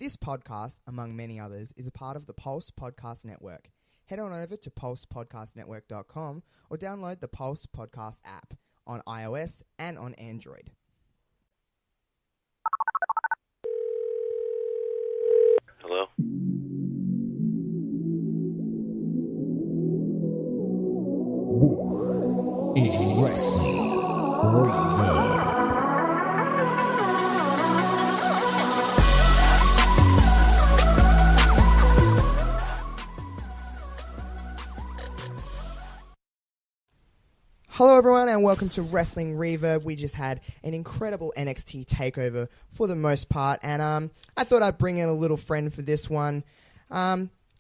This podcast, among many others, is a part of the Pulse Podcast Network. Head on over to pulsepodcastnetwork.com or download the Pulse Podcast app on iOS and on Android. Hello? Is Wrestling Reverb. Hello everyone and welcome to Wrestling Reverb. We just had an incredible NXT Takeover for the most part, and I thought I'd bring in a little friend for this one.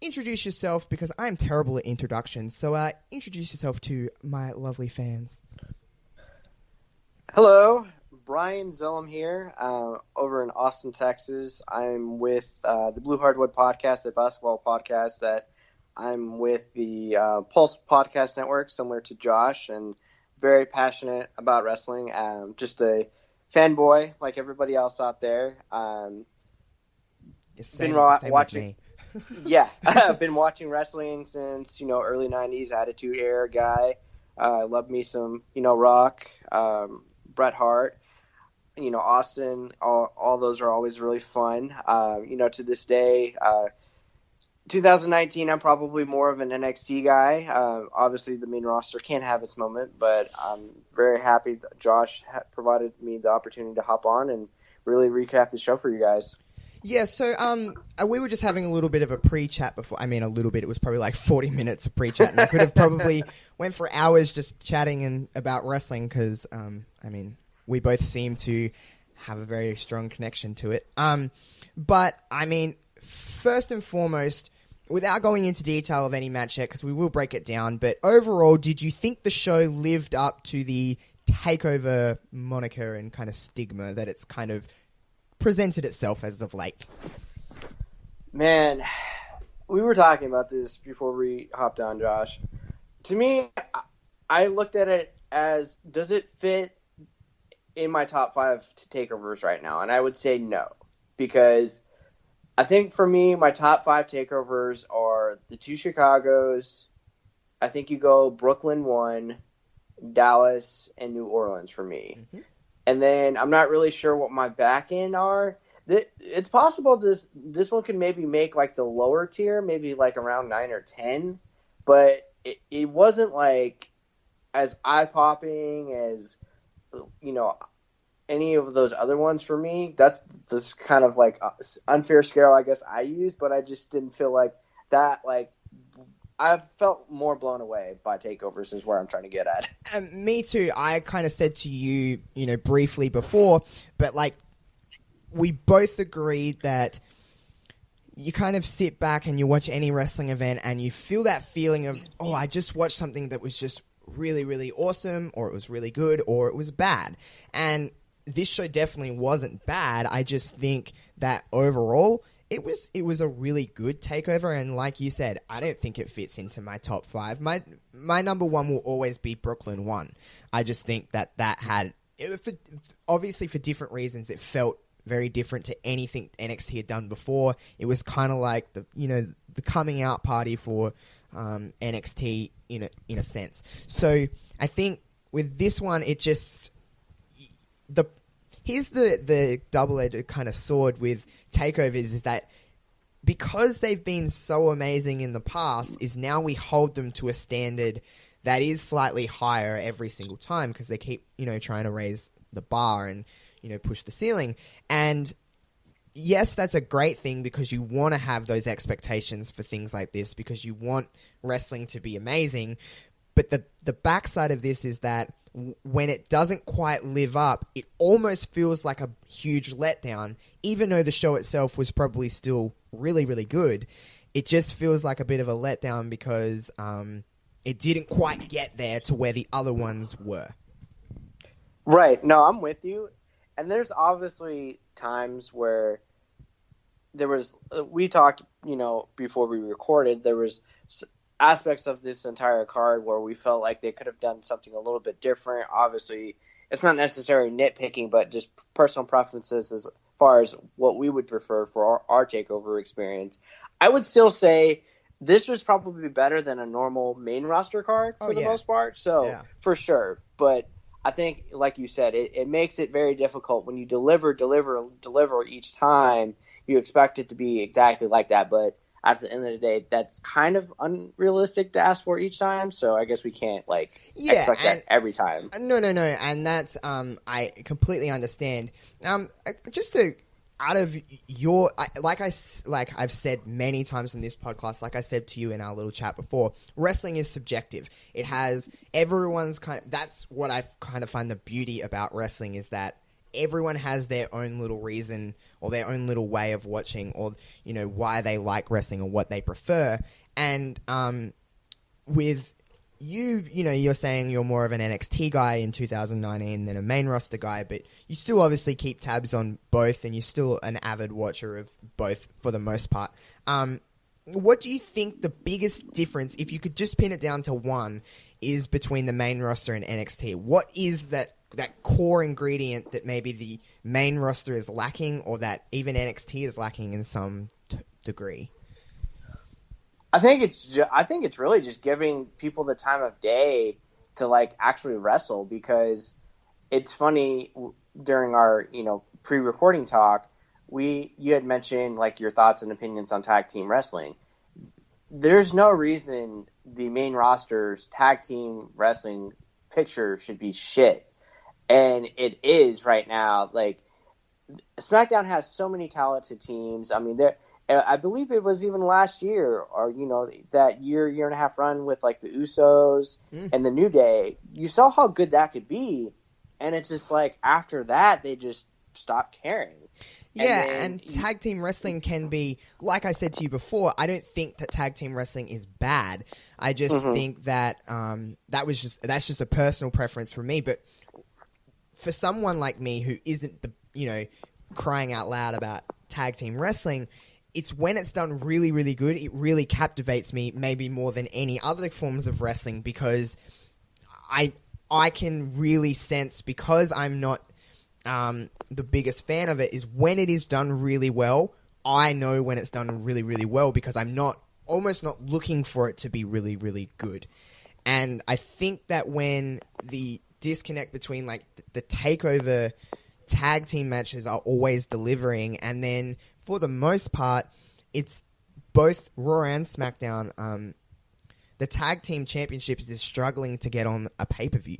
Introduce yourself, because I'm terrible at introductions, so introduce yourself to my lovely fans. Hello, Brian Zilem here, over in Austin, Texas. I'm with the Blue Hardwood Podcast, a basketball podcast that I'm with the Pulse Podcast Network, similar to Josh, and very passionate about wrestling. Just a fanboy like everybody else out there. Same watching. Me. Yeah, I've been watching wrestling since, early 90s, Attitude Era guy. Love me some, Rock, Bret Hart, Austin. All those are always really fun. To this day, 2019, I'm probably more of an NXT guy. Obviously, the main roster can have its moment, but I'm very happy that Josh provided me the opportunity to hop on and really recap the show for you guys. Yeah, so we were just having a little bit of a pre-chat before. I mean, a little bit. It was probably like 40 minutes of pre-chat, and I could have probably went for hours just chatting about wrestling because, we both seem to have a very strong connection to it. But, first and foremost, without going into detail of any match yet, because we will break it down, but overall, did you think the show lived up to the takeover moniker and kind of stigma that it's kind of presented itself as of late? Man, we were talking about this before we hopped on, Josh. To me, I looked at it as, does it fit in my top 5 takeovers right now? And I would say no, because I think for me, my top 5 takeovers are the 2 Chicagos. I think you go Brooklyn 1, Dallas, and New Orleans for me. Mm-hmm. And then I'm not really sure what my back end are. It's possible this one could maybe make like the lower tier, maybe like around 9 or 10. But it wasn't like as eye-popping as, any of those other ones for me. That's this kind of like unfair scale, I guess, I used. But I just didn't feel like that, I've felt more blown away by takeovers is where I'm trying to get at. Me too. I kind of said to you, briefly before, but we both agreed that you kind of sit back and you watch any wrestling event and you feel that feeling of, oh, I just watched something that was just really, really awesome, or it was really good, or it was bad. And this show definitely wasn't bad. I just think that overall it was a really good takeover, and like you said, I don't think it fits into my top 5. My number 1 will always be Brooklyn 1. I just think that had, obviously for different reasons, it felt very different to anything NXT had done before. It was kind of like the coming out party for NXT in a sense. So I think with this one, it just here's the double-edged kind of sword with takeovers is that because they've been so amazing in the past, is now we hold them to a standard that is slightly higher every single time because they keep, trying to raise the bar and, push the ceiling. And yes, that's a great thing because you want to have those expectations for things like this because you want wrestling to be amazing. But the backside of this is that when it doesn't quite live up, it almost feels like a huge letdown. Even though the show itself was probably still really, really good, it just feels like a bit of a letdown because it didn't quite get there to where the other ones were. Right. No, I'm with you. And there's obviously times where there was, we talked, before we recorded, there was aspects of this entire card where we felt like they could have done something a little bit different. Obviously, it's not necessarily nitpicking, but just personal preferences is far as what we would prefer for our takeover experience, I would still say this was probably better than a normal main roster card for the most part. So for sure. But I think, like you said, it makes it very difficult when you deliver each time. You expect it to be exactly like that. But at the end of the day, that's kind of unrealistic to ask for each time. So I guess we can't expect that every time. No. And that's, I completely understand. Just to, out of your, I've said many times in this podcast, like I said to you in our little chat before, wrestling is subjective. It has everyone's that's what I kind of find the beauty about wrestling, is that everyone has their own little reason or their own little way of watching, or, why they like wrestling or what they prefer. And, with you're saying you're more of an NXT guy in 2019 than a main roster guy, but you still obviously keep tabs on both, and you're still an avid watcher of both for the most part. What do you think the biggest difference, if you could just pin it down to one, is between the main roster and NXT? What is that core ingredient that maybe the main roster is lacking, or that even NXT is lacking in some degree? I think it's really just giving people the time of day to actually wrestle, because it's funny, during our pre-recording talk, you had mentioned your thoughts and opinions on tag team wrestling. There's no reason the main roster's tag team wrestling picture should be shit, and it is right now. SmackDown has so many talented teams. I mean, I believe it was even last year, or that year and a half run with the Usos and the New Day. You saw how good that could be, and it's just after that they just stopped caring. Yeah, and tag team wrestling can be, like I said to you before, I don't think that tag team wrestling is bad. I just think that that's just a personal preference for me. But for someone like me who isn't crying out loud about tag team wrestling, it's when it's done really, really good, it really captivates me, maybe more than any other forms of wrestling, because I can really sense, because I'm not the biggest fan of it, is when it is done really well. I know when it's done really, really well, because I'm almost not looking for it to be really, really good. And I think that when the disconnect between the takeover tag team matches are always delivering, and then for the most part, it's both Raw and SmackDown. The tag team championships is struggling to get on a pay-per-view.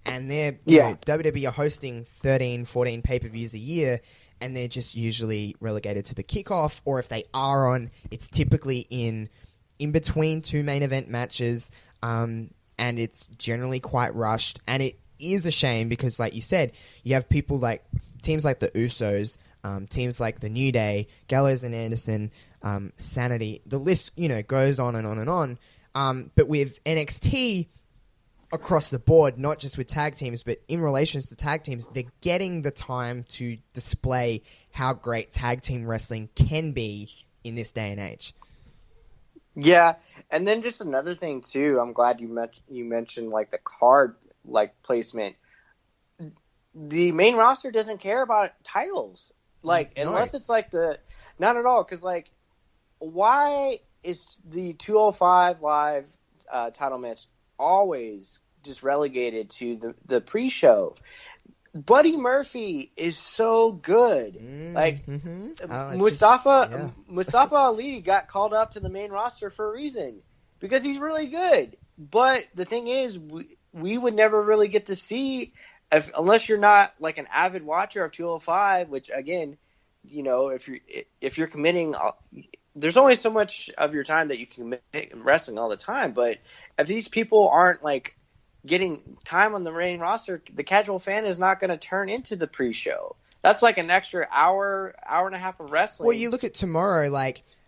And WWE are hosting 13, 14 pay-per-views a year, and they're just usually relegated to the kickoff, or if they are on, it's typically in between two main event matches, and it's generally quite rushed. And it is a shame, because like you said, you have people teams like the Usos, teams like the New Day, Gallows and Anderson, Sanity, the list, goes on and on and on. But with NXT, across the board, not just with tag teams, but in relations to tag teams, they're getting the time to display how great tag team wrestling can be in this day and age. Yeah, and then just another thing too, I'm glad you mentioned the card placement. The main roster doesn't care about titles, unless it's not at all, because why is the 205 Live title match always just relegated to the pre-show? Buddy Murphy is so good. Mustafa Ali got called up to the main roster for a reason, because he's really good. But the thing is, we would never really get to see, unless you're not an avid watcher of 205, which again, if you're committing, there's only so much of your time that you can commit wrestling all the time. But if these people aren't getting time on the main roster, the casual fan is not going to turn into the pre-show. That's an extra hour and a half of wrestling. Well, you look at tomorrow,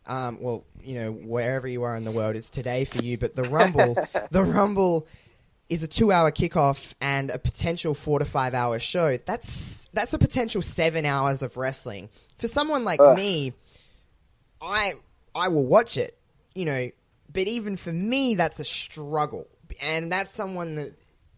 wherever you are in the world, it's today for you, but the Rumble is a 2-hour kickoff and a potential 4 to 5 hour show. That's a potential 7 hours of wrestling. For someone like me, I will watch it, but even for me, that's a struggle. And that's someone that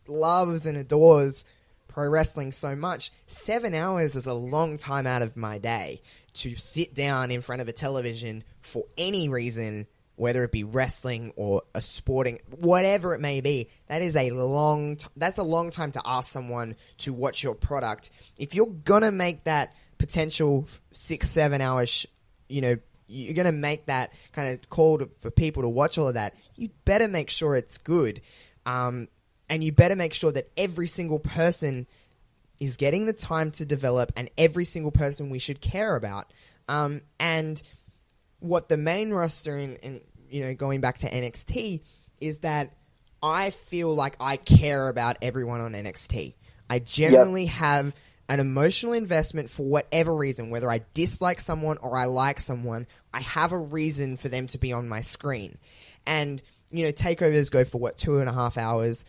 loves and adores pro pro wrestling so much, 7 hours is a long time out of my day to sit down in front of a television for any reason, whether it be wrestling or a sporting, whatever it may be. That is that's a long time to ask someone to watch your product. If you're gonna make that potential 6-7 hours, you're gonna make that kind of call for people to watch all of that, you better make sure it's good. And you better make sure that every single person is getting the time to develop, and every single person we should care about. And what the main roster in going back to NXT is that I feel like I care about everyone on NXT. I generally have an emotional investment for whatever reason, whether I dislike someone or I like someone. I have a reason for them to be on my screen. And takeovers go for 2.5 hours,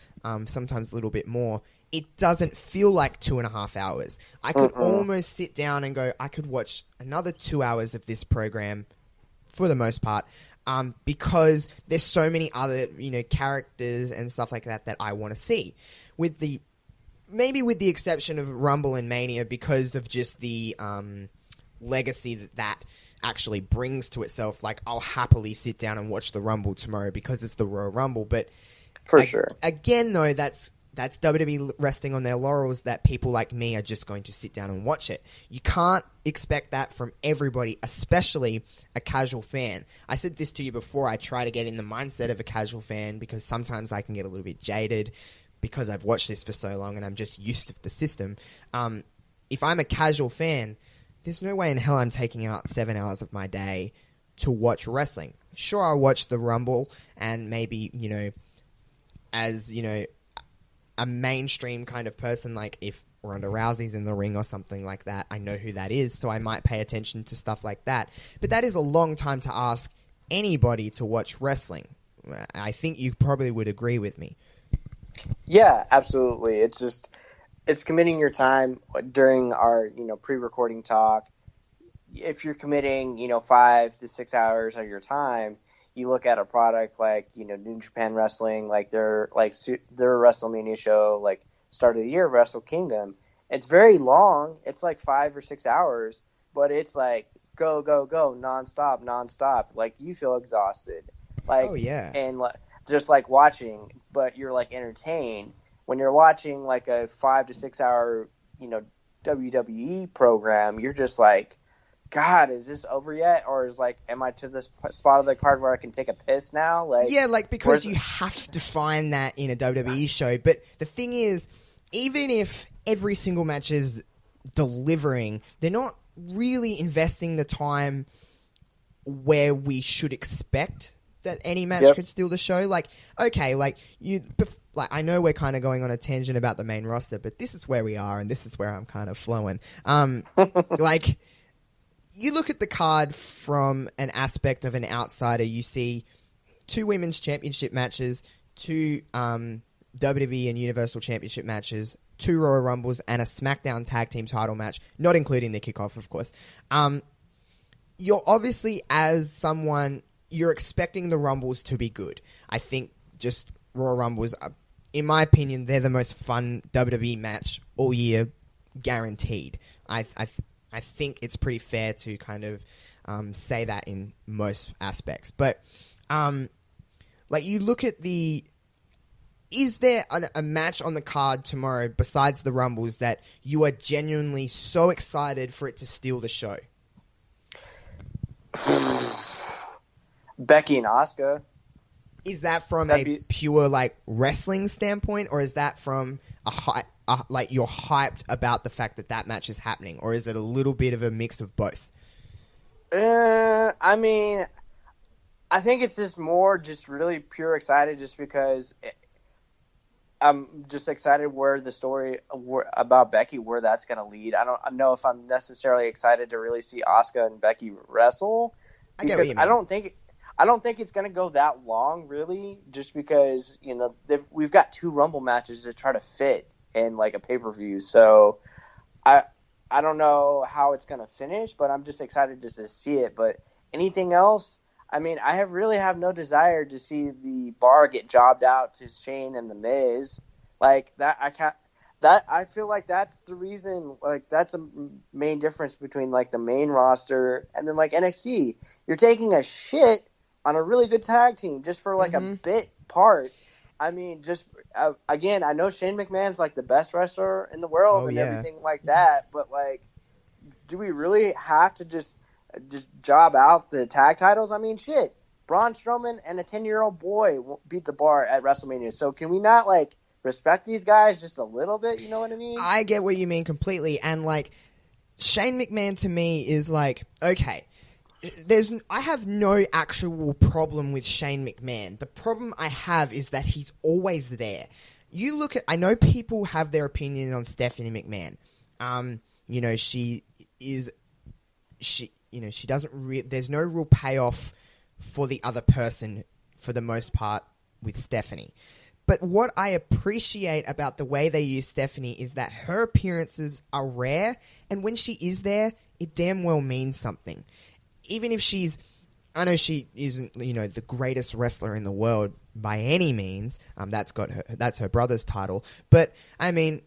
sometimes a little bit more. It doesn't feel like 2.5 hours. I could almost sit down and go, I could watch another 2 hours of this program for the most part, because there's so many other, characters and stuff like that I want to see. Maybe with the exception of Rumble and Mania, because of just the legacy that actually brings to itself. Like, I'll happily sit down and watch the Rumble tomorrow because it's the Royal Rumble. But for sure, again, though, that's WWE resting on their laurels that people like me are just going to sit down and watch it. You can't expect that from everybody, especially a casual fan. I said this to you before. I try to get in the mindset of a casual fan because sometimes I can get a little bit jaded because I've watched this for so long and I'm just used to the system. If I'm a casual fan, there's no way in hell I'm taking out 7 hours of my day to watch wrestling. Sure, I'll watch the Rumble and maybe, as, a mainstream kind of person, like if Ronda Rousey's in the ring or something like that, I know who that is, so I might pay attention to stuff like that. But that is a long time to ask anybody to watch wrestling. I think you probably would agree with me. Yeah, absolutely. It's committing your time during our, pre-recording talk. If you're committing, 5 to 6 hours of your time, you look at a product like, New Japan Wrestling, like their WrestleMania show, like start of the year, Wrestle Kingdom. It's very long. It's like 5 or 6 hours, but it's like go, go, go, nonstop. Like, you feel exhausted. Like, oh, yeah. And just like watching, but you're like entertained. When you're watching like a 5 to 6 hour, WWE program, you're just like, God, is this over yet? Or am I to this spot of the card where I can take a piss now? Because you have to find that in a WWE show. But the thing is, even if every single match is delivering, they're not really investing the time where we should expect that any match could steal the show. I know we're kind of going on a tangent about the main roster, but this is where we are, and this is where I'm kind of flowing. You look at the card from an aspect of an outsider. You see 2 women's championship matches, 2 WWE and Universal Championship matches, 2 Royal Rumbles, and a SmackDown Tag Team title match, not including the kickoff, of course. You're obviously, as someone, you're expecting the Rumbles to be good. I think just Royal Rumbles, in my opinion, they're the most fun WWE match all year, guaranteed. I think it's pretty fair to kind of say that in most aspects. But, you look at is there a match on the card tomorrow besides the Rumbles that you are genuinely so excited for it to steal the show? Becky and Asuka. Is that from a pure, wrestling standpoint, or is that from you're hyped about the fact that match is happening, or is it a little bit of a mix of both? I mean, I think it's just really pure excited just because I'm just excited where the story about Becky, where that's going to lead. I don't know if I'm necessarily excited to really see Asuka and Becky wrestle, because I don't think it's going to go that long, really, just because, we've got 2 Rumble matches to try to fit in a pay-per-view. So I don't know how it's going to finish, but I'm just excited just to see it. But anything else, I mean, I really have no desire to see the bar get jobbed out to Shane and The Miz. Like that, that I feel like that's the reason. Like that's a main difference between like the main roster and then like NXT. You're taking a shit on a really good tag team just for like a bit part. I mean, just again, I know Shane McMahon's like the best wrestler in the world and everything like that, but like, do we really have to just job out the tag titles? I mean, shit. Braun Strowman and a 10-year-old boy beat the bar at WrestleMania. So can we not like respect these guys just a little bit? You know what I mean? I get what you mean completely. And like Shane McMahon to me is like, okay, I have no actual problem with Shane McMahon. The problem I have is that he's always there. You look at, I know people have their opinion on Stephanie McMahon. She doesn't there's no real payoff for the other person for the most part with Stephanie. But what I appreciate about the way they use Stephanie is that her appearances are rare, and when she is there, it damn well means something. Even if I know she isn't, the greatest wrestler in the world by any means. That's her brother's title. But I mean,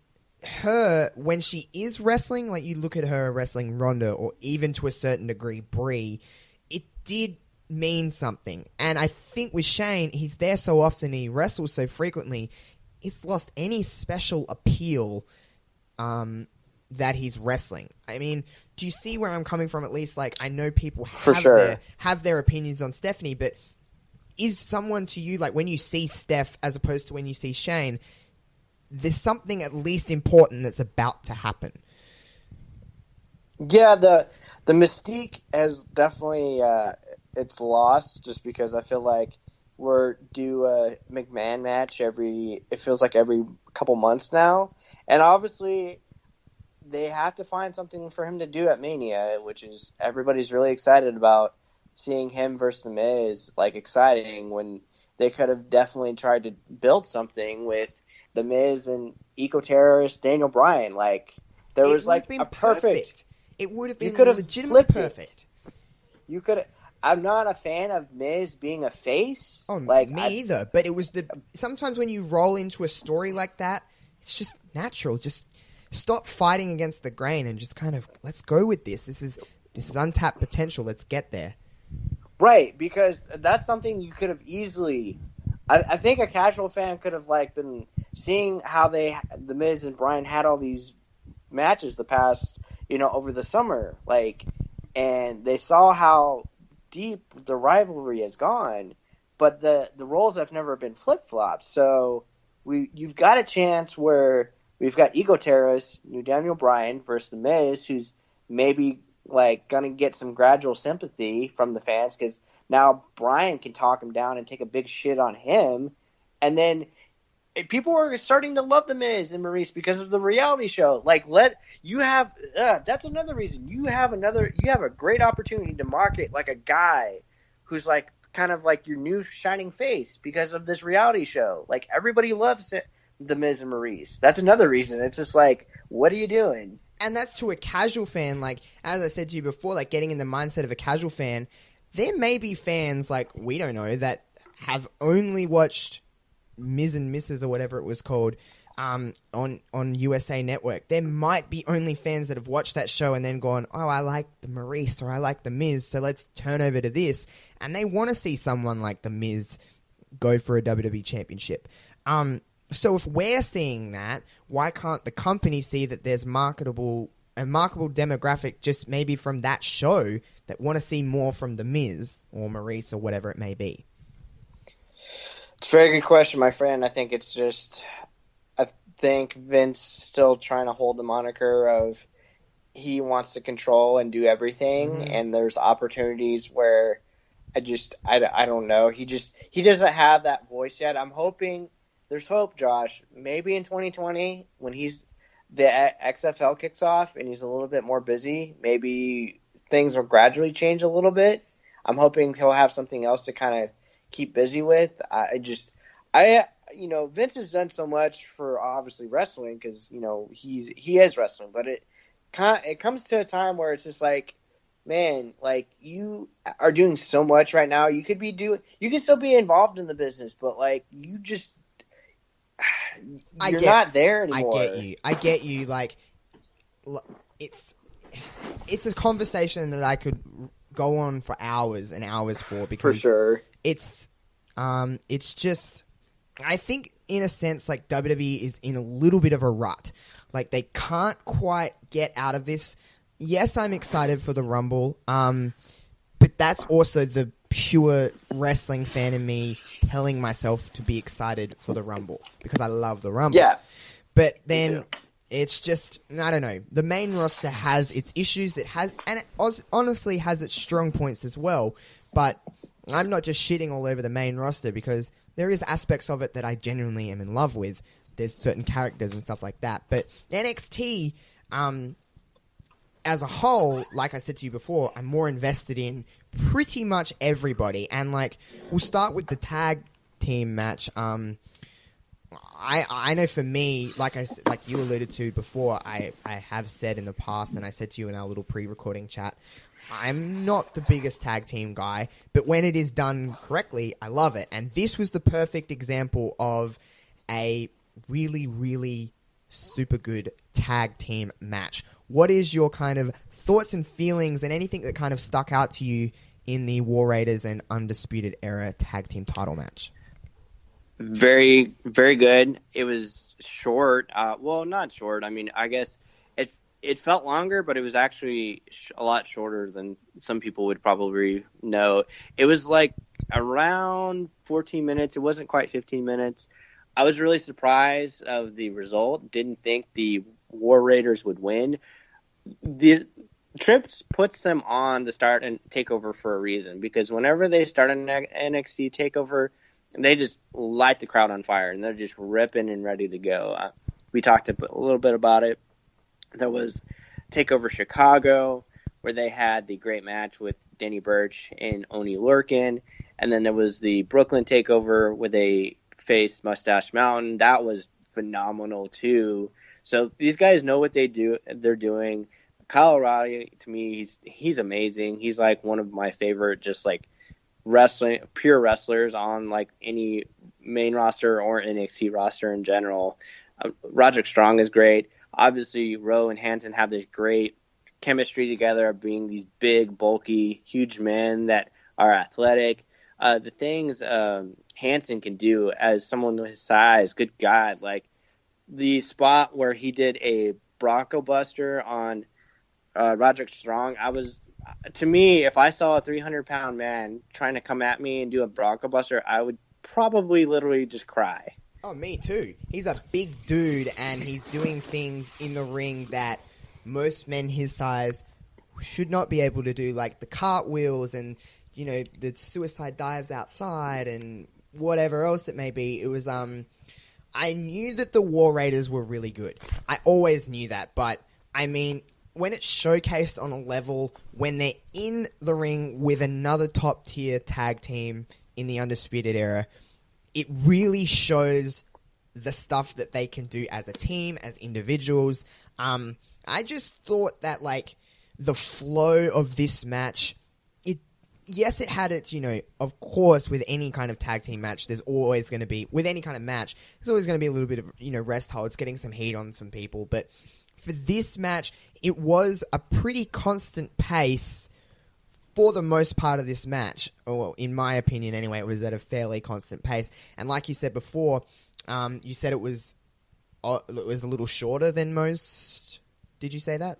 when she is wrestling, like you look at her wrestling Ronda, or even to a certain degree Brie, it did mean something. And I think with Shane, he's there so often, he wrestles so frequently, it's lost any special appeal that he's wrestling. I mean, do you see where I'm coming from? At least, like, I know people have their opinions on Stephanie, but is someone to you, like, when you see Steph as opposed to when you see Shane, there's something at least important that's about to happen? Yeah, the mystique has definitely it's lost, just because I feel like we're due a McMahon match every couple months now, and obviously they have to find something for him to do at Mania, which is everybody's really excited about seeing him versus The Miz. Like, exciting when they could have definitely tried to build something with The Miz and eco-terrorist Daniel Bryan. Like, there was like a perfect. It would have been legitimately perfect. You could. I'm not a fan of Miz being a face. Oh, like, me either. But it was sometimes when you roll into a story like that, it's just natural. Just stop fighting against the grain and just kind of, let's go with this. This is untapped potential. Let's get there. Right, because that's something you could have easily. I think a casual fan could have like been seeing how The Miz and Bryan had all these matches the past, over the summer, like, and they saw how deep the rivalry has gone, but the roles have never been flip-flopped. So you've got a chance where we've got ego terrorists, Daniel Bryan versus The Miz, who's maybe like gonna get some gradual sympathy from the fans, because now Bryan can talk him down and take a big shit on him, and then people are starting to love The Miz and Maurice because of the reality show. Like, that's another reason you have a great opportunity to market like a guy who's like kind of like your new shining face because of this reality show. Like, everybody loves The Miz and Maurice. That's another reason. It's just like, what are you doing? And that's to a casual fan. Like, as I said to you before, like, getting in the mindset of a casual fan. There may be fans, like, we don't know, that have only watched Miz and Mrs. or whatever it was called on USA Network. There might be only fans that have watched that show and then gone, oh, I like the Maurice or I like the Miz, so let's turn over to this. And they want to see someone like the Miz go for a WWE Championship. So if we're seeing that, why can't the company see that there's a marketable demographic just maybe from that show that want to see more from the Miz or Maurice or whatever it may be? It's a very good question, my friend. I think Vince still trying to hold the moniker of he wants to control and do everything, and there's opportunities where I don't know. He doesn't have that voice yet. I'm hoping there's hope, Josh. Maybe in 2020 when the XFL kicks off and he's a little bit more busy, maybe things will gradually change a little bit. I'm hoping he'll have something else to kind of keep busy with. Vince has done so much for obviously wrestling because he is wrestling, but it comes to a time where it's just like, man, like, you are doing so much right now. You could still be involved in the business, but like, you're not there anymore. I get you. Like, it's a conversation that I could go on for hours and hours for, because For sure. it's just, I think in a sense, like, WWE is in a little bit of a rut. Like, they can't quite get out of this. Yes, I'm excited for the Rumble, but that's also the pure wrestling fan in me telling myself to be excited for the Rumble, because I love the Rumble. Yeah. But then it's just, I don't know. The main roster has its issues. It honestly has its strong points as well. But I'm not just shitting all over the main roster, because there is aspects of it that I genuinely am in love with. There's certain characters and stuff like that. But NXT, as a whole, like I said to you before, I'm more invested in pretty much everybody. And, like, we'll start with the tag team match. I know for me, like you alluded to before, I have said in the past, and I said to you in our little pre-recording chat, I'm not the biggest tag team guy, but when it is done correctly, I love it. And this was the perfect example of a really, really super good tag team match. What is your kind of thoughts and feelings and anything that kind of stuck out to you in the War Raiders and Undisputed Era tag team title match? Very, very good. It was short. Well, not short. I mean, I guess it felt longer, but it was actually a lot shorter than some people would probably know. It was like around 14 minutes. It wasn't quite 15 minutes. I was really surprised of the result. Didn't think the War Raiders would win. The Trips puts them on the start and takeover for a reason, because whenever they start an NXT takeover, they just light the crowd on fire, and they're just ripping and ready to go. We talked a little bit about it. There was Takeover Chicago, where they had the great match with Danny Burch and Oney Lorcan. And then there was the Brooklyn Takeover, where they faced Mustache Mountain. That was phenomenal, too. So these guys know what they're doing. Kyle O'Reilly, to me, he's amazing. He's like one of my favorite, just like, pure wrestlers on like any main roster or NXT roster in general. Roderick Strong is great. Obviously, Rowe and Hanson have this great chemistry together, being these big, bulky, huge men that are athletic. The things Hanson can do as someone with his size, good God, like the spot where he did a Bronco Buster on Roderick Strong, to me, if I saw a 300-pound man trying to come at me and do a Bronco Buster, I would probably literally just cry. Oh, me too. He's a big dude, and he's doing things in the ring that most men his size should not be able to do, like the cartwheels and, you know, the suicide dives outside and whatever else it may be. It was, I knew that the War Raiders were really good. I always knew that, but, I mean, when it's showcased on a level, when they're in the ring with another top-tier tag team in the Undisputed Era, it really shows the stuff that they can do as a team, as individuals. I just thought that, like, the flow of this match, yes, it had its, you know, of course, with any kind of tag team match, there's always going to be, with any kind of match, there's always going to be a little bit of, you know, rest holds, getting some heat on some people. But for this match, it was a pretty constant pace for the most part of this match. Or in my opinion, anyway, it was at a fairly constant pace. And like you said before, you said it was a little shorter than most. Did you say that?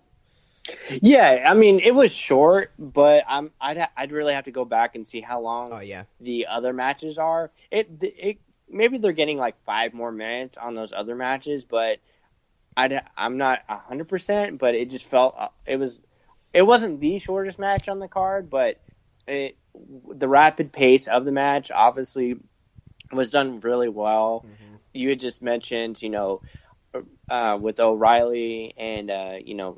Yeah, I mean, it was short, but I'd really have to go back and see how long the other matches are. It maybe they're getting like 5 more minutes on those other matches, but I'm not 100%. But it just felt it wasn't the shortest match on the card, but the rapid pace of the match obviously was done really well. Mm-hmm. You had just mentioned, you know, with O'Reilly and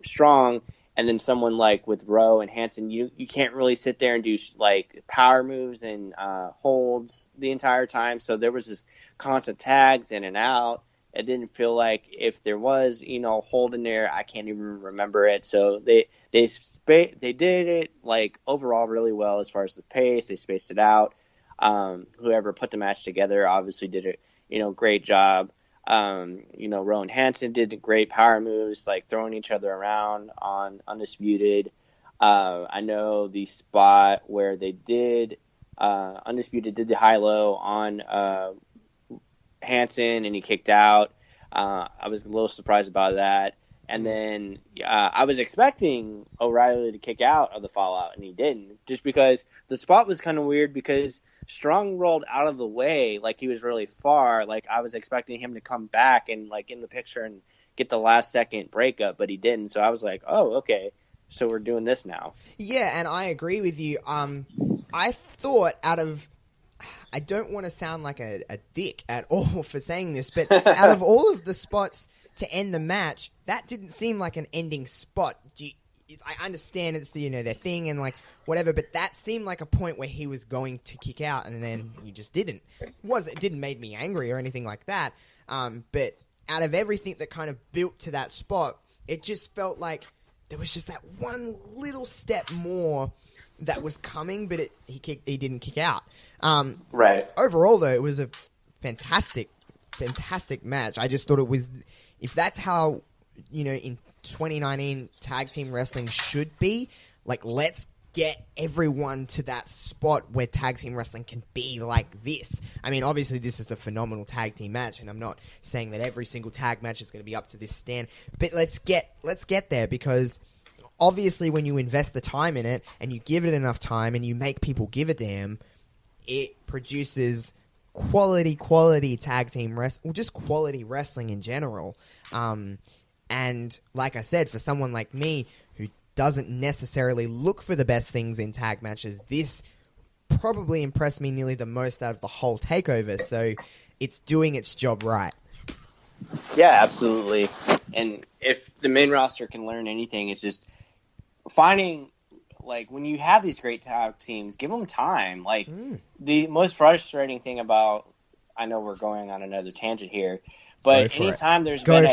Strong. And then someone like with Rowe and Hanson, you can't really sit there and do like power moves and holds the entire time. So there was this constant tags in and out. It didn't feel like if there was, you know, hold in there, I can't even remember it. So they did it like overall really well as far as the pace. They spaced it out. Whoever put the match together obviously did a great job. Rowan Hansen did great power moves, like throwing each other around on Undisputed. I know the spot where they did Undisputed did the high-low on Hansen and he kicked out. I was a little surprised about that. And then I was expecting O'Reilly to kick out of the Fallout, and he didn't, just because the spot was kind of weird because Strong rolled out of the way like he was really far. Like I was expecting him to come back and like in the picture and get the last second breakup, but he didn't. So I was like, oh, okay, so we're doing this now. Yeah, and I agree with you. I thought I don't want to sound like a dick at all for saying this, but out of all of the spots to end the match, that didn't seem like an ending spot. I understand it's their thing and like whatever, but that seemed like a point where he was going to kick out and then he just didn't. It didn't make me angry or anything like that. But out of everything that kind of built to that spot, it just felt like there was just that one little step more that was coming, but he didn't kick out. Right. Overall, though, it was a fantastic match. I just thought it was, if that's how in 2019 tag team wrestling should be, like let's get everyone to that spot where tag team wrestling can be like this. I mean, obviously this is a phenomenal tag team match, and I'm not saying that every single tag match is going to be up to this stand, but let's get there, because obviously when you invest the time in it and you give it enough time and you make people give a damn, it produces quality tag team wrestling, just quality wrestling in general. And like I said, for someone like me who doesn't necessarily look for the best things in tag matches, this probably impressed me nearly the most out of the whole takeover. So it's doing its job right. Yeah, absolutely. And if the main roster can learn anything, it's just finding, like, when you have these great tag teams, give them time. Like, the most frustrating thing about, I know we're going on another tangent here, but anytime there's been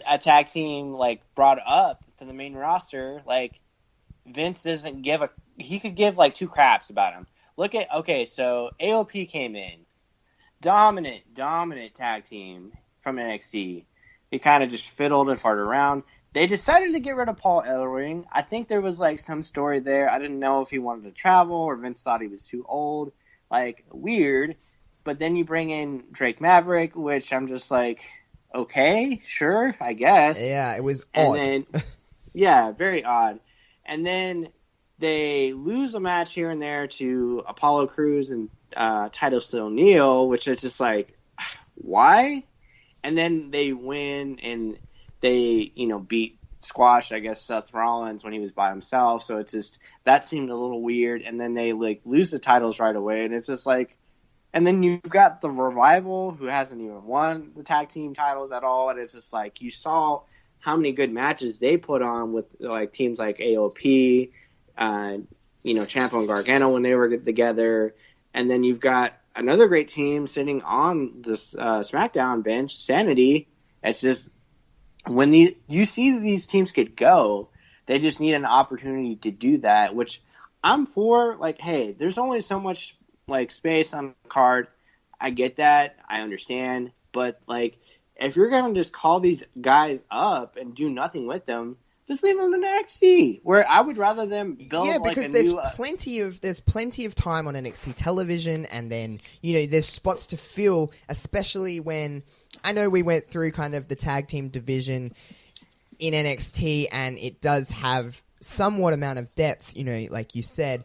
a tag team like brought up to the main roster, like Vince doesn't give he could give like two craps about him. So AOP came in, dominant tag team from NXT. He kind of just fiddled and farted around. They decided to get rid of Paul Ellering. I think there was like some story there. I didn't know if he wanted to travel or Vince thought he was too old. Like, weird. But then you bring in Drake Maverick, which I'm just like, okay, sure, I guess. Yeah, it was odd. And then, yeah, very odd. And then they lose a match here and there to Apollo Crews and Titus O'Neil, which is just like, why? And then they win and they, squashed, I guess, Seth Rollins when he was by himself. So it's just, that seemed a little weird. And then they like lose the titles right away. And it's just like, and then you've got the Revival, who hasn't even won the tag team titles at all. And it's just like, you saw how many good matches they put on with like teams like AOP, Ciampa and Gargano when they were together. And then you've got another great team sitting on this SmackDown bench, Sanity. It's just, when you see these teams could go, they just need an opportunity to do that, which I'm for. Like, hey, there's only so much like space on the card. I get that. I understand. But like, if you're going to just call these guys up and do nothing with them, just leave them in NXT, where I would rather them build because like there's plenty of time on NXT television, and then there's spots to fill, especially when I know we went through kind of the tag team division in NXT, and it does have somewhat amount of depth, like you said,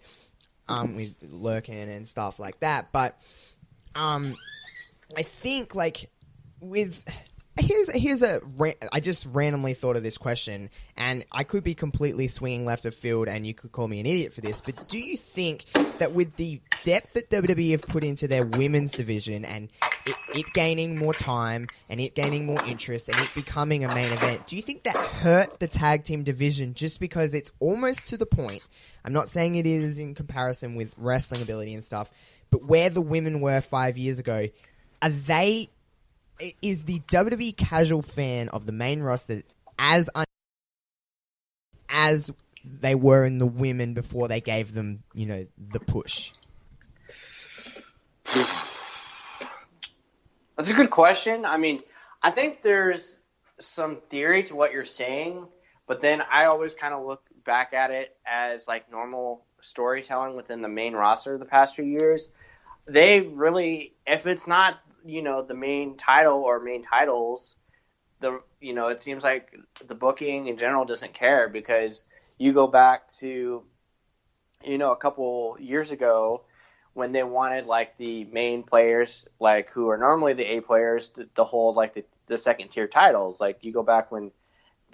with Lurkin and stuff like that. But I think like with I just randomly thought of this question, and I could be completely swinging left of field, and you could call me an idiot for this, but do you think that with the depth that WWE have put into their women's division, and it gaining more time, and it gaining more interest, and it becoming a main event, do you think that hurt the tag team division just because it's almost to the point, I'm not saying it is in comparison with wrestling ability and stuff, but where the women were 5 years ago, is the WWE casual fan of the main roster as they were in the women before they gave them, the push? That's a good question. I mean, I think there's some theory to what you're saying, but then I always kind of look back at it as like normal storytelling within the main roster the past few years. They really, if it's not, the main title or main titles, it seems like the booking in general doesn't care, because you go back to, a couple years ago when they wanted like the main players, like who are normally the A players, to hold like the second tier titles. Like you go back when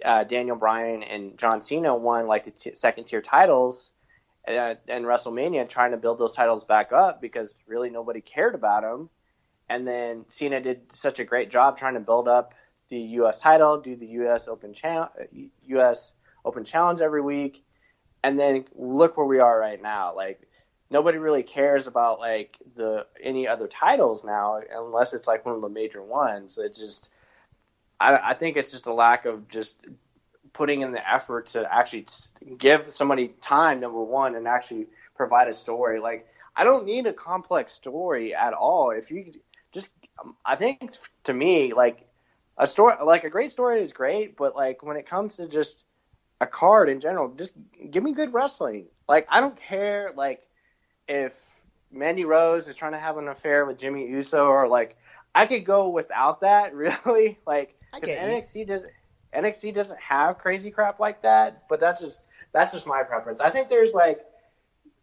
Daniel Bryan and John Cena won like the second tier titles and WrestleMania, trying to build those titles back up because really nobody cared about them. And then Cena did such a great job trying to build up the U.S. title, do the U.S. Open Challenge every week, and then look where we are right now. Like nobody really cares about like any other titles now, unless it's like one of the major ones. It's just, I think it's just a lack of just putting in the effort to actually give somebody time, number one, and actually provide a story. Like I don't need a complex story at all. If you just, I think to me, like a story, like a great story is great, but like when it comes to just a card in general, just give me good wrestling. Like I don't care like if Mandy Rose is trying to have an affair with Jimmy Uso, or like I could go without that, really. Like because NXT doesn't have crazy crap like that, but that's just my preference. I think there's like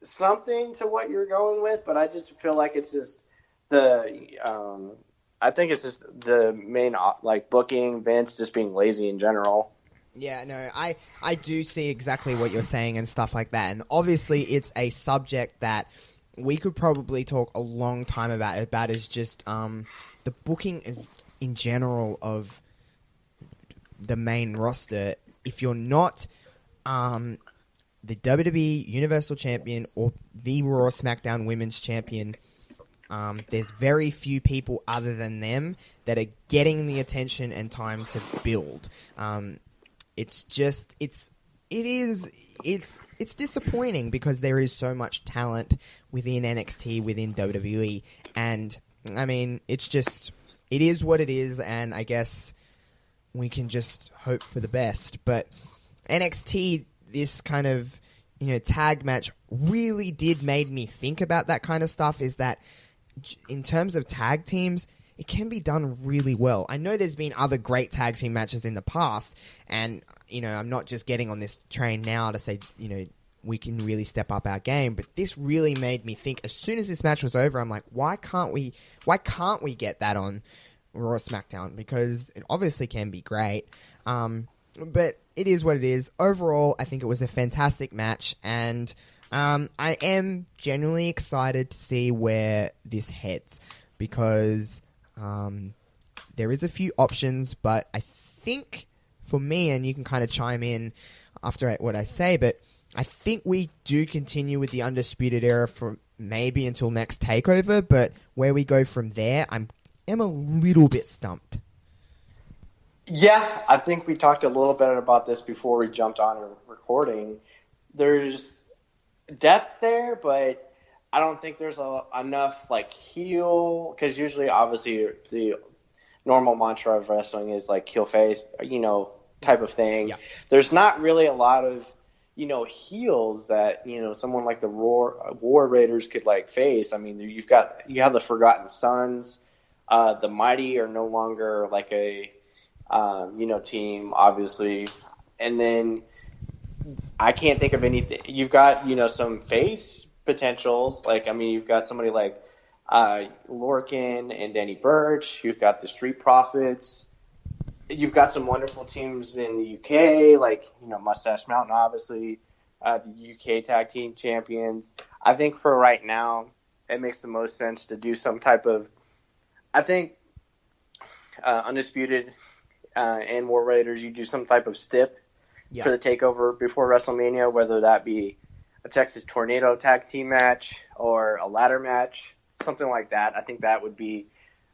something to what you're going with, but I just feel like it's just I think it's just the main like booking, Vince just being lazy in general. Yeah, no, I do see exactly what you're saying and stuff like that. And obviously it's a subject that we could probably talk a long time about is just the booking in general of the main roster. If you're not the WWE Universal Champion or the Raw SmackDown Women's Champion, there's very few people other than them that are getting the attention and time to build. It's disappointing because there is so much talent within NXT, within WWE, and I mean, it is what it is, and I guess we can just hope for the best. But NXT, this kind of, tag match really did made me think about that kind of stuff, is that in terms of tag teams, it can be done really well. I know there's been other great tag team matches in the past, and, I'm not just getting on this train now to say, we can really step up our game, but this really made me think. As soon as this match was over, I'm like, why can't we get that on Raw SmackDown? Because it obviously can be great. But it is what it is. Overall, I think it was a fantastic match, and I am genuinely excited to see where this heads, because there is a few options, but I think for me, and you can kind of chime in after what I say, but I think we do continue with the Undisputed Era for maybe until next TakeOver, but where we go from there, I am a little bit stumped. Yeah, I think we talked a little bit about this before we jumped on recording. There's depth there, but I don't think there's enough like heel, because usually, obviously, the normal mantra of wrestling is like heel face, type of thing. Yeah. There's not really a lot of heels that someone like the War Raiders could like face. I mean, you have the Forgotten Sons. The Mighty are no longer like a team, obviously, and then I can't think of anything. You've got some face potentials, like you've got somebody like Lorcan and Danny Burch. You've got the Street Profits. You've got some wonderful teams in the UK, like Mustache Mountain, obviously, the UK Tag Team Champions. I think for right now, it makes the most sense to do some type of. I think Undisputed and War Raiders, you do some type of stip for the takeover before WrestleMania, whether that be a Texas Tornado Tag Team match or a ladder match, something like that. I think that would be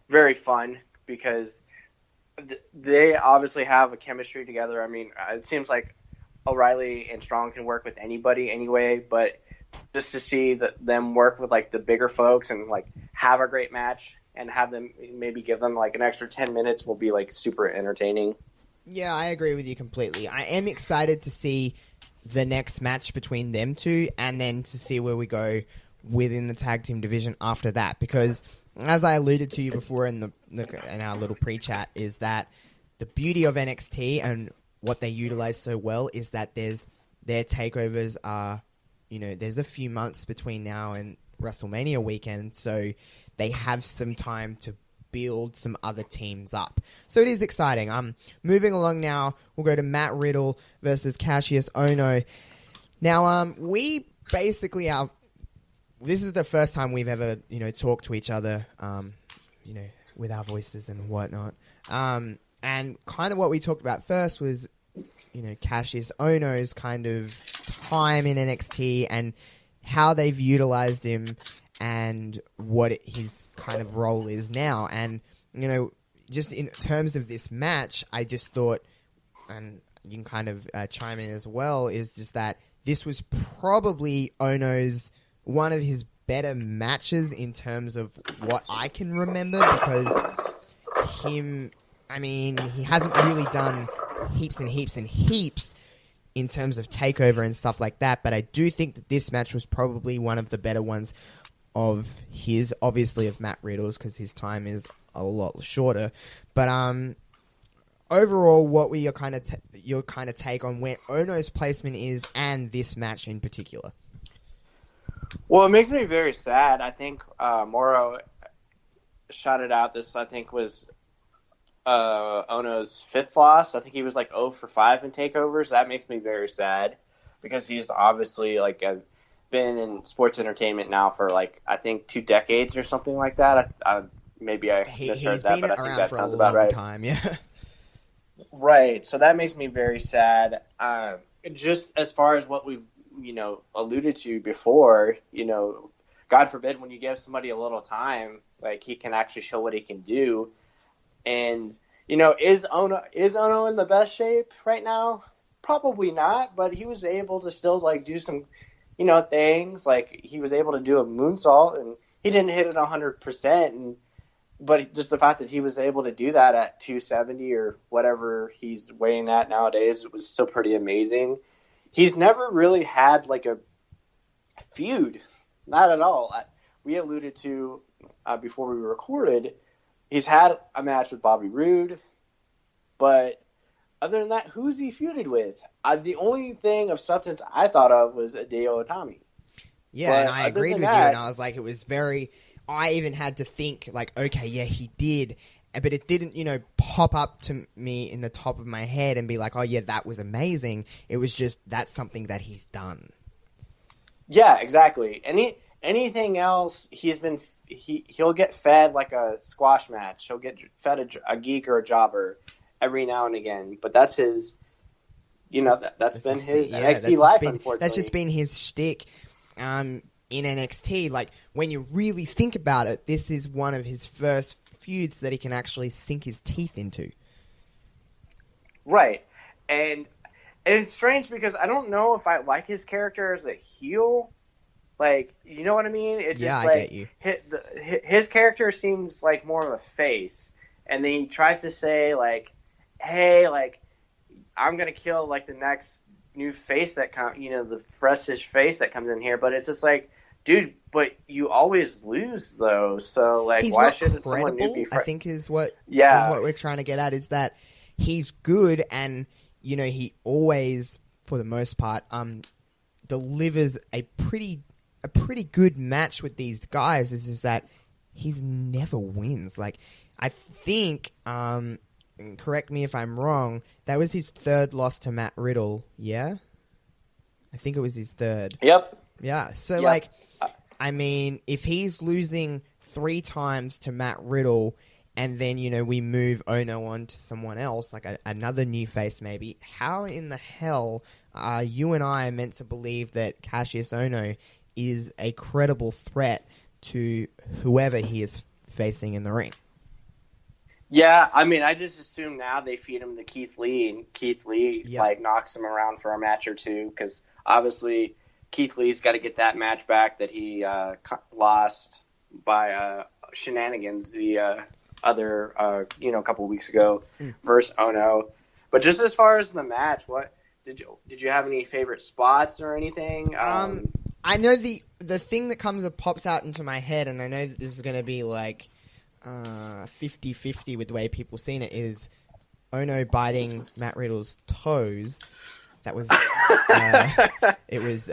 very fun, because they obviously have a chemistry together. I mean, it seems like O'Reilly and Strong can work with anybody anyway, but just to see them work with like the bigger folks and like have a great match, and have them maybe give them like an extra 10 minutes will be like super entertaining. Yeah, I agree with you completely. I am excited to see the next match between them two, and then to see where we go within the tag team division after that. Because, as I alluded to you before in our little pre-chat, is that the beauty of NXT and what they utilize so well is that their takeovers are, there's a few months between now and WrestleMania weekend, so they have some time to build some other teams up. So it is exciting. Moving along now, we'll go to Matt Riddle versus Cassius Ohno. Now, we basically this is the first time we've ever, talked to each other, with our voices and whatnot. And kind of what we talked about first was, Cassius Ohno's kind of time in NXT and how they've utilized him and what his kind of role is now. And, just in terms of this match, I just thought, and you can kind of chime in as well, is just that this was probably Ohno's one of his better matches in terms of what I can remember, because he hasn't really done heaps and heaps and heaps in terms of takeover and stuff like that, but I do think that this match was probably one of the better ones of his, obviously of Matt Riddle's, because his time is a lot shorter. But overall, what were your kind of take on where Ohno's placement is and this match in particular? Well, it makes me very sad. I think Morrow shouted out this, I think, was Ohno's 5th loss. I think he was like 0 for 5 in takeovers. That makes me very sad because he's obviously like been in sports entertainment now for like I think 2 decades or something like that. Maybe I misheard that, but I think that sounds about right. Time, yeah. Right. So that makes me very sad. Just as far as what we've alluded to before, God forbid when you give somebody a little time, like he can actually show what he can do. And, is Ohno in the best shape right now? Probably not, but he was able to still, like, do some, things. Like, he was able to do a moonsault, and he didn't hit it 100%. But just the fact that he was able to do that at 270 or whatever he's weighing at nowadays, it was still pretty amazing. He's never really had, like, a feud. Not at all. We alluded to, before we recorded, he's had a match with Bobby Roode, but other than that, who's he feuded with? The only thing of substance I thought of was Hideo Itami. Yeah, but and I agreed with you, and I was like, it was very... I even had to think, like, okay, yeah, he did, but it didn't, pop up to me in the top of my head and be like, oh, yeah, that was amazing. It was just, that's something that he's done. Yeah, exactly. Anything else, he'll get fed like a squash match. He'll get fed a geek or a jobber every now and again. But that's his, that's been his NXT life, unfortunately. That's just been his shtick in NXT. Like, when you really think about it, this is one of his first feuds that he can actually sink his teeth into. Right. And it's strange because I don't know if I like his character as a heel. Like, you know what I mean? It's just I get you. His character seems like more of a face, and then he tries to say like, "Hey, like, I'm gonna kill like the next new face that comes, the freshest face that comes in here." But it's just like, dude, but you always lose though. So like, why shouldn't someone new be? I think is what we're trying to get at is that he's good, and he always, for the most part, delivers a pretty good match with these guys. Is just that he's never wins. Like, I think, correct me if I'm wrong, that was his 3rd loss to Matt Riddle, yeah? I think it was his 3rd. Yep. Yeah, so, like, I mean, if he's losing 3 times to Matt Riddle, and then, we move Ohno on to someone else, like another new face maybe, how in the hell are you and I meant to believe that Cassius Ohno is a credible threat to whoever he is facing in the ring? Yeah, I mean, I just assume now they feed him to Keith Lee, and Keith Lee like knocks him around for a match or two, because obviously Keith Lee's got to get that match back that he lost by shenanigans the other couple weeks ago versus Ono. But just as far as the match, what did you have any favorite spots or anything? I know the thing that pops out into my head, and I know that this is going to be like 50-50 with the way people seen it, is Ono biting Matt Riddle's toes. That was it was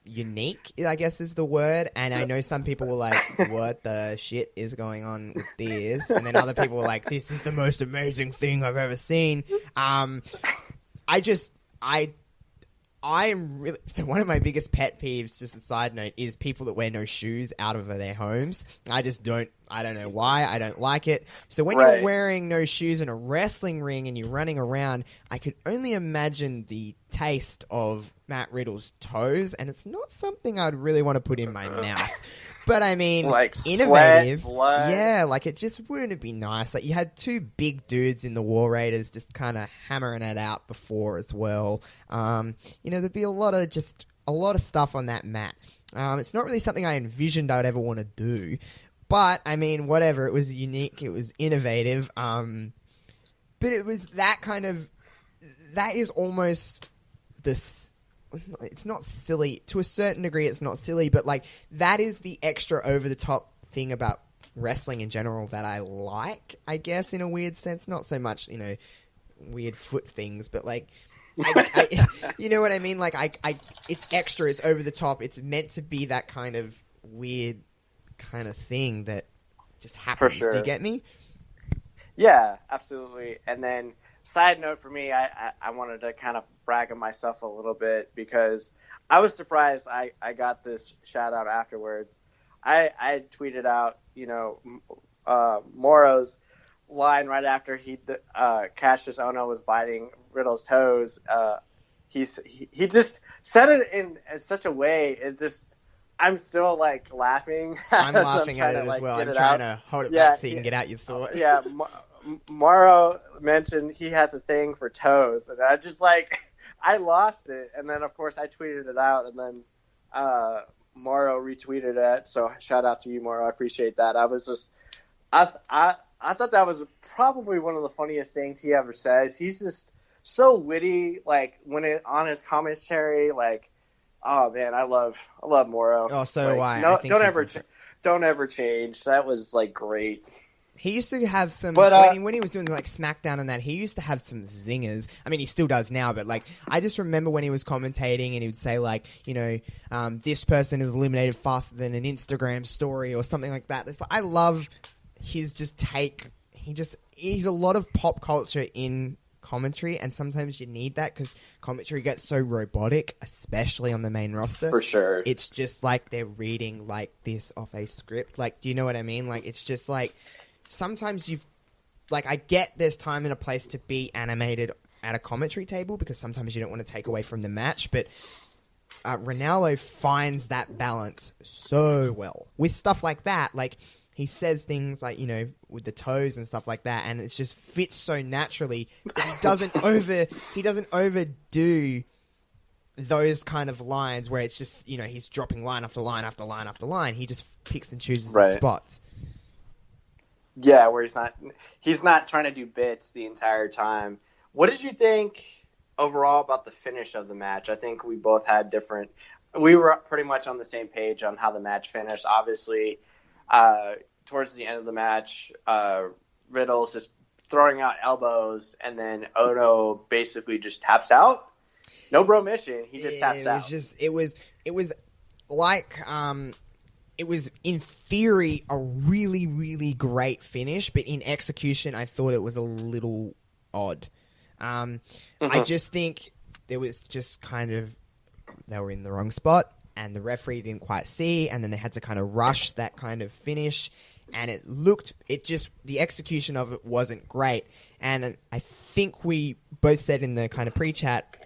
unique, I guess is the word. And I know some people were like, what the shit is going on with this? And then other people were like, this is the most amazing thing I've ever seen. I am really... So one of my biggest pet peeves, just a side note, is people that wear no shoes out of their homes. I don't know why. I don't like it. So when you're wearing no shoes in a wrestling ring and you're running around, I could only imagine the taste of Matt Riddle's toes, and it's not something I'd really want to put in my mouth. But I mean, like innovative. Sweat, blood. Yeah, like it just wouldn't be nice. Like you had two big dudes in the War Raiders just kind of hammering it out before as well. There'd be a lot of stuff on that mat. It's not really something I envisioned I'd ever want to do. But I mean, whatever. It was unique. It was innovative. But it was that is almost this. It's not silly. To a certain degree, it's not silly, but like that is the extra over-the-top thing about wrestling in general that I like, I guess, in a weird sense. Not so much, weird foot things, but like, you know what I mean? Like, it's extra, it's over the top. It's meant to be that kind of weird kind of thing that just happens. For sure. Do you get me? Yeah, absolutely. And then, side note for me, I wanted to kind of brag on myself a little bit because I was surprised I got this shout out afterwards. I tweeted out, Moro's line right after Cassius Ono was biting Riddle's toes. He just said it in such a way. It just, I'm still like laughing. I'm laughing at it as well. I'm trying to hold it back so you can get out your thought. Yeah. Morrow mentioned he has a thing for toes, and I just I lost it. And then of course I tweeted it out, and then Morrow retweeted it. So shout out to you, Morrow. I appreciate that. I was just, I thought that was probably one of the funniest things he ever says. He's just so witty, like on his commentary, like, oh man, I love Morrow. Oh, so do I. No, I think don't ever change. That was like great. He used to have some, when he was doing like SmackDown and that, he used to have some zingers. I mean, he still does now, but like, I just remember when he was commentating and he would say like, this person is eliminated faster than an Instagram story or something like that. I love his just take. He's a lot of pop culture in commentary, and sometimes you need that because commentary gets so robotic, especially on the main roster. For sure. It's just like they're reading like this off a script. Like, do you know what I mean? Like, it's just like, sometimes I get there's time and a place to be animated at a commentary table because sometimes you don't want to take away from the match, but Ronaldo finds that balance so well. With stuff like that, like, he says things like, with the toes and stuff like that, and it just fits so naturally. He doesn't overdo those kind of lines where it's just, he's dropping line after line after line after line. He just picks and chooses his spots. Yeah, where he's not trying to do bits the entire time. What did you think overall about the finish of the match? I think we both had we were pretty much on the same page on how the match finished. Obviously, towards the end of the match, Riddle's just throwing out elbows, and then Ono basically just taps out. No bro mission. He just taps out. It was like, it was, in theory, a really, really great finish, but in execution, I thought it was a little odd. I just think there was just they were in the wrong spot, and the referee didn't quite see, and then they had to kind of rush that kind of finish, and the execution of it wasn't great. And I think we both said in the kind of pre-chat,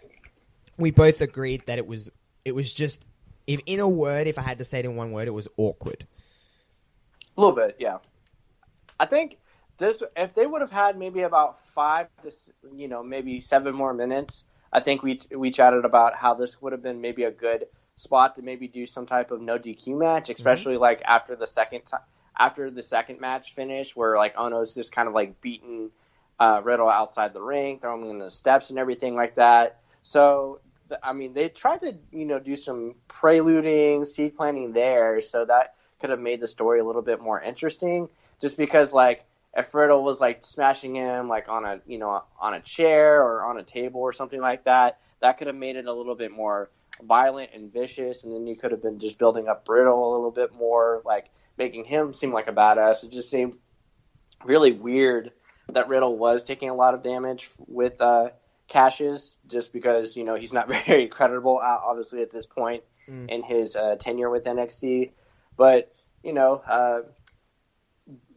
we both agreed that it was just, if I had to say it in one word, it was awkward. A little bit, yeah. I think if they would have had maybe about 5 to maybe 7 more minutes, I think we chatted about how this would have been maybe a good spot to maybe do some type of no DQ match, especially like after the second match finish, where like Ono's just kind of like beating Riddle outside the ring, throwing him in the steps and everything like that. So I mean, they tried to do some preluding, seed planting there, so that could have made the story a little bit more interesting. Just because like if Riddle was like smashing him like on a chair or on a table or something like that, that could have made it a little bit more violent and vicious, and then you could have been just building up Riddle a little bit more, like making him seem like a badass. It just seemed really weird that Riddle was taking a lot of damage with Cassius, just because he's not very credible, obviously, at this point in his tenure with NXT. But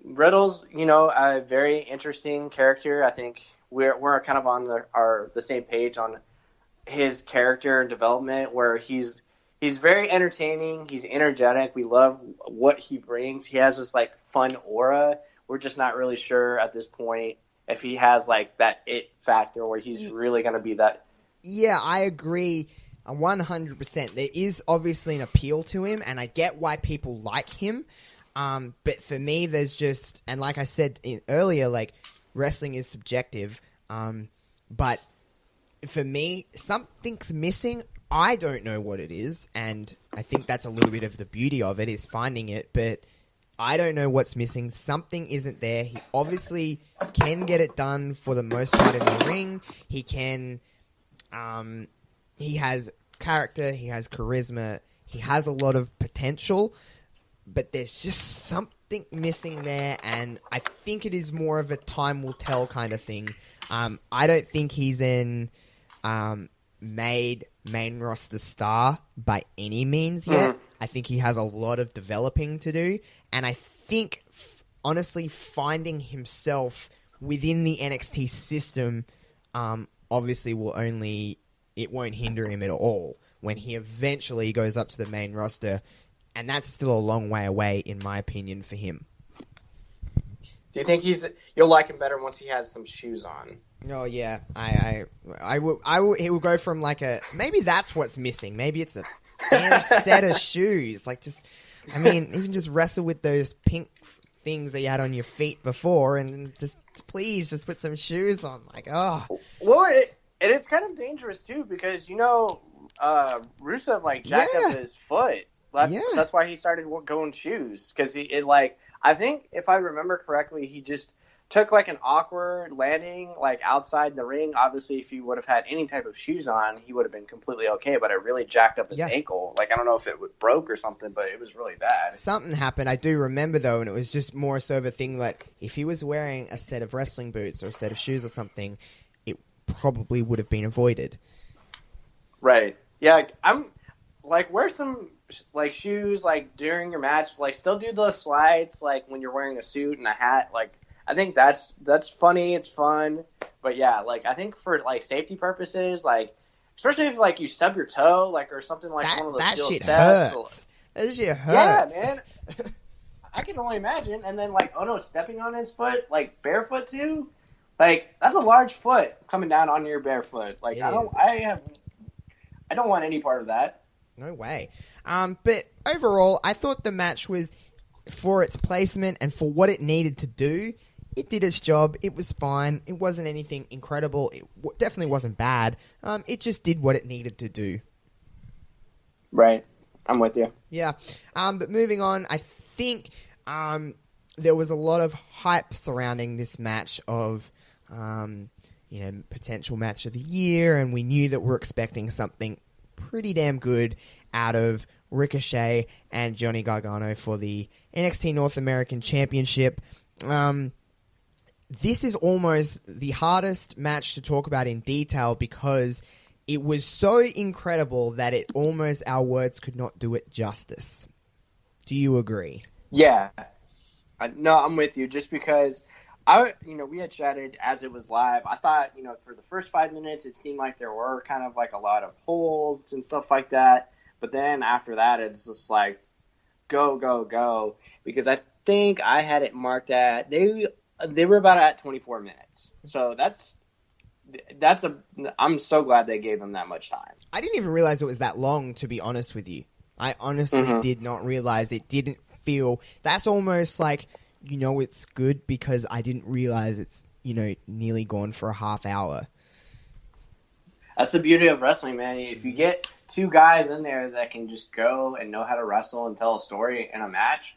Riddle's a very interesting character. I think we're kind of on the same page on his character and development, where he's very entertaining. He's energetic. We love what he brings. He has this like fun aura. We're just not really sure at this point if he has like that it factor where he's really going to be that. Yeah, I agree 100%. There is obviously an appeal to him, and I get why people like him. But for me, there's just, and like I said earlier, like wrestling is subjective. But for me, something's missing. I don't know what it is, and I think that's a little bit of the beauty of it, is finding it, but I don't know what's missing. Something isn't there. He obviously can get it done for the most part in the ring. He can, he has character, he has charisma, he has a lot of potential, but there's just something missing there, and I think it is more of a time will tell kind of thing. I don't think he's in made main roster star by any means yet. I think he has a lot of developing to do, and I think honestly finding himself within the NXT system obviously it won't hinder him at all when he eventually goes up to the main roster, and that's still a long way away in my opinion for him. Do you think you'll like him better once he has some shoes on? Oh yeah, I will. He will go from like maybe that's what's missing. Maybe it's a damn set of shoes. Like even just wrestle with those pink things that you had on your feet before, and please just put some shoes on. Like well, it's kind of dangerous too, because Rusev like jacked up his foot. That's why he started going shoes, because I think if I remember correctly, he just took like an awkward landing like outside the ring. Obviously, if he would have had any type of shoes on, he would have been completely okay, but it really jacked up his ankle. Like, I don't know if it broke or something, but it was really bad. Something happened, I do remember though, and it was just more so of a thing like if he was wearing a set of wrestling boots or a set of shoes or something, it probably would have been avoided. Right. Yeah, I'm like, wear some like shoes like during your match, like still do the slides like when you're wearing a suit and a hat. Like, I think that's funny, it's fun, but yeah, like I think for like safety purposes, like especially if like you stub your toe, like or something like one of those steel steps. Hurts. That shit hurts. Yeah, man. I can only imagine. And then like Ono stepping on his foot, like barefoot too. Like that's a large foot coming down on your bare foot. Like I don't want any part of that. No way. But overall, I thought the match was, for its placement and for what it needed to do, it did its job. It was fine. It wasn't anything incredible. It definitely wasn't bad. It just did what it needed to do. Right. I'm with you. Yeah. But moving on, I think there was a lot of hype surrounding this match of, potential match of the year, and we knew that we're expecting something pretty damn good out of Ricochet and Johnny Gargano for the NXT North American Championship. This is almost the hardest match to talk about in detail because it was so incredible that our words could not do it justice. Do you agree? Yeah. No, I'm with you. Just because we had chatted as it was live. I thought, for the first 5 minutes, it seemed like there were kind of like a lot of holds and stuff like that. But then after that, it's just like, go, go, go. Because I think I had it marked at, they were about at 24 minutes. So that's I'm so glad they gave him that much time. I didn't even realize it was that long, to be honest with you. I honestly did not realize it. Didn't feel... That's almost like, it's good because I didn't realize it's, nearly gone for a half hour. That's the beauty of wrestling, man. If you get two guys in there that can just go and know how to wrestle and tell a story in a match,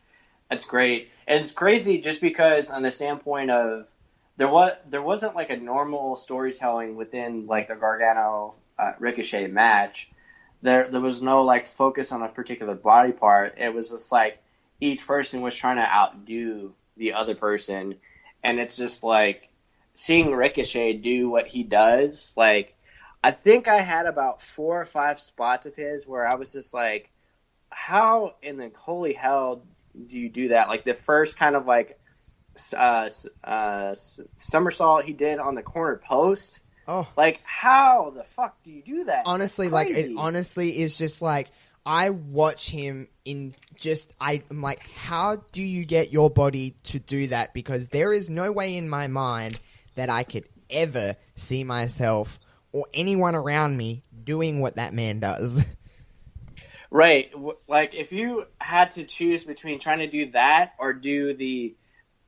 that's great. And it's crazy just because on the standpoint of there wasn't like a normal storytelling within like the Gargano Ricochet match. There was no like focus on a particular body part. It was just like each person was trying to outdo the other person, and it's just like seeing Ricochet do what he does. Like, I think I had about 4 or 5 spots of his where I was just like, how in the holy hell do you do that? Like the first kind of like somersault he did on the corner post. Oh, like how the fuck do you do that? Honestly, like it honestly is just like I watch him I'm like, how do you get your body to do that? Because there is no way in my mind that I could ever see myself or anyone around me doing what that man does. Right. Like, if you had to choose between trying to do that or do the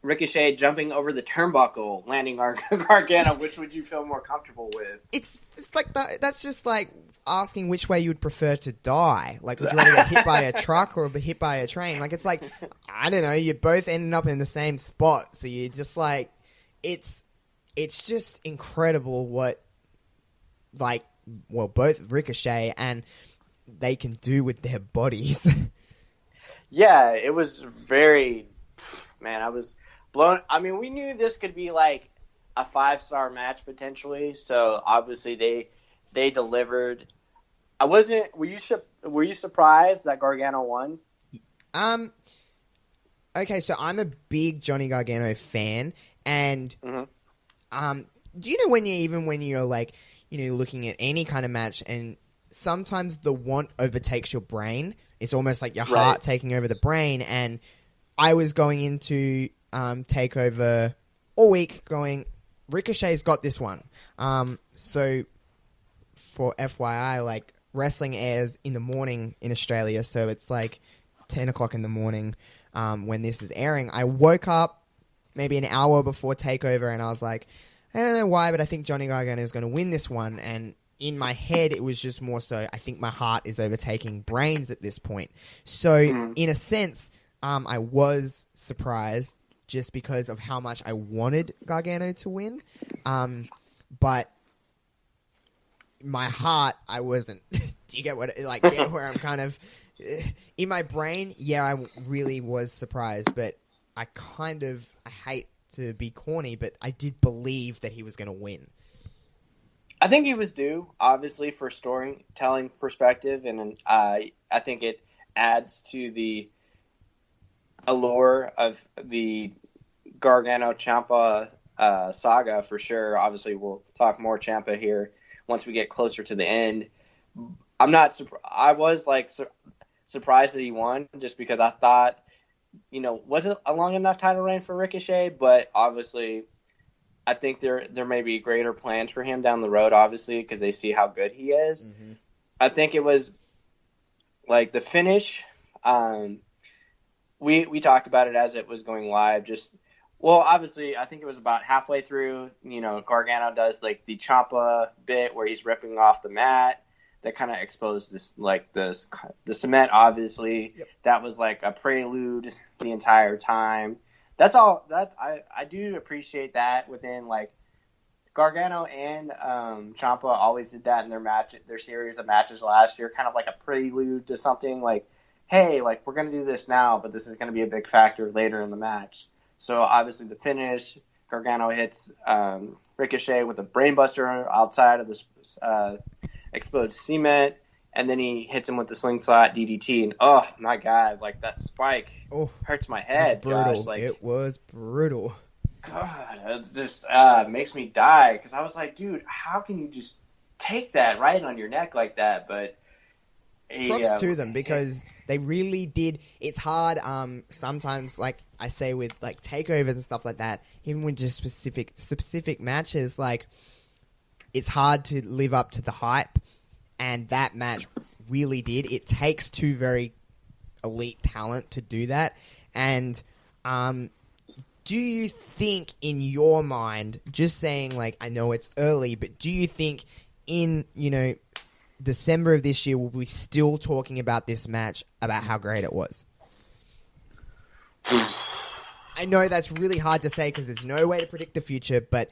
Ricochet jumping over the turnbuckle, landing Gargano, which would you feel more comfortable with? It's like that's just like asking which way you would prefer to die. Like, would you rather get hit by a truck or be hit by a train? Like, it's like, I don't know, you're both ending up in the same spot. So you're just like, it's just incredible what, like, well, both Ricochet and they can do with their bodies. Yeah, it was very, man, I was blown. I mean, we knew this could be like a 5-star match potentially. So obviously they delivered. Were you surprised that Gargano won? Okay, so I'm a big Johnny Gargano fan, and do you know when you're like, looking at any kind of match, and sometimes the want overtakes your brain. It's almost like your heart taking over the brain. And I was going into TakeOver all week going, Ricochet's got this one. So for FYI, like, wrestling airs in the morning in Australia, so it's like 10 o'clock in the morning when this is airing. I woke up maybe an hour before TakeOver, and I was like, I don't know why, but I think Johnny Gargano is going to win this one. And in my head, it was just more so, I think my heart is overtaking brains at this point. So in a sense, I was surprised just because of how much I wanted Gargano to win. But my heart, I wasn't. Do you get what, like, get where I'm kind of, in my brain, yeah, I really was surprised, but I hate to be corny, but I did believe that he was going to win. I think he was due, obviously, for storytelling perspective, and I think it adds to the allure of the Gargano-Ciampa saga for sure. Obviously, we'll talk more Ciampa here once we get closer to the end. I'm not. I was like surprised that he won, just because I thought, wasn't a long enough title reign for Ricochet, but obviously, I think there may be greater plans for him down the road, obviously, because they see how good he is. Mm-hmm. I think it was like the finish. We talked about it as it was going live. Obviously, I think it was about halfway through. Gargano does like the Ciampa bit where he's ripping off the mat. That kind of exposed the cement. Obviously, That was like a prelude the entire time. That's all. I do appreciate that within, like, Gargano and Ciampa always did that in their series of matches last year, kind of like a prelude to something, like, hey, like, we're gonna do this now, but this is gonna be a big factor later in the match. So obviously the finish, Gargano hits Ricochet with a brainbuster outside of this exploded cement. And then he hits him with the slingshot DDT, and oh my god, like that spike hurts my head. Josh. Like, it was brutal. God, it just makes me die, because I was like, dude, how can you just take that right on your neck like that? But props to them, because they really did. It's hard sometimes, like I say with like takeovers and stuff like that, even with just specific matches, like it's hard to live up to the hype, and that match really did. It takes two very elite talent to do that, and do you think in your mind, just saying like, I know it's early, but do you think in, December of this year, we'll be still talking about this match, about how great it was? I know that's really hard to say because there's no way to predict the future, but,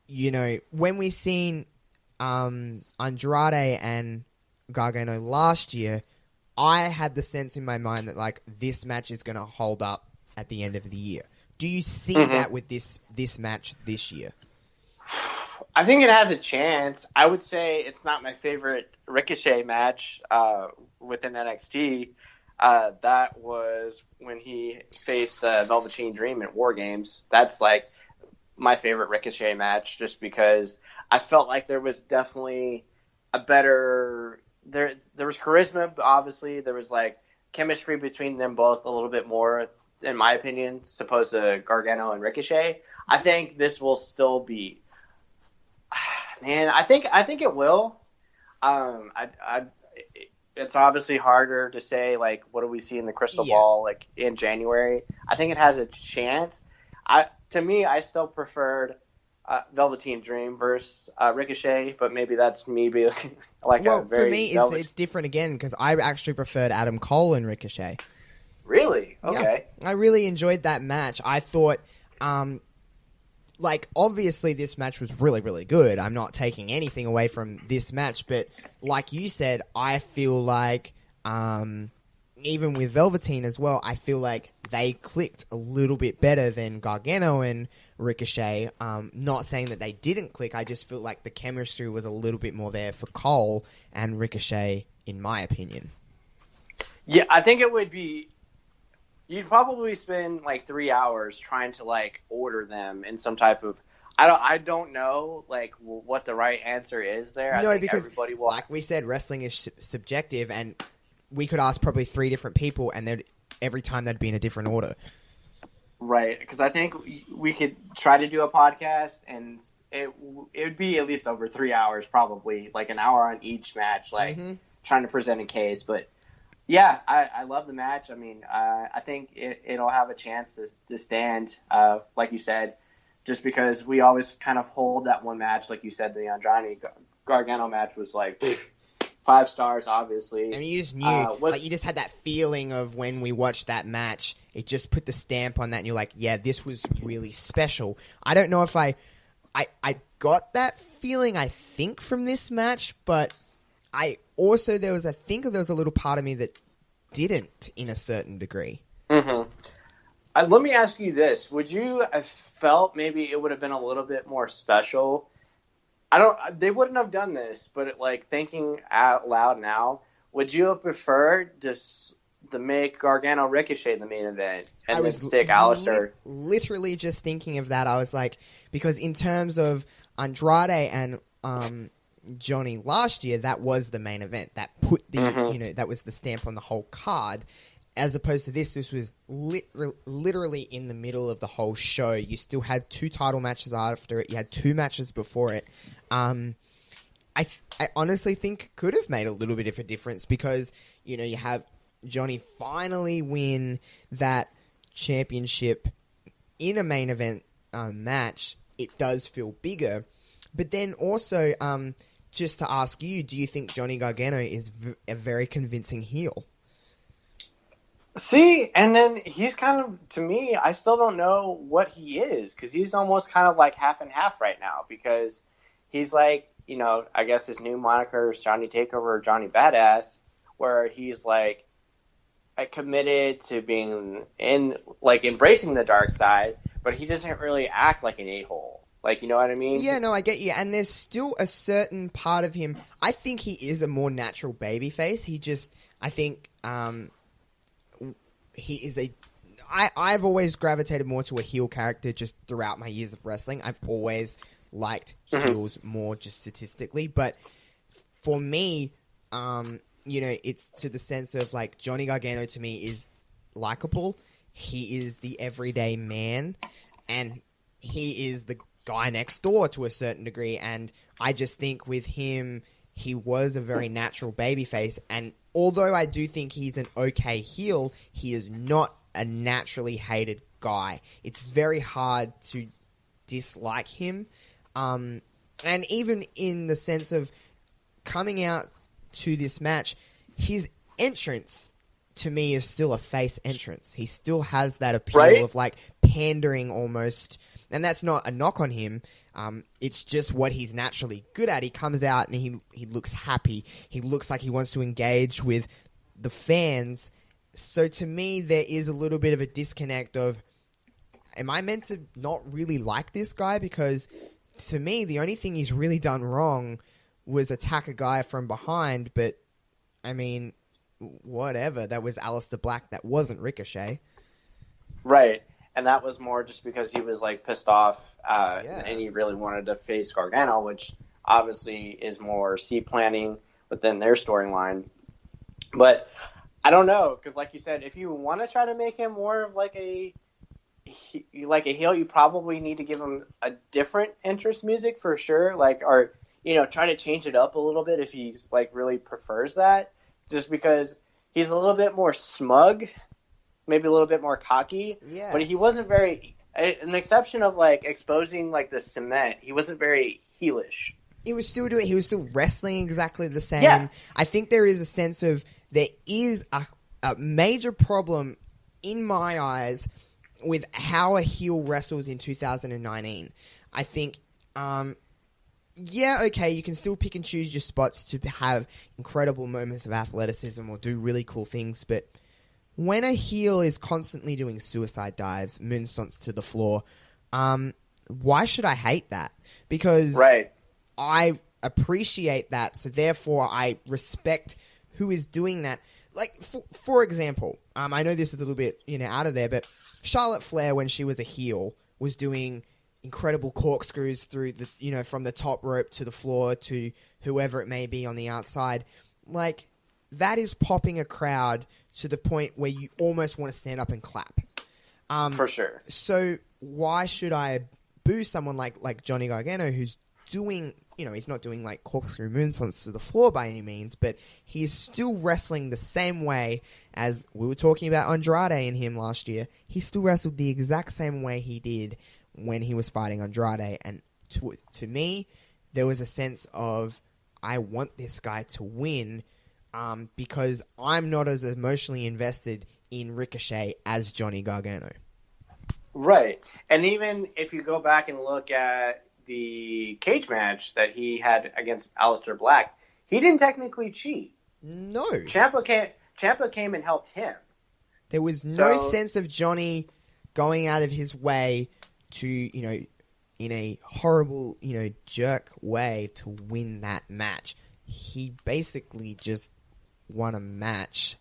when we seen Andrade and Gargano last year, I had the sense in my mind that, like, this match is going to hold up at the end of the year. Do you see that with this match this year? I think it has a chance. I would say it's not my favorite Ricochet match within NXT. That was when he faced Velveteen Dream at War Games. That's like my favorite Ricochet match, just because I felt like there was definitely a better there was charisma. Obviously, there was like chemistry between them both a little bit more, in my opinion, opposed to Gargano and Ricochet. I think this will still be. Man, I think it will. It's obviously harder to say, like, what do we see in the crystal ball, like, in January. I think it has a chance. To me, I still preferred Velveteen Dream versus Ricochet, but maybe that's me being like well, a very... for me, it's different again, because I actually preferred Adam Cole and Ricochet. Really? Okay. Yeah, I really enjoyed that match. I thought... obviously this match was really, really good. I'm not taking anything away from this match, but like you said, I feel like, even with Velveteen as well, I feel like they clicked a little bit better than Gargano and Ricochet. Not saying that they didn't click, I just feel like the chemistry was a little bit more there for Cole and Ricochet, in my opinion. Yeah, I think it would be... You'd probably spend like 3 hours trying to like order them in some type of. I don't know like what the right answer is there. No, I think because everybody will. Like we said, wrestling is subjective, and we could ask probably 3 different people, and every time they'd be in a different order. Right, because I think we could try to do a podcast, and it would be at least over 3 hours, probably like an hour on each match, like trying to present a case, but. Yeah, I love the match. I mean, I think it'll have a chance to stand, like you said, just because we always kind of hold that one match, like you said, the Andrade Gargano match was like 5 stars, obviously. And you just knew, you just had that feeling of when we watched that match, it just put the stamp on that, and you're like, yeah, this was really special. I don't know if I got that feeling, I think, from this match, but... there was a little part of me that didn't, in a certain degree. Mm-hmm. Let me ask you this. Would you have felt maybe it would have been a little bit more special? They wouldn't have done this, but like thinking out loud now, would you have preferred to make Gargano Ricochet the main event and then stick Alistair? Literally just thinking of that, I was like, because in terms of Andrade and, Johnny last year, that was the main event. That put the that was the stamp on the whole card. As opposed to this was literally in the middle of the whole show. You still had 2 title matches after it. You had 2 matches before it. I honestly think could have made a little bit of a difference because you have Johnny finally win that championship in a main event match. It does feel bigger, but then also. Just to ask you, do you think Johnny Gargano is a very convincing heel? See, and then he's kind of, to me, I still don't know what he is, because he's almost kind of like half and half right now, because he's like, I guess his new moniker is Johnny Takeover or Johnny Badass, where he's like committed to being embracing the dark side, but he doesn't really act like an a-hole. Like, you know what I mean? Yeah, no, I get you. And there's still a certain part of him. I think he is a more natural babyface. I think he is I've always gravitated more to a heel character just throughout my years of wrestling. I've always liked heels more just statistically. But for me, it's to the sense of, like, Johnny Gargano to me is likable. He is the everyday man. And he is the guy next door to a certain degree, and I just think with him, he was a very natural babyface, and although I do think he's an okay heel, he is not a naturally hated guy. It's very hard to dislike him. And even in the sense of coming out to this match, his entrance to me is still a face entrance. He still has that appeal of like pandering almost, and that's not a knock on him. It's just what he's naturally good at. He comes out and he looks happy. He looks like he wants to engage with the fans. So to me, there is a little bit of a disconnect of, am I meant to not really like this guy? Because to me, the only thing he's really done wrong was attack a guy from behind. But, I mean, whatever. That was Aleister Black. That wasn't Ricochet. Right. And that was more just because he was like pissed off and he really wanted to face Gargano, which obviously is more seed planning within their storyline. But I don't know, because like you said, if you want to try to make him more of like a heel, you probably need to give him a different entrance music for sure. Like, or, try to change it up a little bit if he's like really prefers that, just because he's a little bit more smug, maybe a little bit more cocky. Yeah. But he wasn't very, an exception of like exposing like the cement, he wasn't very heelish. He was still wrestling exactly the same. Yeah. I think there is a sense of, there is a major problem in my eyes with how a heel wrestles in 2019. I think, okay, you can still pick and choose your spots to have incredible moments of athleticism or do really cool things, but when a heel is constantly doing suicide dives, moonsaults to the floor, why should I hate that? Because I appreciate that, so therefore I respect who is doing that. Like, for example, I know this is a little bit out of there, but Charlotte Flair, when she was a heel, was doing incredible corkscrews through the from the top rope to the floor to whoever it may be on the outside. Like, that is popping a crowd to the point where you almost want to stand up and clap. For sure. So why should I boo someone like Johnny Gargano, who's doing, he's not doing like corkscrew moonsaults to the floor by any means, but he's still wrestling the same way as we were talking about Andrade and him last year. He still wrestled the exact same way he did when he was fighting Andrade. And to me, there was a sense of, I want this guy to win, because I'm not as emotionally invested in Ricochet as Johnny Gargano. Right. And even if you go back and look at the cage match that he had against Aleister Black, he didn't technically cheat. No. Ciampa came and helped him. There was no sense of Johnny going out of his way to, in a horrible, jerk way to win that match. He basically just won a match,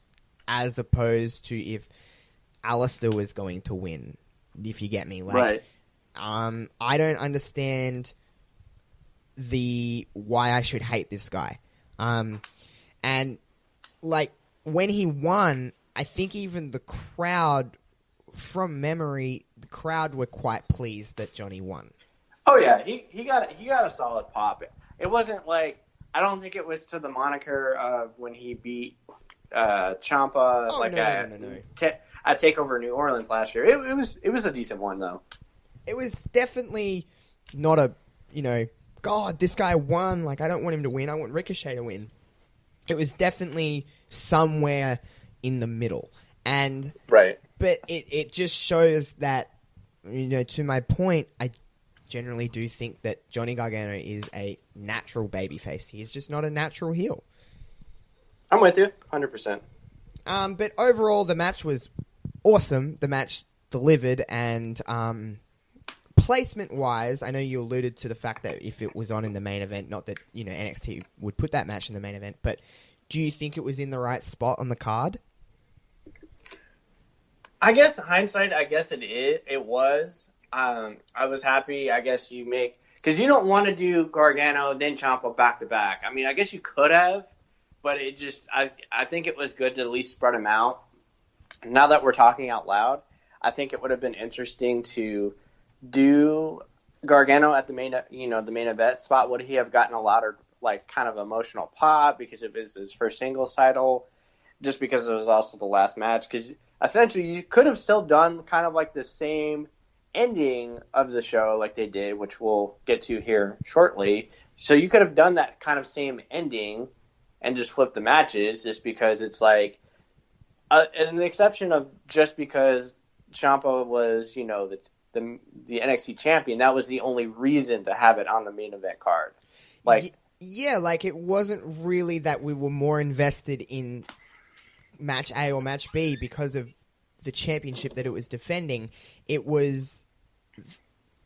as opposed to if Aleister was going to win, if you get me. Like, right. I don't understand why I should hate this guy. And like, when he won, I think even the crowd, from memory, the crowd were quite pleased that Johnny won. Oh yeah, he got a solid pop. It wasn't like, I don't think it was to the moniker of when he beat Ciampa at Takeover New Orleans last year. It was a decent one though. It was definitely not a, God, this guy won. Like, I don't want him to win. I want Ricochet to win. It was definitely somewhere in the middle. And right. But it just shows that, to my point, I generally do think that Johnny Gargano is a natural babyface. He's just not a natural heel. I'm with you, 100%. But overall, the match was awesome. The match delivered, and placement-wise, I know you alluded to the fact that if it was on in the main event, not that NXT would put that match in the main event, but do you think it was in the right spot on the card? I guess hindsight, it was. I was happy. I guess because you don't want to do Gargano then Ciampa back to back. I mean, I guess you could have, but it just I think it was good to at least spread them out. Now that we're talking out loud, I think it would have been interesting to do Gargano at the main, the main event spot, would he have gotten a lot of like kind of emotional pop because it was his first singles title, just because it was also the last match? Because essentially you could have still done kind of like the same ending of the show like they did, which we'll get to here shortly. So you could have done that kind of same ending and just flipped the matches, just because it's like an exception of just because Ciampa was, the NXT champion. That was the only reason to have it on the main event card. Like, yeah, like it wasn't really that we were more invested in match A or match B because of the championship that it was defending. It was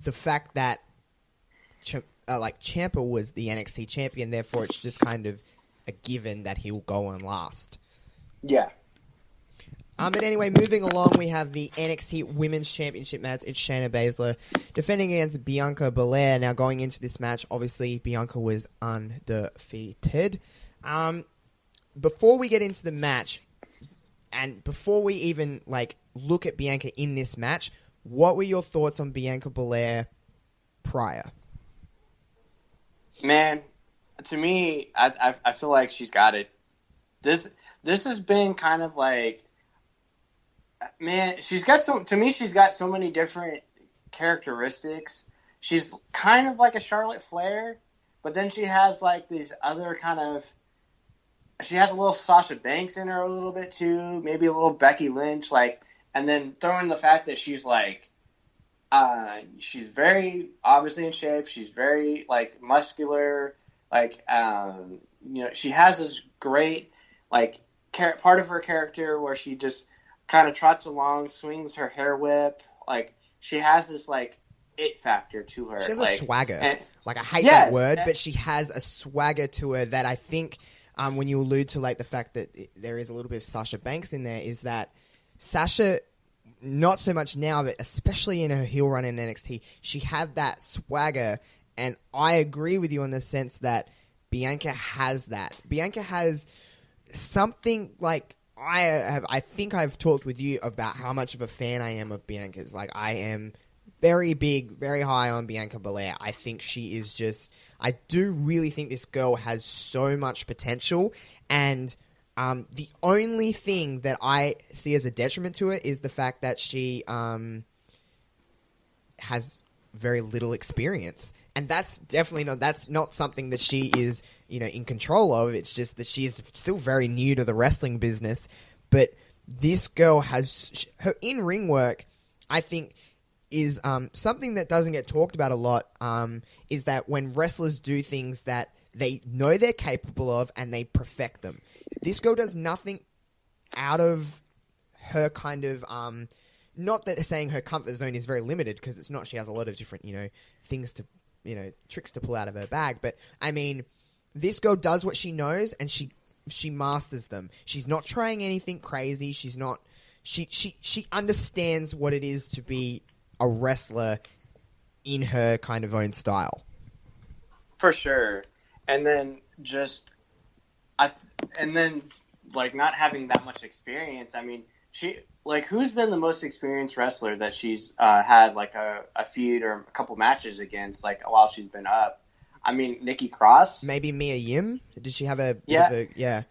the fact that Ciampa was the NXT champion, therefore it's just kind of a given that he'll go on last. Yeah. But anyway, moving along, we have the NXT Women's Championship match. It's Shayna Baszler defending against Bianca Belair. Now, going into this match, obviously, Bianca was undefeated. Before we get into the match, and before we even look at Bianca in this match, what were your thoughts on Bianca Belair prior? Man, to me, I feel like she's got it. This has been kind of like, man, she's got so many different characteristics. She's kind of like a Charlotte Flair, but then she has like these other she has a little Sasha Banks in her a little bit too, maybe a little Becky Lynch, and then throw in the fact that she's she's very obviously in shape. She's very muscular. She has this great part of her character where she just kind of trots along, swings her hair whip. She has this it factor to her. She has a swagger. I hate yes, that word, but she has a swagger to her that I think when you allude to the fact that there is a little bit of Sasha Banks in there, is that Sasha, not so much now, but especially in her heel run in NXT, she had that swagger, and I agree with you in the sense that Bianca has that. Bianca has something I think I've talked with you about how much of a fan I am of Bianca's. I am very big, very high on Bianca Belair. I think she is just... I do really think this girl has so much potential, and the only thing that I see as a detriment to it is the fact that she has very little experience. And that's definitely not something that she is, in control of. It's just that she is still very new to the wrestling business. But this girl has her in-ring work, I think, is something that doesn't get talked about a lot, is that when wrestlers do things that they know they're capable of and they perfect them. This girl does nothing out of her kind of... not that saying her comfort zone is very limited, because it's not. She has a lot of different, things to... tricks to pull out of her bag. But, I mean, this girl does what she knows, and she masters them. She's not trying anything crazy. She's not... She understands what it is to be a wrestler in her kind of own style. For sure. And then not having that much experience, I mean, she... who's been the most experienced wrestler that she's had a feud or a couple matches against while she's been up? I mean, Nikki Cross, maybe Mia Yim. Did she have a yeah?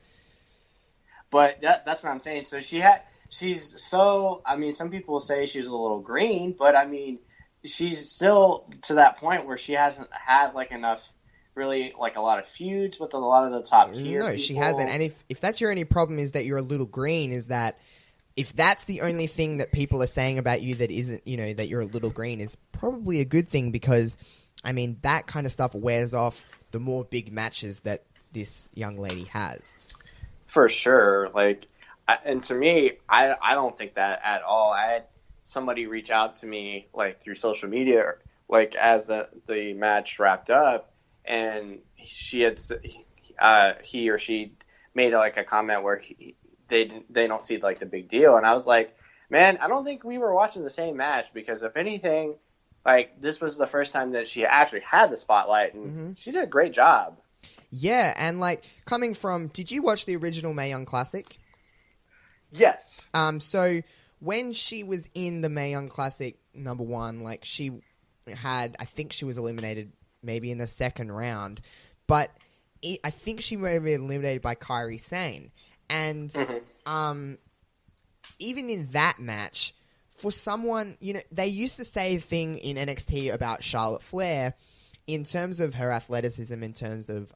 But that's what I'm saying. So she's so. I mean, some people say she's a little green, but I mean, she's still to that point where she hasn't had enough. Really, a lot of feuds with a lot of the top tier. No, she hasn't. And if that's your only problem, is that you're a little green, is that. If that's the only thing that people are saying about you that isn't, that you're a little green, is probably a good thing, because, I mean, that kind of stuff wears off the more big matches that this young lady has. For sure. And to me, I don't think that at all. I had somebody reach out to me, through social media, as the match wrapped up, and he or she made, a comment where they don't see the big deal, and I was like, man, I don't think we were watching the same match, because if anything, this was the first time that she actually had the spotlight, and she did a great job. Yeah, and coming from, did you watch the original Mae Young Classic? Yes. So when she was in the Mae Young Classic #1, she I think she was eliminated maybe in the second round, but I think she may have been eliminated by Kairi Sane. And even in that match, for someone, they used to say a thing in NXT about Charlotte Flair in terms of her athleticism, in terms of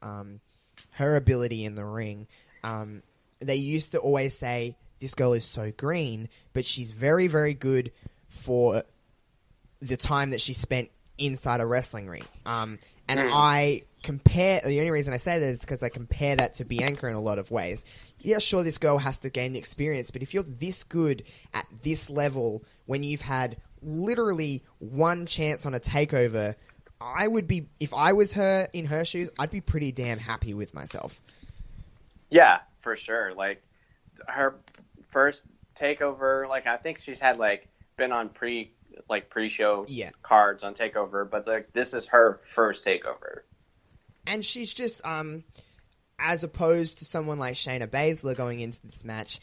her ability in the ring. They used to always say, this girl is so green, but she's very, very good for the time that she spent inside a wrestling ring. I compare, the only reason I say that is because I compare that to Bianca in a lot of ways. Yeah, sure, this girl has to gain experience, but if you're this good at this level, when you've had literally one chance on a takeover, I would be, if I was her in her shoes, I'd be pretty damn happy with myself. Yeah, for sure. Like, her first takeover, like, I think she's had, like, been on pre-show cards on takeover, but, like, this is her first takeover. And she's just, as opposed to someone like Shayna Baszler going into this match,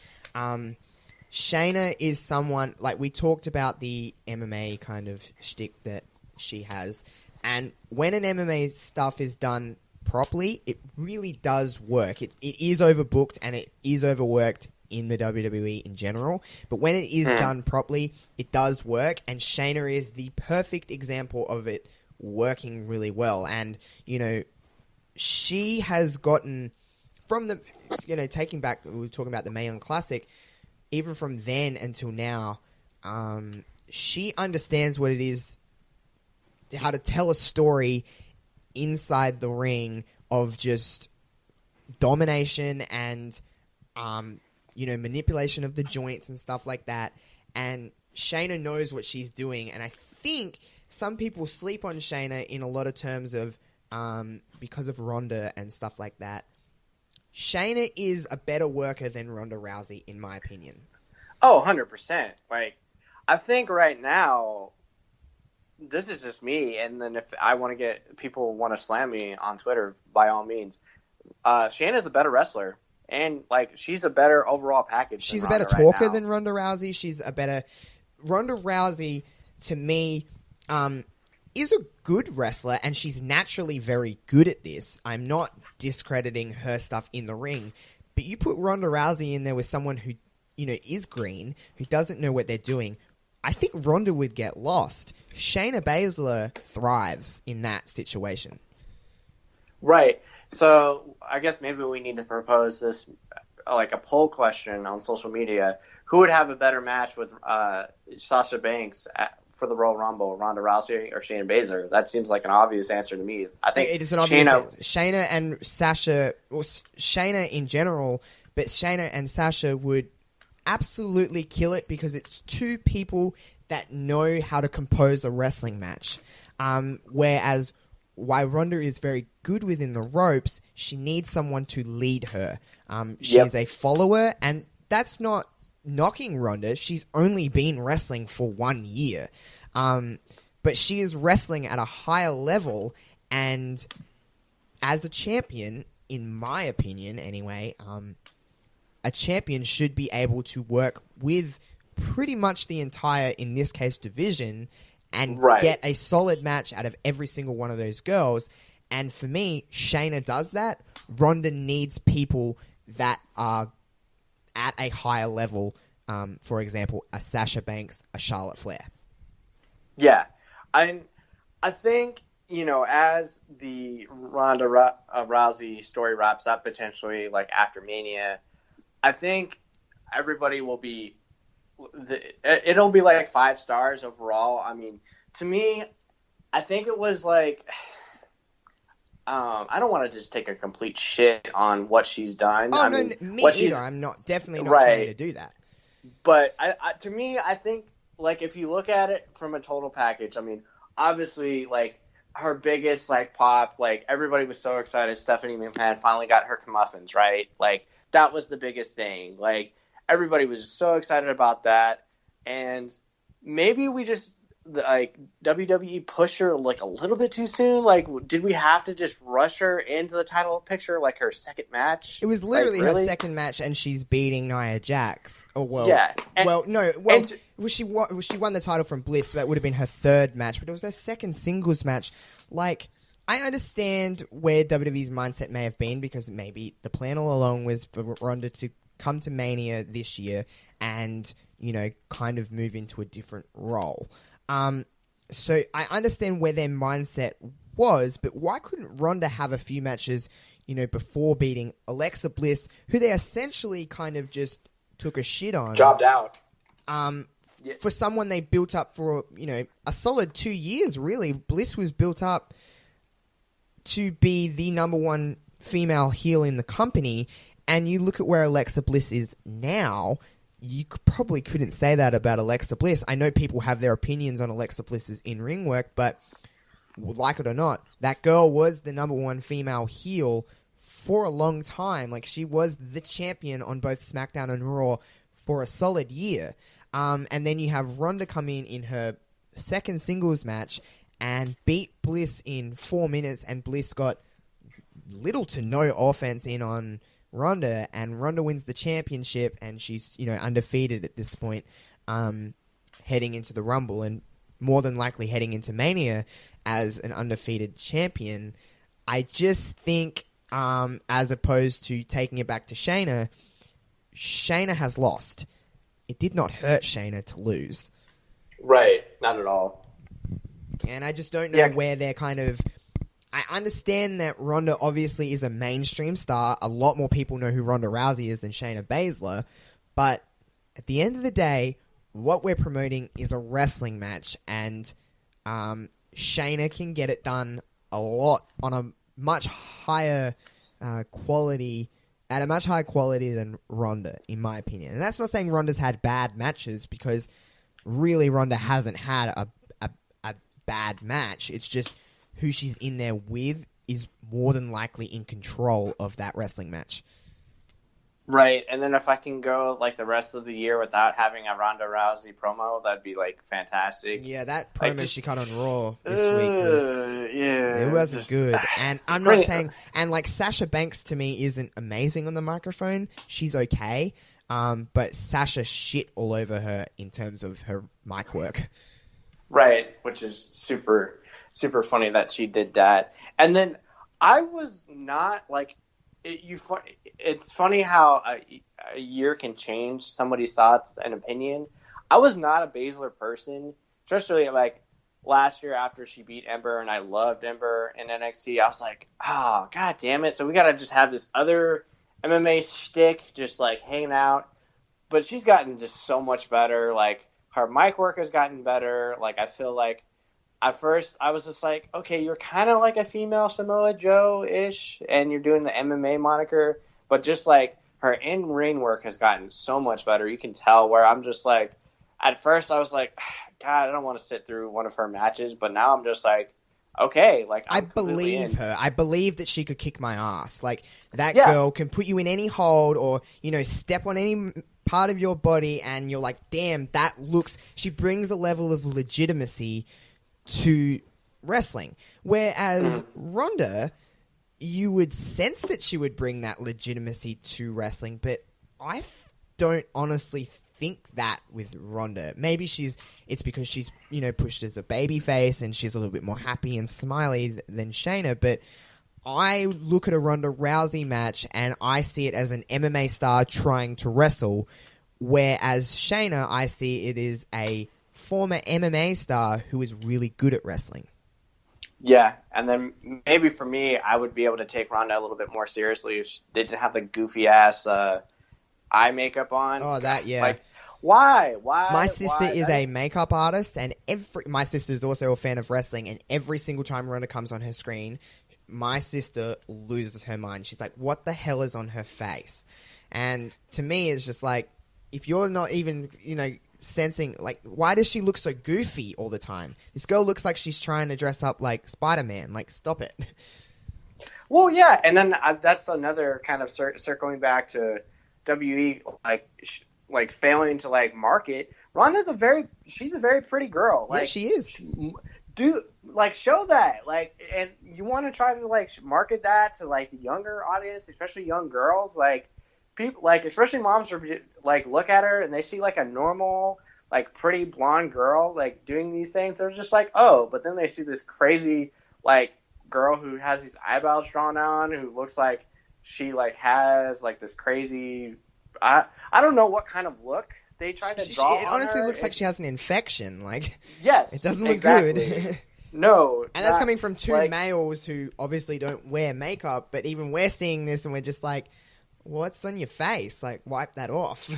Shayna is someone, like, we talked about the MMA kind of shtick that she has, and when an MMA stuff is done properly, it really does work. It is overbooked and it is overworked in the WWE in general, but when it is done properly, it does work, and Shayna is the perfect example of it working really well. And, she has gotten, from the, taking back, we were talking about the Mae Young Classic, even from then until now, she understands what it is, how to tell a story inside the ring of just domination and, manipulation of the joints and stuff like that. And Shayna knows what she's doing. And I think some people sleep on Shayna in a lot of terms of, because of Ronda and stuff like that. Shayna is a better worker than Ronda Rousey, in my opinion. Oh, 100%. Like, I think right now, this is just me, and then if I want to get people want to slam me on Twitter, by all means, Shayna's a better wrestler, and like she's a better overall package. She's a better talker than Ronda Rousey. She's a better Ronda Rousey to me. Is a good wrestler, and she's naturally very good at this. I'm not discrediting her stuff in the ring, but you put Ronda Rousey in there with someone who, is green, who doesn't know what they're doing, I think Ronda would get lost. Shayna Baszler thrives in that situation. Right. So I guess maybe we need to propose this, like a poll question on social media. Who would have a better match with Sasha Banks for the Royal Rumble, Ronda Rousey or Shayna Baszler? That seems like an obvious answer to me. I think it is an obvious answer. Shayna and Sasha, or Shayna in general, but Shayna and Sasha would absolutely kill it because it's two people that know how to compose a wrestling match. Whereas while Ronda is very good within the ropes, she needs someone to lead her. She's a follower, and that's not knocking Ronda. She's only been wrestling for 1 year. But she is wrestling at a higher level, and as a champion, in my opinion anyway, a champion should be able to work with pretty much the entire, in this case, division, and get a solid match out of every single one of those girls. And for me, Shayna does that. Ronda needs people that are at a higher level. For example, a Sasha Banks, a Charlotte Flair. Yeah. I think, as the Ronda Rousey story wraps up potentially, like after Mania, I think everybody will be, it'll be like 5 stars overall. I mean, to me, I think it was like, I don't want to just take a complete shit on what she's done. Oh, me either. I'm definitely not trying to do that. But to me, I think, like, if you look at it from a total package, I mean, obviously, like, her biggest, like, pop, like, everybody was so excited Stephanie McMahon finally got her comeuppance, right? Like, that was the biggest thing. Like, everybody was so excited about that. And maybe we just like WWE push her like a little bit too soon? Like, did we have to just rush her into the title picture like her second match? It was literally like, really? her second match, and she's beating Nia Jax. Oh well, yeah. She won the title from Bliss, so that would have been her third match, but it was her second singles match. Like, I understand where WWE's mindset may have been, because maybe the plan all along was for Ronda to come to Mania this year and, you know, kind of move into a different role. So I understand where their mindset was, but why couldn't Ronda have a few matches, you know, before beating Alexa Bliss, who they essentially kind of just took a shit on? Dropped out. For someone they built up for, you know, a solid 2 years, really. Bliss was built up to be the number one female heel in the company, and you look at where Alexa Bliss is now, you probably couldn't say that about Alexa Bliss. I know people have their opinions on Alexa Bliss's in-ring work, but like it or not, that girl was the number one female heel for a long time. Like, she was the champion on both SmackDown and Raw for a solid year. And then you have Ronda come in her second singles match and beat Bliss in 4 minutes, and Bliss got little to no offense in on Ronda, and Ronda wins the championship, and she's, you know, undefeated at this point, heading into the Rumble, and more than likely heading into Mania as an undefeated champion. I just think, as opposed to taking it back to Shayna has lost. It did not hurt Shayna to lose. Right, not at all. And I just don't know where they're kind of... I understand that Ronda obviously is a mainstream star. A lot more people know who Ronda Rousey is than Shayna Baszler. But at the end of the day, what we're promoting is a wrestling match. And Shayna can get it done a lot on a much higher quality... At a much higher quality than Ronda, in my opinion. And that's not saying Ronda's had bad matches, because really Ronda hasn't had a bad match. It's just who she's in there with is more than likely in control of that wrestling match. Right, and then if I can go like the rest of the year without having a Ronda Rousey promo, that'd be like fantastic. Yeah, that promo she cut on Raw this week was it wasn't good. And I'm not saying, and like Sasha Banks to me isn't amazing on the microphone. She's okay, but Sasha shit all over her in terms of her mic work. Right, which is super super funny that she did that. And then I was not like. It's funny how a year can change somebody's thoughts and opinion. I was not a Baszler person, especially like last year after she beat Ember, and I loved Ember in NXT. I was like, oh, god damn it. So we got to just have this other MMA shtick just like hanging out. But she's gotten just so much better. Like, her mic work has gotten better. Like, I feel like at first, I was just like, okay, you're kind of like a female Samoa Joe-ish, and you're doing the MMA moniker, but just like her in-ring work has gotten so much better. You can tell where I'm just like, at first I was like, God, I don't want to sit through one of her matches, but now I'm just like, okay, like I believe her. I believe that she could kick my ass. Like, that girl can put you in any hold, or, you know, step on any part of your body, and you're like, damn, that looks... She brings a level of legitimacy to wrestling, whereas Ronda, you would sense that she would bring that legitimacy to wrestling, but I don't honestly think that with Ronda. Maybe it's because she's, you know, pushed as a babyface and she's a little bit more happy and smiley than Shayna, but I look at a Ronda Rousey match and I see it as an MMA star trying to wrestle, whereas Shayna, I see it as a former MMA star who is really good at wrestling. Yeah, and then maybe for me, I would be able to take Ronda a little bit more seriously if they didn't have the goofy ass eye makeup on. Oh, that, yeah. Like, why? My sister is a makeup artist, and my sister is also a fan of wrestling, and every single time Ronda comes on her screen, my sister loses her mind. She's like, what the hell is on her face? And to me, it's just like, if you're not even, you know, sensing, like, why does she look so goofy all the time? This girl looks like she's trying to dress up like Spider-Man. Like, stop it. Well, yeah, and then that's another kind of circling back to WE. Like, like failing to like market. Ronda's she's a very pretty girl. Like, yeah, she is. Show that, like, and you want to try to like market that to like the younger audience, especially young girls. Like, people, like, especially moms, are like, look at her and they see like a normal, like, pretty blonde girl like doing these things. They're just like, oh, but then they see this crazy like girl who has these eyebrows drawn on, who looks like she like has like this crazy, I don't know what kind of look they try to draw. It honestly looks like she has an infection. Like, yes, it doesn't look good. No, and that's coming from two males who obviously don't wear makeup. But even we're seeing this, and we're just like, "What's on your face? Like, wipe that off."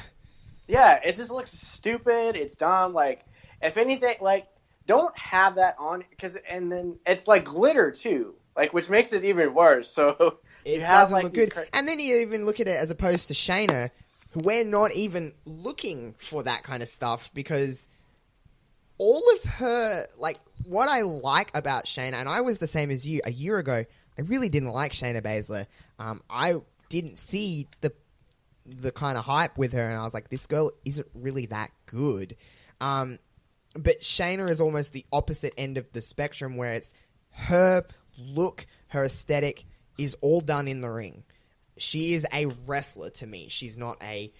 Yeah, it just looks stupid. It's dumb. Like, if anything, like, don't have that on, and then it's like glitter too, like, which makes it even worse. So it doesn't look good. And then you even look at it as opposed to Shayna, who we're not even looking for that kind of stuff, because all of her, like, what I like about Shayna, and I was the same as you a year ago, I really didn't like Shayna Baszler. I didn't see the kind of hype with her, and I was like, this girl isn't really that good. But Shayna is almost the opposite end of the spectrum, where it's her look, her aesthetic is all done in the ring. She is a wrestler to me. She's not a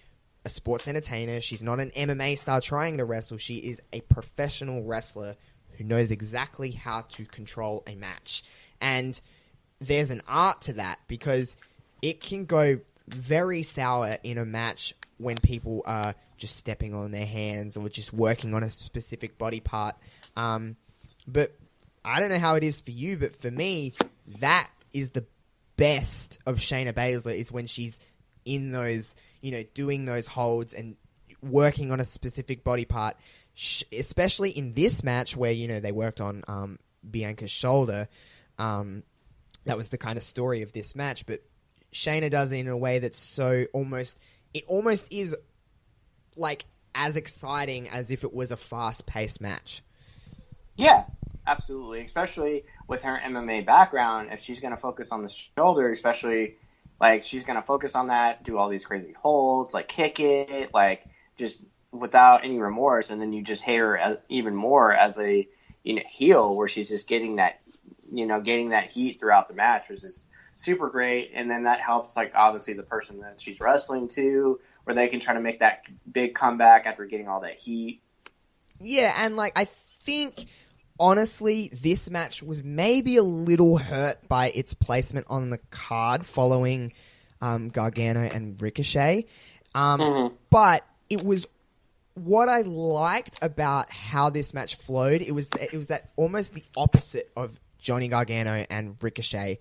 sports entertainer. She's not an MMA star trying to wrestle. She is a professional wrestler who knows exactly how to control a match. And there's an art to that, because it can go very sour in a match when people are just stepping on their hands or just working on a specific body part. But I don't know how it is for you, but for me, that is the best of Shayna Baszler, is when she's in those, doing those holds and working on a specific body part, especially in this match where, they worked on Bianca's shoulder. That was the kind of story of this match, but Shayna does it in a way that's so almost is like as exciting as if it was a fast-paced match. Yeah, absolutely. Especially with her MMA background, if she's going to focus on the shoulder, especially, like, she's going to focus on that, do all these crazy holds, like kick it, like, just without any remorse, and then you just hate her even more as a heel, where she's just getting that heat throughout the match, which is super great. And then that helps, like, obviously the person that she's wrestling to, where they can try to make that big comeback after getting all that heat. Yeah, and, like, I think, honestly, this match was maybe a little hurt by its placement on the card following Gargano and Ricochet. But it was what I liked about how this match flowed. It was that almost the opposite of Johnny Gargano and Ricochet,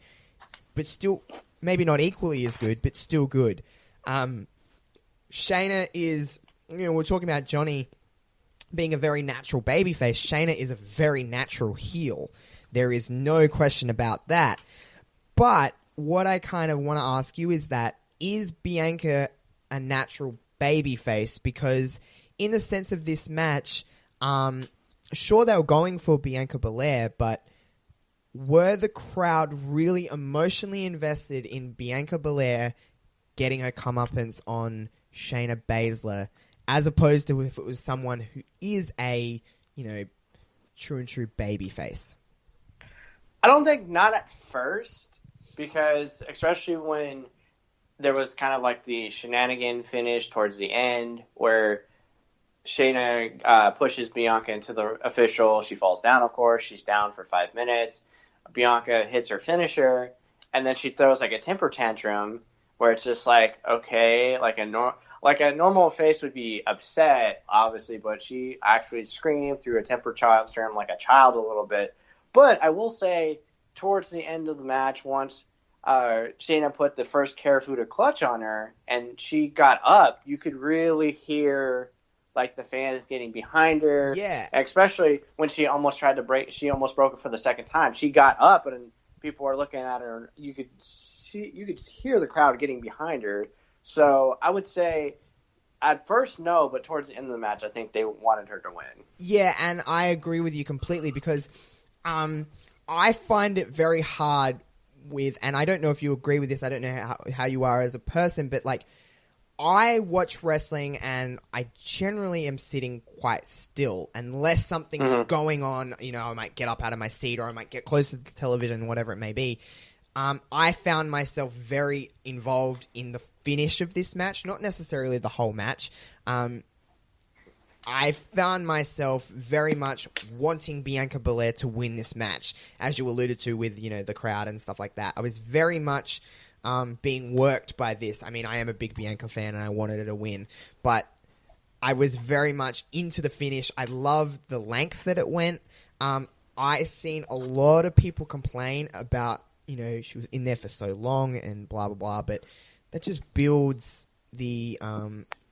but still maybe not equally as good, but still good. Shayna is, we're talking about Johnny being a very natural babyface. Shayna is a very natural heel. There is no question about that. But what I kind of want to ask you is Bianca a natural babyface? Because in the sense of this match, sure, they were going for Bianca Belair, but were the crowd really emotionally invested in Bianca Belair getting her comeuppance on Shayna Baszler, as opposed to if it was someone who is a, true and true babyface? I don't think not at first, because especially when there was kind of like the shenanigan finish towards the end where Shayna pushes Bianca into the official. She falls down, of course. She's down for 5 minutes. Bianca hits her finisher, and then she throws like a temper tantrum where it's just like, okay, like a normal face would be upset, obviously, but she actually screamed through a temper tantrum like a child a little bit. But I will say, towards the end of the match, once Shayna put the first Karafuda clutch on her and she got up, you could really hear like the fans getting behind her. Yeah. Especially when she almost broke it for the second time. She got up and people were looking at her. You could hear the crowd getting behind her. So I would say at first no, but towards the end of the match, I think they wanted her to win. Yeah, and I agree with you completely, because I find it very hard with, and I don't know if you agree with this, I don't know how you are as a person, but like, I watch wrestling and I generally am sitting quite still unless something's going on. You know, I might get up out of my seat or I might get closer to the television, whatever it may be. I found myself very involved in the finish of this match, not necessarily the whole match. I found myself very much wanting Bianca Belair to win this match, as you alluded to with, you know, the crowd and stuff like that. I was very much being worked by this. I mean, I am a big Bianca fan and I wanted her to win, but I was very much into the finish. I loved the length that it went. I seen a lot of people complain about, you know, she was in there for so long and blah, blah, blah, but that just builds the,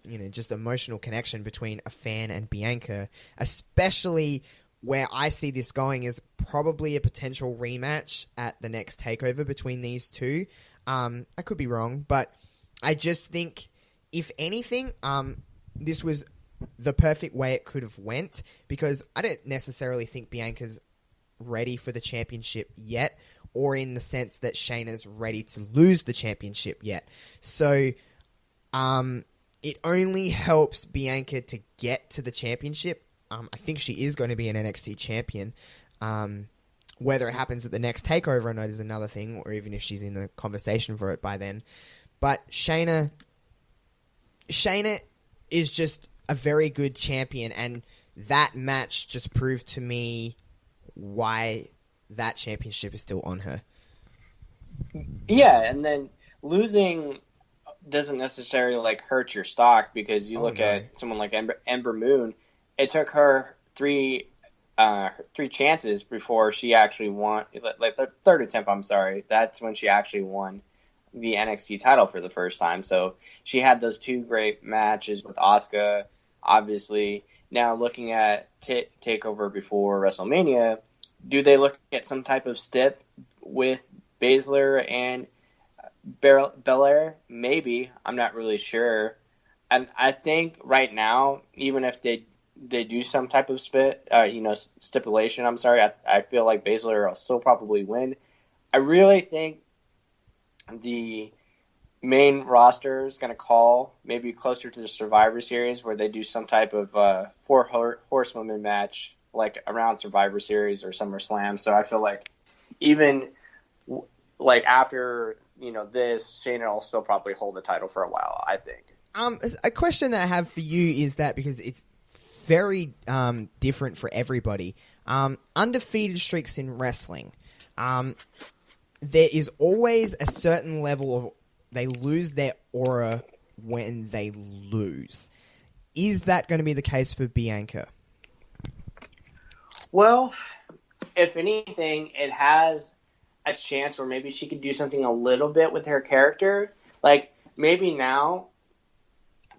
you know, just emotional connection between a fan and Bianca, especially where I see this going is probably a potential rematch at the next takeover between these two. I could be wrong, but I just think, if anything, this was the perfect way it could have went, because I don't necessarily think Bianca's ready for the championship yet, or in the sense that Shayna's ready to lose the championship yet. So, it only helps Bianca to get to the championship. I think she is going to be an NXT champion. Whether it happens at the next takeover or not is another thing, or even if she's in the conversation for it by then. But Shayna is just a very good champion, and that match just proved to me why that championship is still on her. Yeah, and then losing doesn't necessarily like hurt your stock, because you look at someone like Ember Moon. It took her three chances before she actually won, like the third attempt, I'm sorry. That's when she actually won the NXT title for the first time. So she had those two great matches with Asuka, obviously. Now looking at TakeOver before WrestleMania, do they look at some type of stip with Baszler and Belair? Maybe. I'm not really sure. And I think right now, even if they do some type of stipulation, I'm sorry, I feel like Baszler will still probably win. I really think the main roster is going to call maybe closer to the Survivor Series, where they do some type of four horsewomen match, like around Survivor Series or SummerSlam. So I feel like even like after, you know, this, Shayna will still probably hold the title for a while, I think. A question that I have for you is that, because it's very different for everybody. Undefeated streaks in wrestling. There is always a certain level of they lose their aura when they lose. Is that going to be the case for Bianca? Well, if anything, it has a chance where maybe she could do something a little bit with her character. Like, maybe now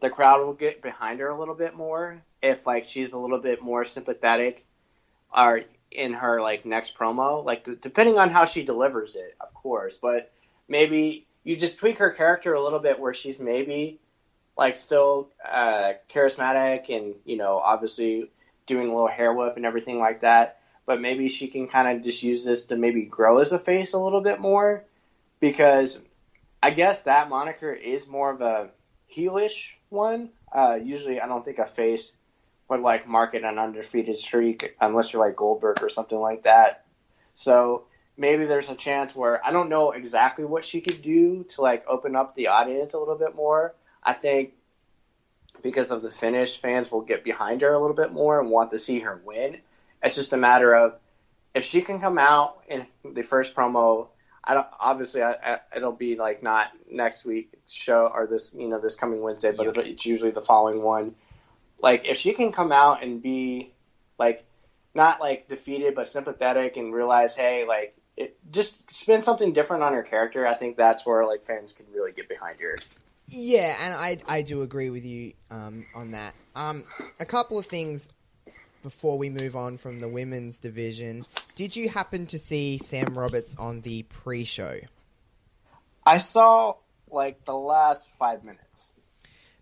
the crowd will get behind her a little bit more if, like, she's a little bit more sympathetic or in her, like, next promo. Like, depending on how she delivers it, of course. But maybe you just tweak her character a little bit where she's maybe, like, still charismatic and, you know, obviously doing a little hair whip and everything like that. But maybe she can kind of just use this to maybe grow as a face a little bit more, because I guess that moniker is more of a heelish one. Usually I don't think a face would like market an undefeated streak unless you're like Goldberg or something like that. So maybe there's a chance where I don't know exactly what she could do to like open up the audience a little bit more. I think because of the finish, fans will get behind her a little bit more and want to see her win. It's just a matter of if she can come out in the first promo. It'll be like not next week's show or this coming Wednesday, but it's usually the following one. Like, if she can come out and be like not like defeated but sympathetic and realize, hey, like just spin something different on her character, I think that's where like fans can really get behind her. Yeah, and I do agree with you on that. A couple of things before we move on from the women's division. Did you happen to see Sam Roberts on the pre-show? I saw like the last 5 minutes.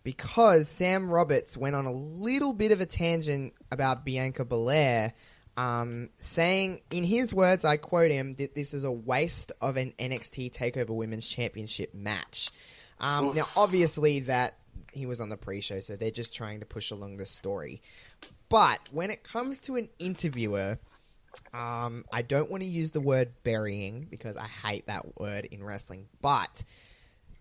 Because Sam Roberts went on a little bit of a tangent about Bianca Belair, saying, in his words, I quote him, that this is a waste of an NXT Takeover Women's Championship match. Now, obviously, that he was on the pre-show, so they're just trying to push along the story. But when it comes to an interviewer, I don't want to use the word burying because I hate that word in wrestling. But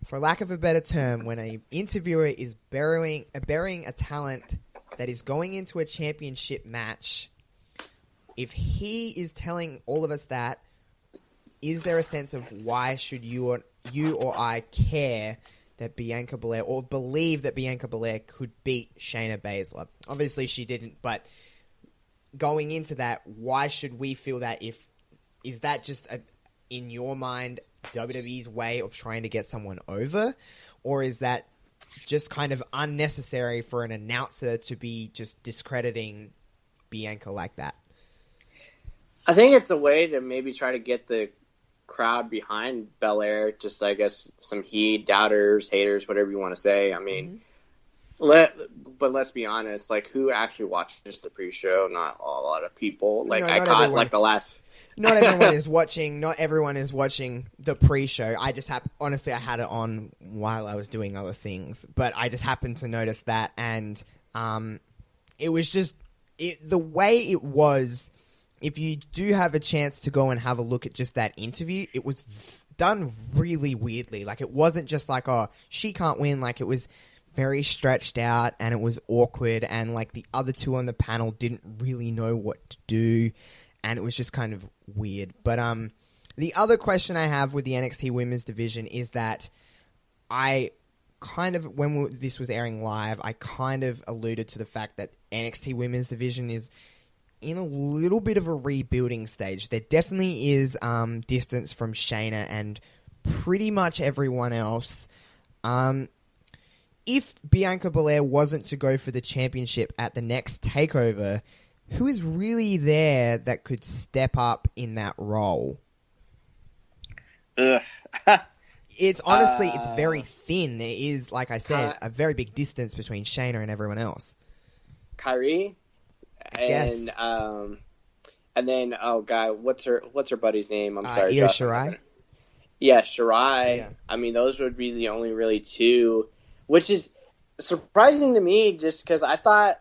for lack of a better term, when an interviewer is burying a talent that is going into a championship match, if he is telling all of us that, is there a sense of why should you or I care that Bianca Belair, or believe that Bianca Belair could beat Shayna Baszler? Obviously she didn't, but going into that, why should we feel that? Is that just in your mind WWE's way of trying to get someone over, or is that just kind of unnecessary for an announcer to be just discrediting Bianca like that? I think it's a way to maybe try to get the crowd behind Belair, just I guess some heat, doubters, haters, whatever you want to say. I mean, but let's be honest, like, who actually watches the pre-show? Not a lot of people. Like, I caught everyone. Like the last. Not everyone is watching. Not everyone is watching the pre-show. I just honestly, I had it on while I was doing other things, but I just happened to notice that, and it was just the way it was. If you do have a chance to go and have a look at just that interview, it was done really weirdly. Like, it wasn't just like, oh, she can't win. Like, it was very stretched out, and it was awkward, and like the other two on the panel didn't really know what to do, and it was just kind of weird. But the other question I have with the NXT Women's Division is that I kind of, when this was airing live, I kind of alluded to the fact that NXT Women's Division is in a little bit of a rebuilding stage. There definitely is distance from Shayna and pretty much everyone else. If Bianca Belair wasn't to go for the championship at the next takeover, who is really there that could step up in that role? It's honestly, it's very thin. There is, like I said, a very big distance between Shayna and everyone else. Kyrie? Yes. And then, oh god, what's her buddy's name? I'm sorry, Io Josh. Shirai. Yeah, Shirai. Yeah. I mean, those would be the only really two, which is surprising to me, just because I thought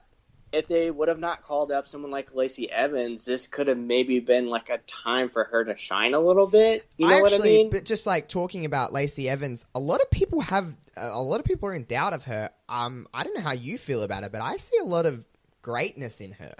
if they would have not called up someone like Lacey Evans, this could have maybe been like a time for her to shine a little bit. You know what I mean? But just like talking about Lacey Evans, a lot of people are in doubt of her. I don't know how you feel about it, but I see a lot of greatness in her.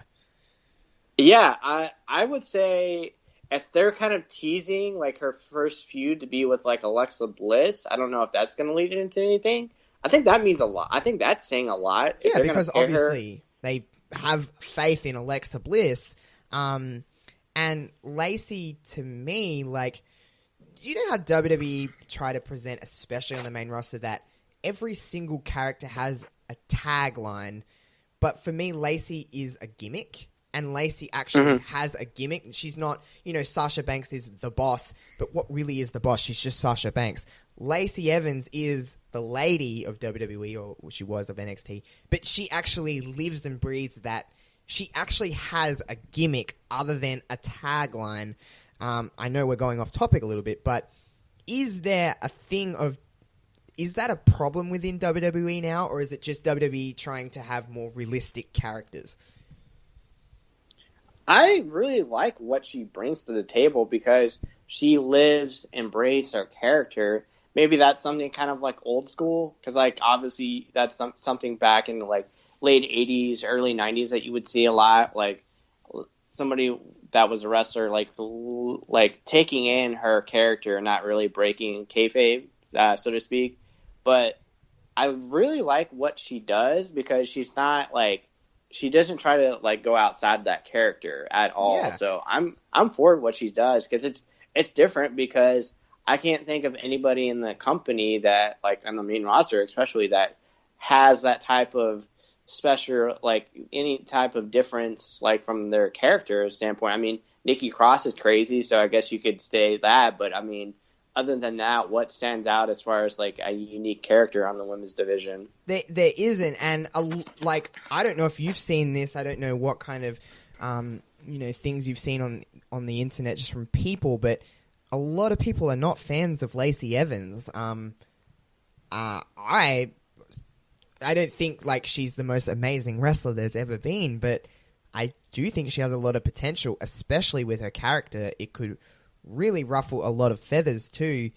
Yeah, I would say if they're kind of teasing like her first feud to be with like Alexa Bliss, I don't know if that's going to lead into anything. I think that means a lot. I think that's saying a lot. Yeah, because obviously they have faith in Alexa Bliss. And Lacey, to me, like, you know how WWE try to present, especially on the main roster, that every single character has a tagline. But for me, Lacey is a gimmick, and Lacey actually has a gimmick. She's not, Sasha Banks is the boss, but what really is the boss? She's just Sasha Banks. Lacey Evans is the lady of WWE, or she was of NXT, but she actually lives and breathes that. She actually has a gimmick other than a tagline. I know we're going off topic a little bit, but is there a thing of... Is that a problem within WWE now, or is it just WWE trying to have more realistic characters? I really like what she brings to the table because she lives and breathes her character. Maybe that's something kind of like old school, because like obviously that's something back in the like late 80s, early 90s that you would see a lot. Like somebody that was a wrestler, like taking in her character and not really breaking kayfabe, so to speak. But I really like what she does because she's not like, she doesn't try to like go outside that character at all. Yeah. So I'm for what she does because it's different, because I can't think of anybody in the company that, like on the main roster especially, that has that type of special, like any type of difference like from their character standpoint. I mean, Nikki Cross is crazy, so I guess you could say that, but I mean, other than that, what stands out as far as like a unique character on the women's division? There isn't, and like I don't know if you've seen this. I don't know what kind of things you've seen on the internet just from people, but a lot of people are not fans of Lacey Evans. I I don't think like she's the most amazing wrestler there's ever been, but I do think she has a lot of potential, especially with her character. It could really ruffle a lot of feathers too,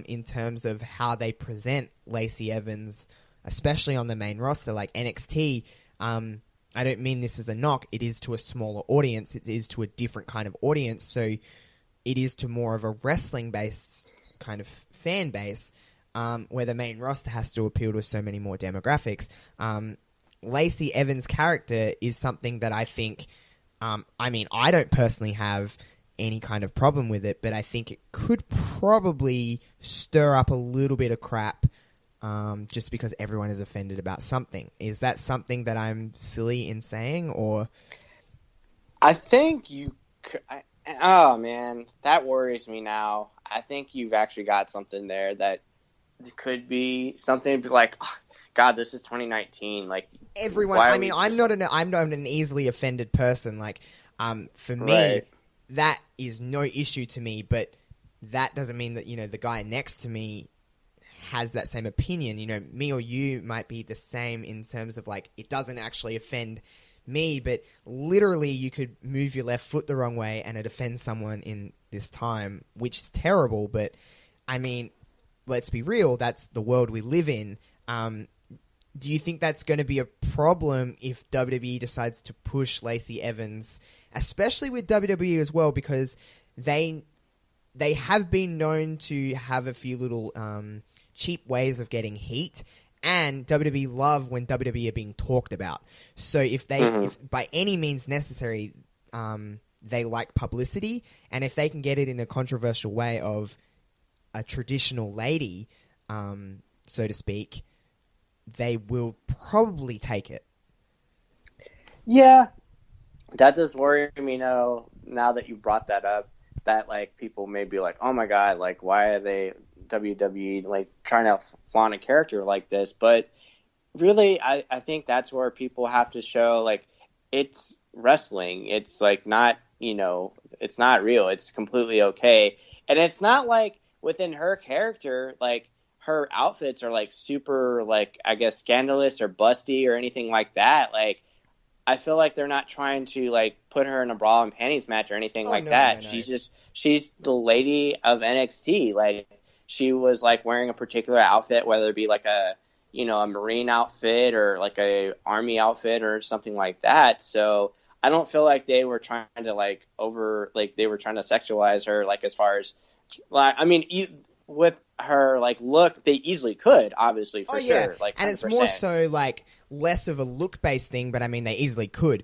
in terms of how they present Lacey Evans, especially on the main roster, like NXT. I don't mean this as a knock. It is to a smaller audience. It is to a different kind of audience. So it is to more of a wrestling-based kind of fan base, where the main roster has to appeal to so many more demographics. Lacey Evans' character is something that I think, I don't personally have any kind of problem with it, but I think it could probably stir up a little bit of crap, just because everyone is offended about something. Is that something that I'm silly in saying, or? I think oh man, that worries me now. I think you've actually got something there that could be something to be like, oh, God, this is 2019. Like everyone, I'm not an easily offended person. Like, for me, right. That is no issue to me, but that doesn't mean that, the guy next to me has that same opinion. Me or you might be the same in terms of like, it doesn't actually offend me, but literally you could move your left foot the wrong way and it offends someone in this time, which is terrible. But let's be real, that's the world we live in. Do you think that's going to be a problem if WWE decides to push Lacey Evans, especially with WWE as well, because they have been known to have a few little cheap ways of getting heat, and WWE love when WWE are being talked about. So if by any means necessary, they like publicity, and if they can get it in a controversial way of a traditional lady, so to speak, they will probably take it. Yeah, that does worry me now that you brought that up, that like people may be like, oh my God, like why are they WWE like trying to flaunt a character like this? But really, I think that's where people have to show like it's wrestling. It's like not, it's not real. It's completely okay. And it's not like within her character, like her outfits are like super like, I guess, scandalous or busty or anything like that. Like, I feel like they're not trying to like put her in a bra and panties match or anything that. No. She's the lady of NXT. Like, she was like wearing a particular outfit, whether it be like a Marine outfit or like a Army outfit or something like that. So I don't feel like they were trying to they were trying to sexualize her, like as far as like, with her like look, they easily could, obviously, for sure. Like, 100%. And it's more so like less of a look based thing, but they easily could.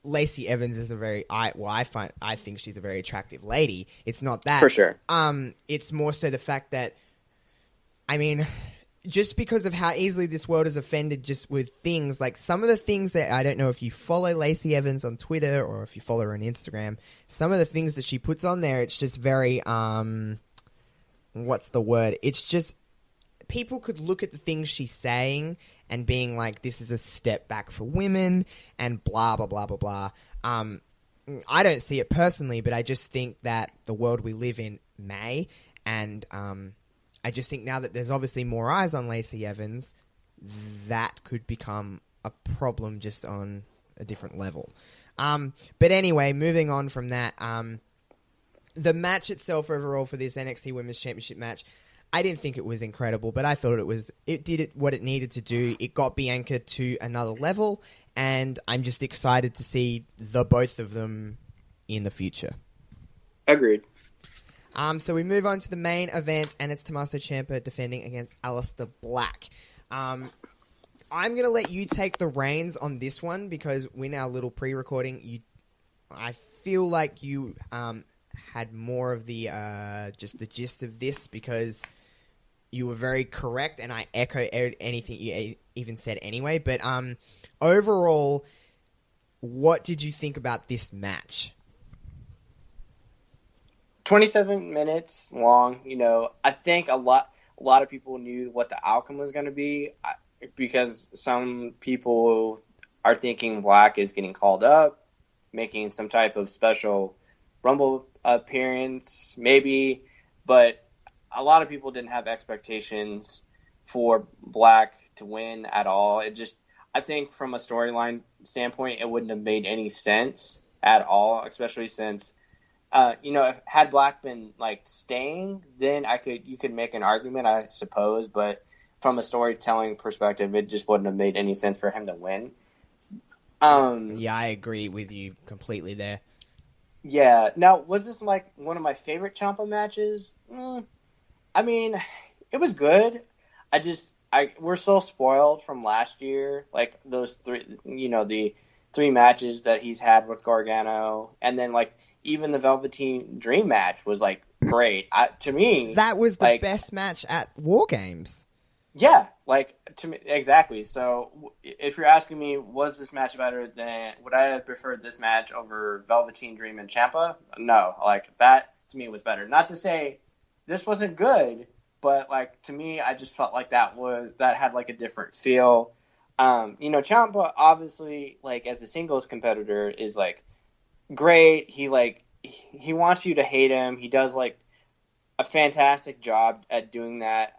Lacey Evans is I think she's a very attractive lady. It's not that, for sure. It's more so the fact that, just because of how easily this world is offended just with things, like some of the things that, I don't know if you follow Lacey Evans on Twitter or if you follow her on Instagram, some of the things that she puts on there, it's just very, what's the word? It's just, people could look at the things she's saying and being like, this is a step back for women and blah, blah, blah, blah, blah. I don't see it personally, but I just think that the world we live in may, and I just think now that there's obviously more eyes on Lacey Evans, that could become a problem just on a different level. But anyway, moving on from that, the match itself overall for this NXT Women's Championship match, I didn't think it was incredible, but I thought it did what it needed to do. It got Bianca to another level, and I'm just excited to see the both of them in the future. Agreed. So we move on to the main event, and it's Tommaso Ciampa defending against Aleister Black. I'm going to let you take the reins on this one because we're now a little pre-recording. I feel like you had more of the just the gist of this because you were very correct, and I echo anything you even said anyway. But overall, what did you think about this match? 27 minutes long. I think a lot of people knew what the outcome was going to be because some people are thinking Black is getting called up, making some type of special Rumble appearance, maybe, but a lot of people didn't have expectations for Black to win at all. I think from a storyline standpoint, it wouldn't have made any sense at all, especially since, if had Black been like staying, then you could make an argument, I suppose. But from a storytelling perspective, it just wouldn't have made any sense for him to win. Yeah, I agree with you completely there. Yeah. Now, was this like one of my favorite Ciampa matches? I mean, it was good. We're so spoiled from last year, like those three, the three matches that he's had with Gargano, and then like even the Velveteen Dream match was like great. To me, that was the best match at War Games. Yeah, like to me exactly. So if you're asking me, was this match better would I have preferred this match over Velveteen Dream and Ciampa? No, like that to me was better. Not to say this wasn't good, but like to me, I just felt like that had like a different feel. Ciampa obviously like as a singles competitor is like great. He wants you to hate him. He does like a fantastic job at doing that.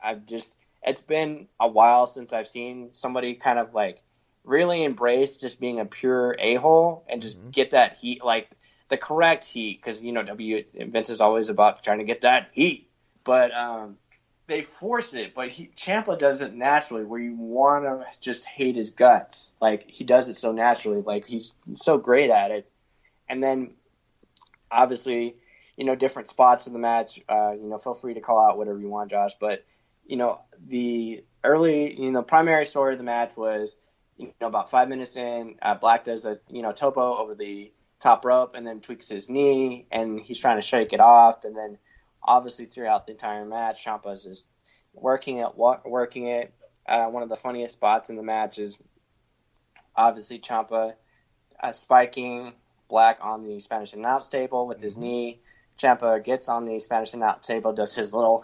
It's been a while since I've seen somebody kind of like really embrace just being a pure a-hole and just get that heat, like the correct heat, because Vince is always about trying to get that heat, but they force it. But Ciampa does it naturally, where you want to just hate his guts. Like he does it so naturally, like he's so great at it. And then obviously, different spots in the match. Feel free to call out whatever you want, Josh, but. The early, primary story of the match was, about 5 minutes in, Black does a, topo over the top rope and then tweaks his knee and he's trying to shake it off. And then obviously throughout the entire match, Ciampa's just working it. One of the funniest spots in the match is obviously Ciampa spiking Black on the Spanish announce table with his knee. Ciampa gets on the Spanish announce table, does his little...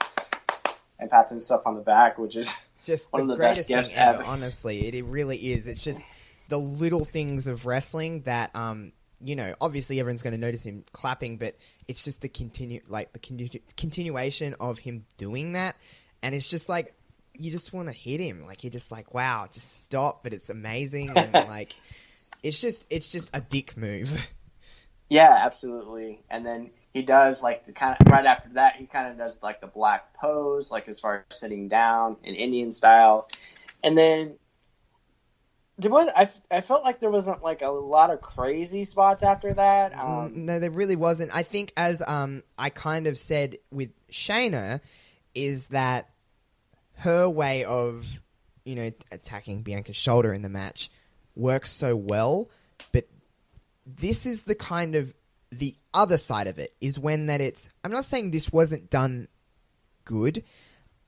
and pats himself on the back, which is just one the of the best greatest gifts thing ever. ever. Honestly, it really is. It's just the little things of wrestling that, obviously everyone's going to notice him clapping, but it's just the continuation of him doing that, and it's just like you just want to hit him. Like you're just like, wow, just stop. But it's amazing, and like it's just a dick move. Yeah, absolutely. And then he does like the kind of right after that, he kind of does like the Black pose, like as far as sitting down in Indian style. And then I felt like there wasn't like a lot of crazy spots after that. No, there really wasn't. I think as I kind of said with Shayna, is that her way of attacking Bianca's shoulder in the match works so well, but this is the kind of the other side of it is when that it's... I'm not saying this wasn't done good.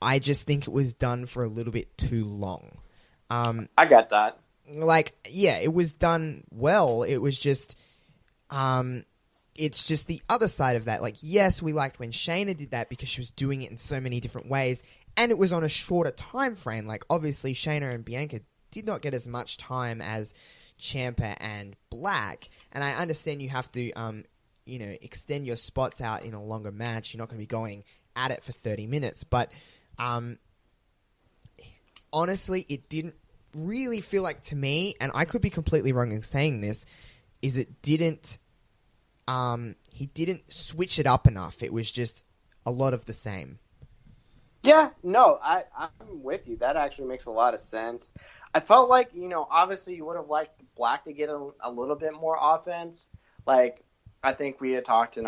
I just think it was done for a little bit too long. I got that. Like, yeah, it was done well. It was just... it's just the other side of that. Like, yes, we liked when Shayna did that because she was doing it in so many different ways, and it was on a shorter time frame. Like, obviously, Shayna and Bianca did not get as much time as Ciampa and Black, and I understand you have to, extend your spots out in a longer match. You're not going to be going at it for 30 minutes, but honestly, it didn't really feel like to me, and I could be completely wrong in saying this, is it didn't, he didn't switch it up enough. It was just a lot of the same. Yeah, no, I'm with you. That actually makes a lot of sense. I felt like, obviously you would have liked Black to get a little bit more offense. Like, I think we had talked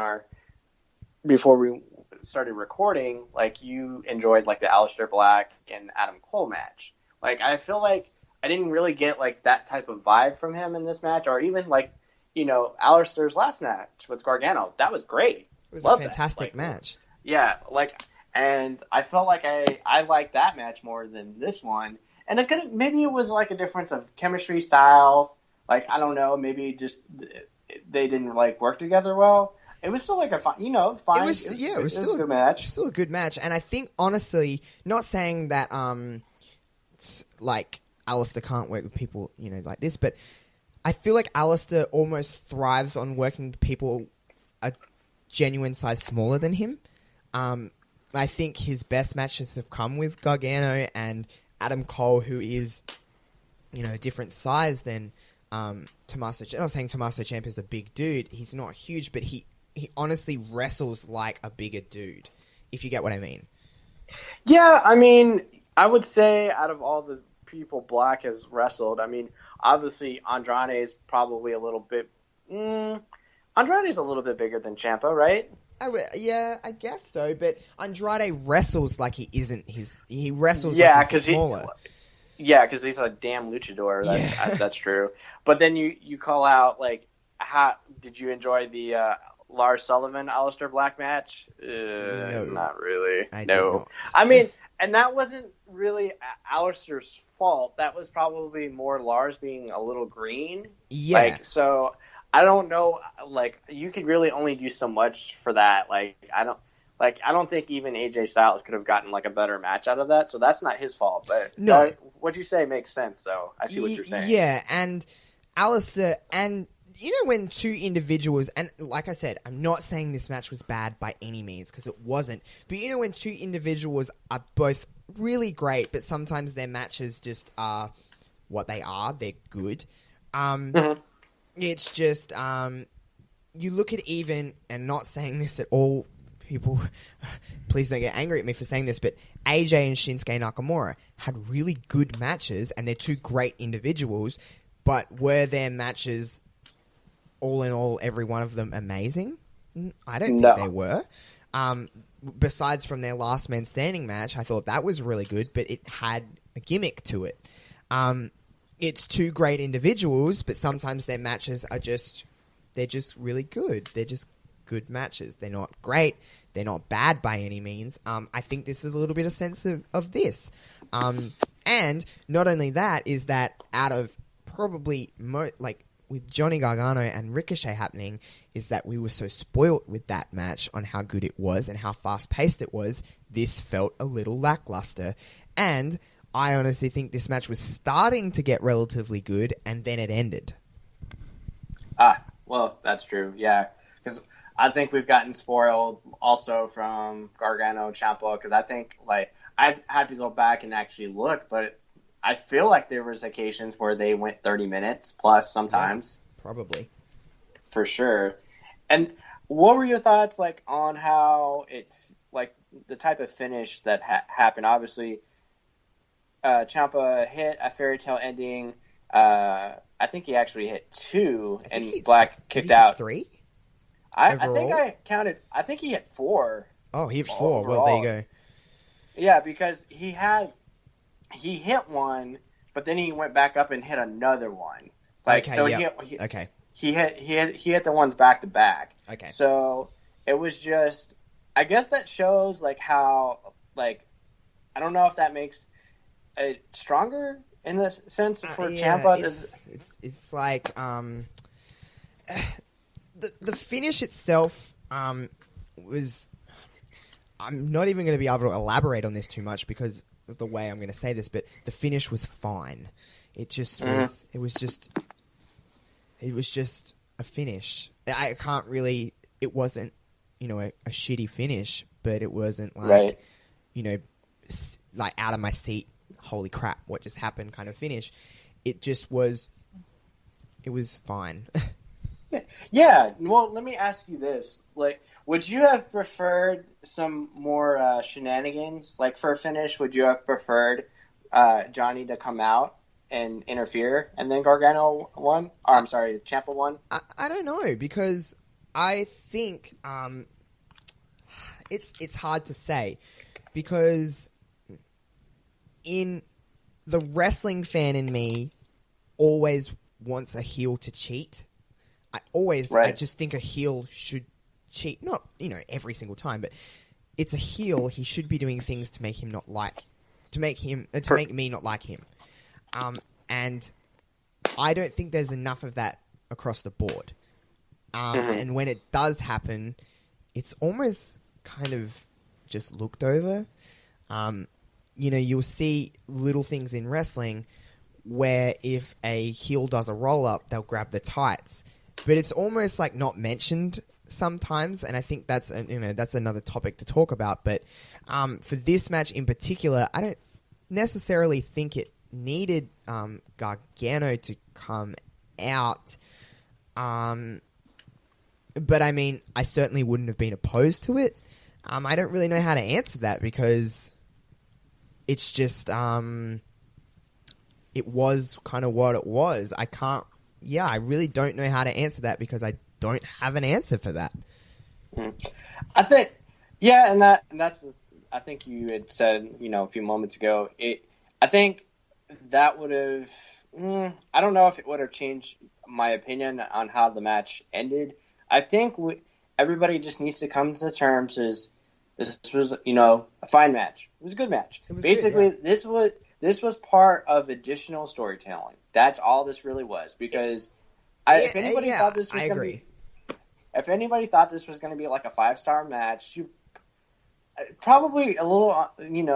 before we started recording, like, you enjoyed, like, the Aleister Black and Adam Cole match. Like, I feel like I didn't really get, like, that type of vibe from him in this match, or even, like, Aleister's last match with Gargano. That was great. It was Loved a fantastic match. Yeah, like... And I felt like I liked that match more than this one. And maybe it was like a difference of chemistry style. Like, I don't know, maybe just they didn't like work together well. It was still like a fine. It was still a good match. Still a good match. And I think honestly, not saying that like Alistair can't work with people, like this, but I feel like Alistair almost thrives on working with people a genuine size smaller than him. I think his best matches have come with Gargano and Adam Cole, who is, a different size than Tommaso. I'm not saying Tommaso Ciampa is a big dude. He's not huge, but he honestly wrestles like a bigger dude, if you get what I mean. Yeah, I mean, I would say out of all the people Black has wrestled, I mean, obviously Andrade is probably a little bit... Andrade's a little bit bigger than Ciampa, right? Yeah, I guess so, but Andrade wrestles like he isn't his... He wrestles like he's smaller. Because he's a damn luchador. That's true. But then you call out, like, how did you enjoy the Lars Sullivan Aleister Black match? No. Not really. I did not. I mean, and that wasn't really Aleister's fault. That was probably more Lars being a little green. Yeah. Like, so I don't know. Like, you could really only do so much for that. I don't think even AJ Styles could have gotten like a better match out of that. So that's not his fault. But no, what you say makes sense. So I see what you're saying. Yeah, and Aleister, and when two individuals, and like I said, I'm not saying this match was bad by any means because it wasn't. But when two individuals are both really great, but sometimes their matches just are what they are. They're good. It's just you look at and not saying this at all. People, please don't get angry at me for saying this, but AJ and Shinsuke Nakamura had really good matches, and they're two great individuals, but were their matches, all in all, every one of them amazing? I don't think they were. Besides from their last man standing match, I thought that was really good, but it had a gimmick to it. It's two great individuals, but sometimes their matches are they're just really good. They're just good matches. They're not great. They're not bad by any means. I think this is a little bit of sense of this. And not only that, is that out of probably, with Johnny Gargano and Ricochet happening, is that we were so spoilt with that match on how good it was and how fast-paced it was, this felt a little lackluster. And I honestly think this match was starting to get relatively good, and then it ended. Well, that's true, yeah. Because I think we've gotten spoiled also from Gargano Ciampa, because I think, I had to go back and actually look, but I feel like there was occasions where they went 30 minutes plus sometimes. Yeah, probably. For sure. And what were your thoughts, on how it's, the type of finish that happened? Obviously, Ciampa hit a fairy tale ending. I think he actually hit two, and Black kicked out. 3? I think I counted. I think he hit 4. Oh, he hit 4. Overall. Well, there you go. Yeah, because he hit one, but then he went back up and hit another one. Okay. He hit the ones back to back. Okay. So it was just, I guess that shows how I don't know if that makes it stronger in the sense for Ciampa. It's like the finish itself was. I'm not even going to be able to elaborate on this too much because of the way I'm going to say this, but the finish was fine. It just was. It was just a finish. I can't really. It wasn't, a shitty finish, but it wasn't like out of my seat. Holy crap! What just happened? Kind of finish. It just was. It was fine. Yeah. Well, let me ask you this: would you have preferred some more shenanigans? For a finish, would you have preferred Johnny to come out and interfere, and then Gargano won? Or I'm sorry, Ciampa won. I don't know, because I think it's hard to say, because in the wrestling fan in me always wants a heel to cheat. I just think a heel should cheat. Not, every single time, but it's a heel. He should be doing things to make him not like, to make me not like him. And I don't think there's enough of that across the board. And when it does happen, it's almost kind of just looked over. You'll see little things in wrestling where if a heel does a roll-up, they'll grab the tights. But it's almost not mentioned sometimes, and I think that's that's another topic to talk about. But for this match in particular, I don't necessarily think it needed Gargano to come out. But I mean, I certainly wouldn't have been opposed to it. I don't really know how to answer that because it's just it was kind of what it was. I really don't know how to answer that because I don't have an answer for that. I think, yeah, and that's I think you had said, a few moments ago. I think that would have. I don't know if it would have changed my opinion on how the match ended. I think everybody just needs to come to terms as this was, a fine match. It was a good match. Basically, good, yeah. This was part of additional storytelling. That's all this really was. Because if anybody thought this was going to be, if anybody thought this was going to be like a 5-star match, you probably a little,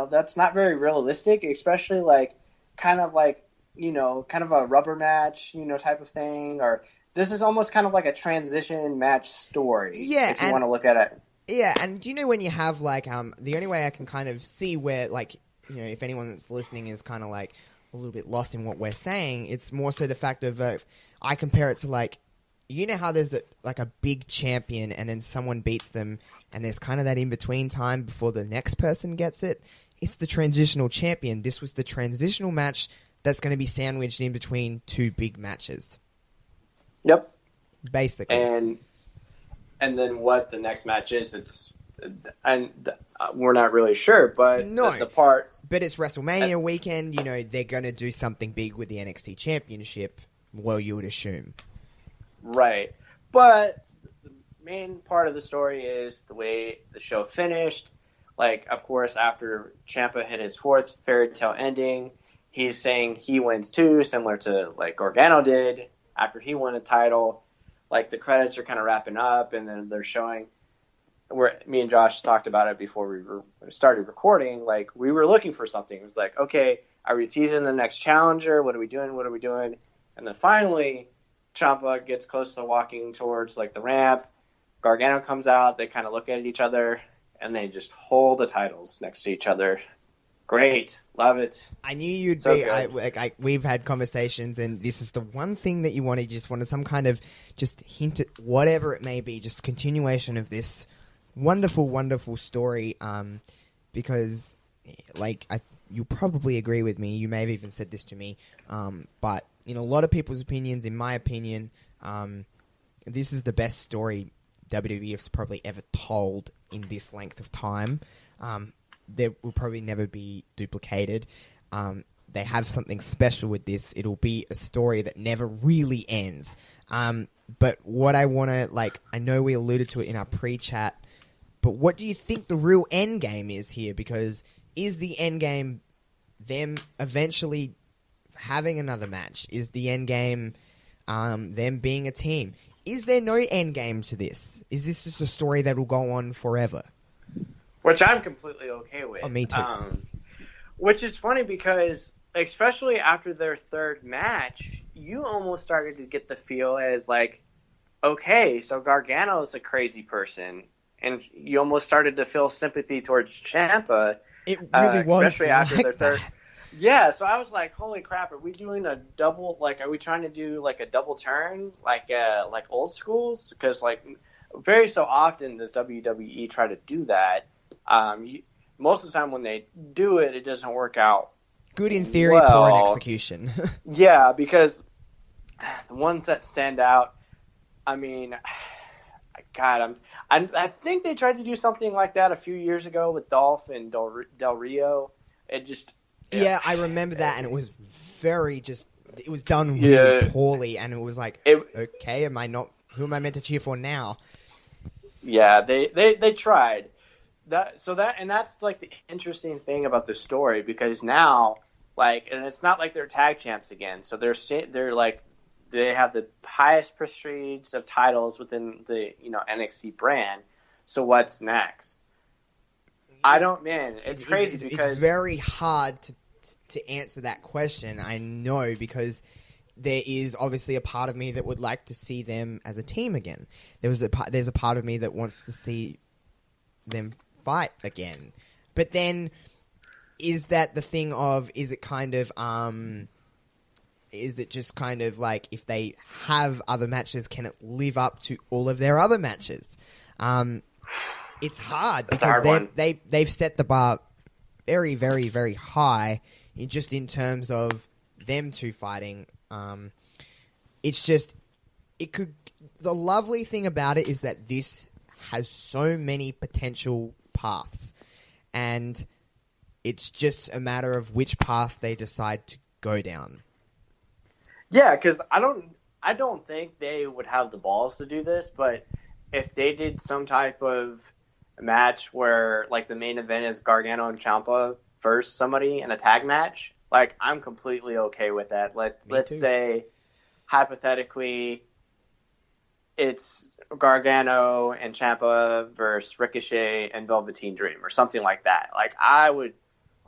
that's not very realistic. Especially kind of a rubber match, type of thing. Or this is almost kind of like a transition match story. Yeah, if you want to look at it. Yeah, and do you know when you have the only way I can kind of see where if anyone that's listening is kind of a little bit lost in what we're saying, it's more so the fact of I compare it to how there's a big champion and then someone beats them and there's kind of that in between time before the next person gets it. It's the transitional champion. This was the transitional match that's going to be sandwiched in between two big matches. Yep. Basically. And then what the next match is, we're not really sure, but no. But it's WrestleMania weekend. They're going to do something big with the NXT Championship. Well, you would assume, right? But the main part of the story is the way the show finished. Of course, after Ciampa hit his 4th fairy tale ending, he's saying he wins too, similar to Gargano did after he won a title. The credits are kind of wrapping up, and then they're showing where me and Josh talked about it before we started recording. We were looking for something. It was okay, are we teasing the next challenger? What are we doing? And then finally, Ciampa gets close to walking towards the ramp. Gargano comes out. They kind of look at each other, and they just hold the titles next to each other. Great. Love it. I knew you'd so be. We've had conversations, and this is the one thing that you wanted. You just wanted some kind of just hint at whatever it may be, just continuation of this wonderful, wonderful story. Because, you probably agree with me. You may have even said this to me. But in a lot of people's opinions, in my opinion, this is the best story WWE has probably ever told in this length of time. There will probably never be duplicated. They have something special with this. It'll be a story that never really ends. But what I want to, I know we alluded to it in our pre-chat, but what do you think the real end game is here? Because is the end game them eventually having another match? Is the end game them being a team? Is there no end game to this? Is this just a story that will go on forever? Which I'm completely okay with. Oh, me too. Which is funny because, especially after their 3rd match, you almost started to get the feel as okay, so Gargano's a crazy person. And you almost started to feel sympathy towards Ciampa. It really was especially after their 3rd. Yeah, so I was like, holy crap, are we doing a double, are we trying to do a double turn, like old schools? Because very so often does WWE try to do that. Most of the time when they do it, it doesn't work out. Good in theory, poor in execution. Yeah, because the ones that stand out, I mean, God, I think they tried to do something like that a few years ago with Dolph and Del Rio. It just... Yeah, I remember that, and it was it was done really poorly, and it was okay, who am I meant to cheer for now? Yeah, they tried. That's the interesting thing about the story, because now, and it's not like they're tag champs again, so they're they have the highest prestige of titles within the NXT brand. So what's next? It's crazy because it's very hard to answer that question. I know, because there is obviously a part of me that would like to see them as a team again. There's a part of me that wants to see them fight again. But then, is that the thing of, is it just kind of like, if they have other matches, can it live up to all of their other matches? It's hard because they've set the bar very, very, very high in terms of them two fighting. It's just, the lovely thing about it is that this has so many potential paths, and it's just a matter of which path they decide to go down. Yeah, because I don't think they would have the balls to do this, but if they did some type of match where, like, the main event is Gargano and Ciampa versus somebody in a tag match, like, I'm completely okay with that. Let's say, hypothetically, it's Gargano and Ciampa versus Ricochet and Velveteen Dream or something like that. Like, I would,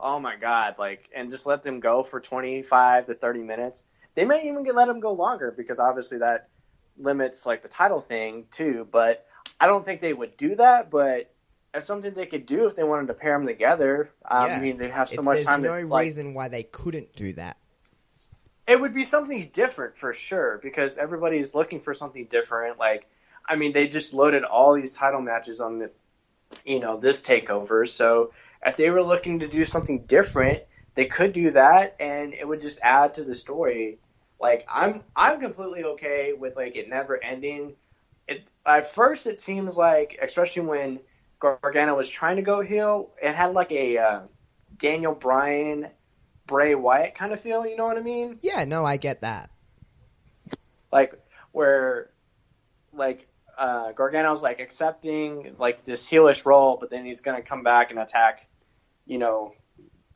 oh my God, like, and just let them go for 25 to 30 minutes. They may even let them go longer because obviously that limits, like, the title thing too, but I don't think they would do that, but it's something they could do if they wanted to pair them together. I mean, they have so much time. There's no reason why they couldn't do that. It would be something different for sure because everybody's looking for something different. Like, I mean, they just loaded all these title matches on this takeover. So if they were looking to do something different, they could do that, and it would just add to the story. Like, I'm completely okay with, like, it never ending. At first, it seems like, especially when Gargano was trying to go heel, it had like a Daniel Bryan, Bray Wyatt kind of feel. You know what I mean? Yeah, no, I get that. Like, where, like, Gargano's, like, accepting, like, this heelish role, but then he's going to come back and attack,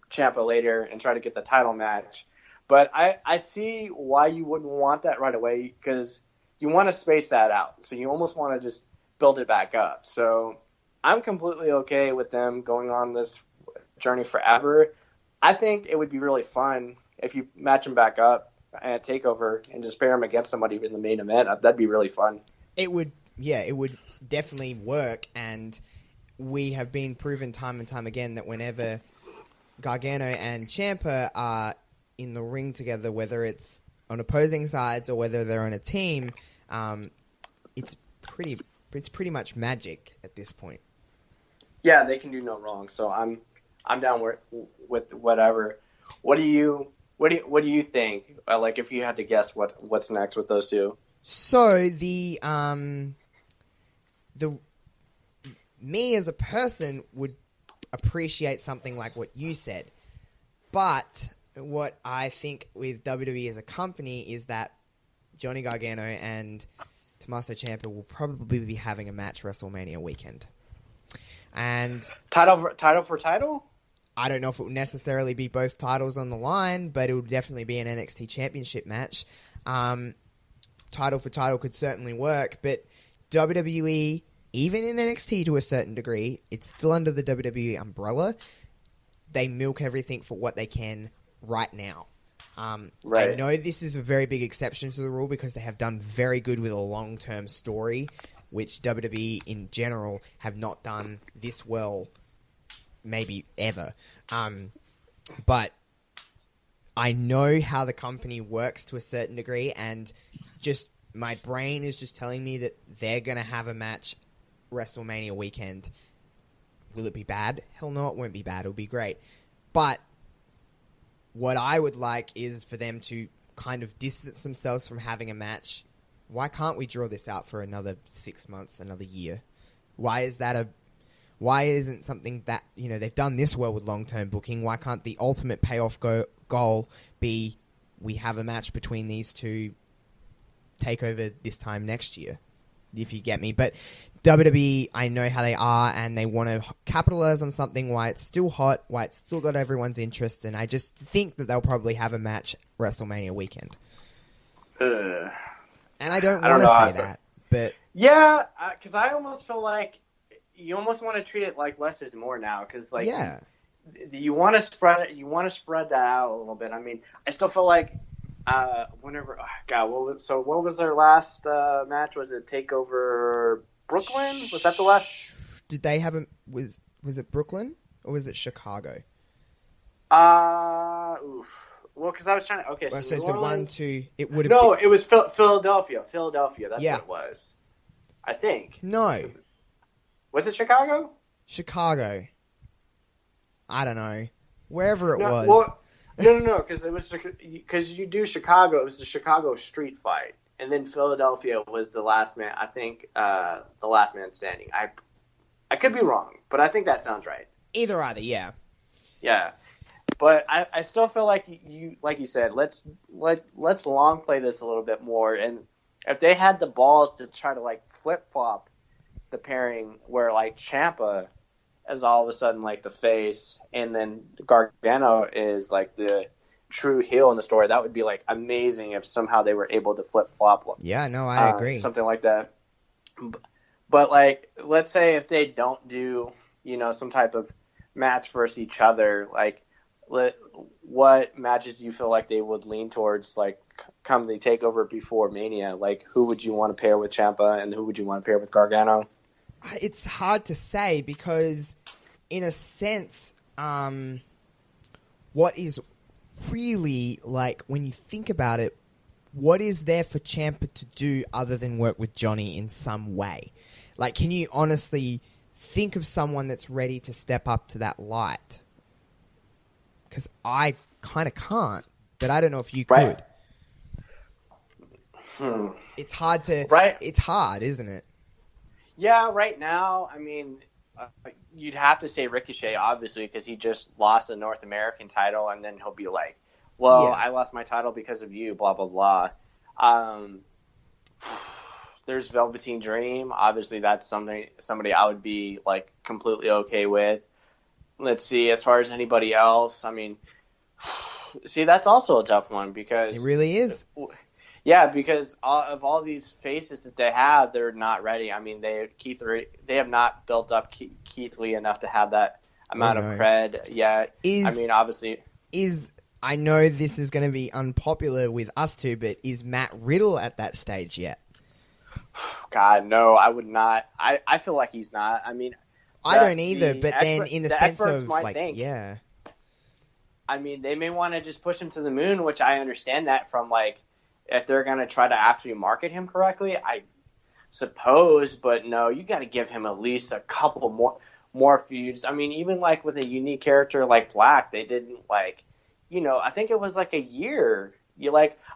Ciampa later and try to get the title match. But I see why you wouldn't want that right away, because you want to space that out. So you almost want to just build it back up. So I'm completely okay with them going on this journey forever. I think it would be really fun if you match them back up at TakeOver and just pair them against somebody in the main event. That'd be really fun. It would definitely work, and we have been proven time and time again that whenever Gargano and Ciampa are in the ring together, whether it's on opposing sides or whether they're on a team, it's pretty much magic at this point. Yeah, they can do no wrong. So I'm down with whatever. What do you think? Like, if you had to guess what's next with those two? So me as a person would appreciate something like what you said, but what I think with WWE as a company is that Johnny Gargano and Tommaso Ciampa will probably be having a match WrestleMania weekend. And title for title? I don't know if it will necessarily be both titles on the line, but it will definitely be an NXT Championship match. Title for title could certainly work, but WWE, even in NXT to a certain degree, it's still under the WWE umbrella. They milk everything for what they can right now. Right. I know this is a very big exception to the rule because they have done very good with a long-term story, which WWE in general have not done this well, maybe ever. But I know how the company works to a certain degree, and just my brain is just telling me that they're going to have a match WrestleMania weekend. Will it be bad? Hell no, it won't be bad. It'll be great. But what I would like is for them to kind of distance themselves from having a match. Why can't we draw this out for another 6 months, another year? Why isn't something that, they've done this well with long-term booking? Why can't the ultimate payoff goal be we have a match between these two TakeOver this time next year, if you get me? But WWE, I know how they are, and they want to capitalize on something, why it's still hot, why it's still got everyone's interest, and I just think that they'll probably have a match WrestleMania weekend. And I don't want to say that, but... Yeah, because I almost feel like you almost want to treat it like less is more now, because, like, you want to spread that out a little bit. I mean, I still feel like What was their last match? Was it Takeover Brooklyn? Was that the last? Did they have a was it Brooklyn or was it Chicago? Well, because I was trying to. Okay, Well, so, so 1, 2. It would have. No, it was Philadelphia. Philadelphia. That's what it was. I think. No. Was it Chicago? Chicago. I don't know. Wherever it was. Well, no, because you do Chicago. It was the Chicago Street Fight, and then Philadelphia was the last man. I think the last man standing. I could be wrong, but I think that sounds right. Either, yeah. Yeah, but I still feel like you said, let's long play this a little bit more, and if they had the balls to try to like flip flop the pairing where like Ciampa is all of a sudden like the face, and then Gargano is like the true heel in the story, that would be like amazing if somehow they were able to flip flop. Yeah, no, I agree. Something like that. But like, let's say if they don't do, some type of match versus each other, like what matches do you feel like they would lean towards, like come the takeover before Mania? Like, who would you want to pair with Ciampa and who would you want to pair with Gargano? It's hard to say because, in a sense, what is really, like, when you think about it, what is there for Ciampa to do other than work with Johnny in some way? Like, can you honestly think of someone that's ready to step up to that light? Because I kind of can't, but I don't know if you could. It's hard to... Right. It's hard, isn't it? Yeah, right now, I mean, you'd have to say Ricochet, obviously, because he just lost the North American title, and then he'll be like, well, yeah, I lost my title because of you, blah, blah, blah. There's Velveteen Dream. Obviously, that's somebody I would be, like, completely okay with. Let's see, as far as anybody else, I mean, see, that's also a tough one because... It really is. Yeah, because of all these faces that they have, they're not ready. I mean, they have not built up Keith Lee enough to have that amount of cred yet. Obviously... I know this is going to be unpopular with us two, but is Matt Riddle at that stage yet? God, no, I would not. I feel like he's not. I mean... I don't either, but then in the sense of, like, yeah. I mean, they may want to just push him to the moon, which I understand that from, like, if they're going to try to actually market him correctly, I suppose, but no, you got to give him at least a couple more feuds. I mean, even, like, with a unique character like Black, they didn't, like, I think it was, like, a year.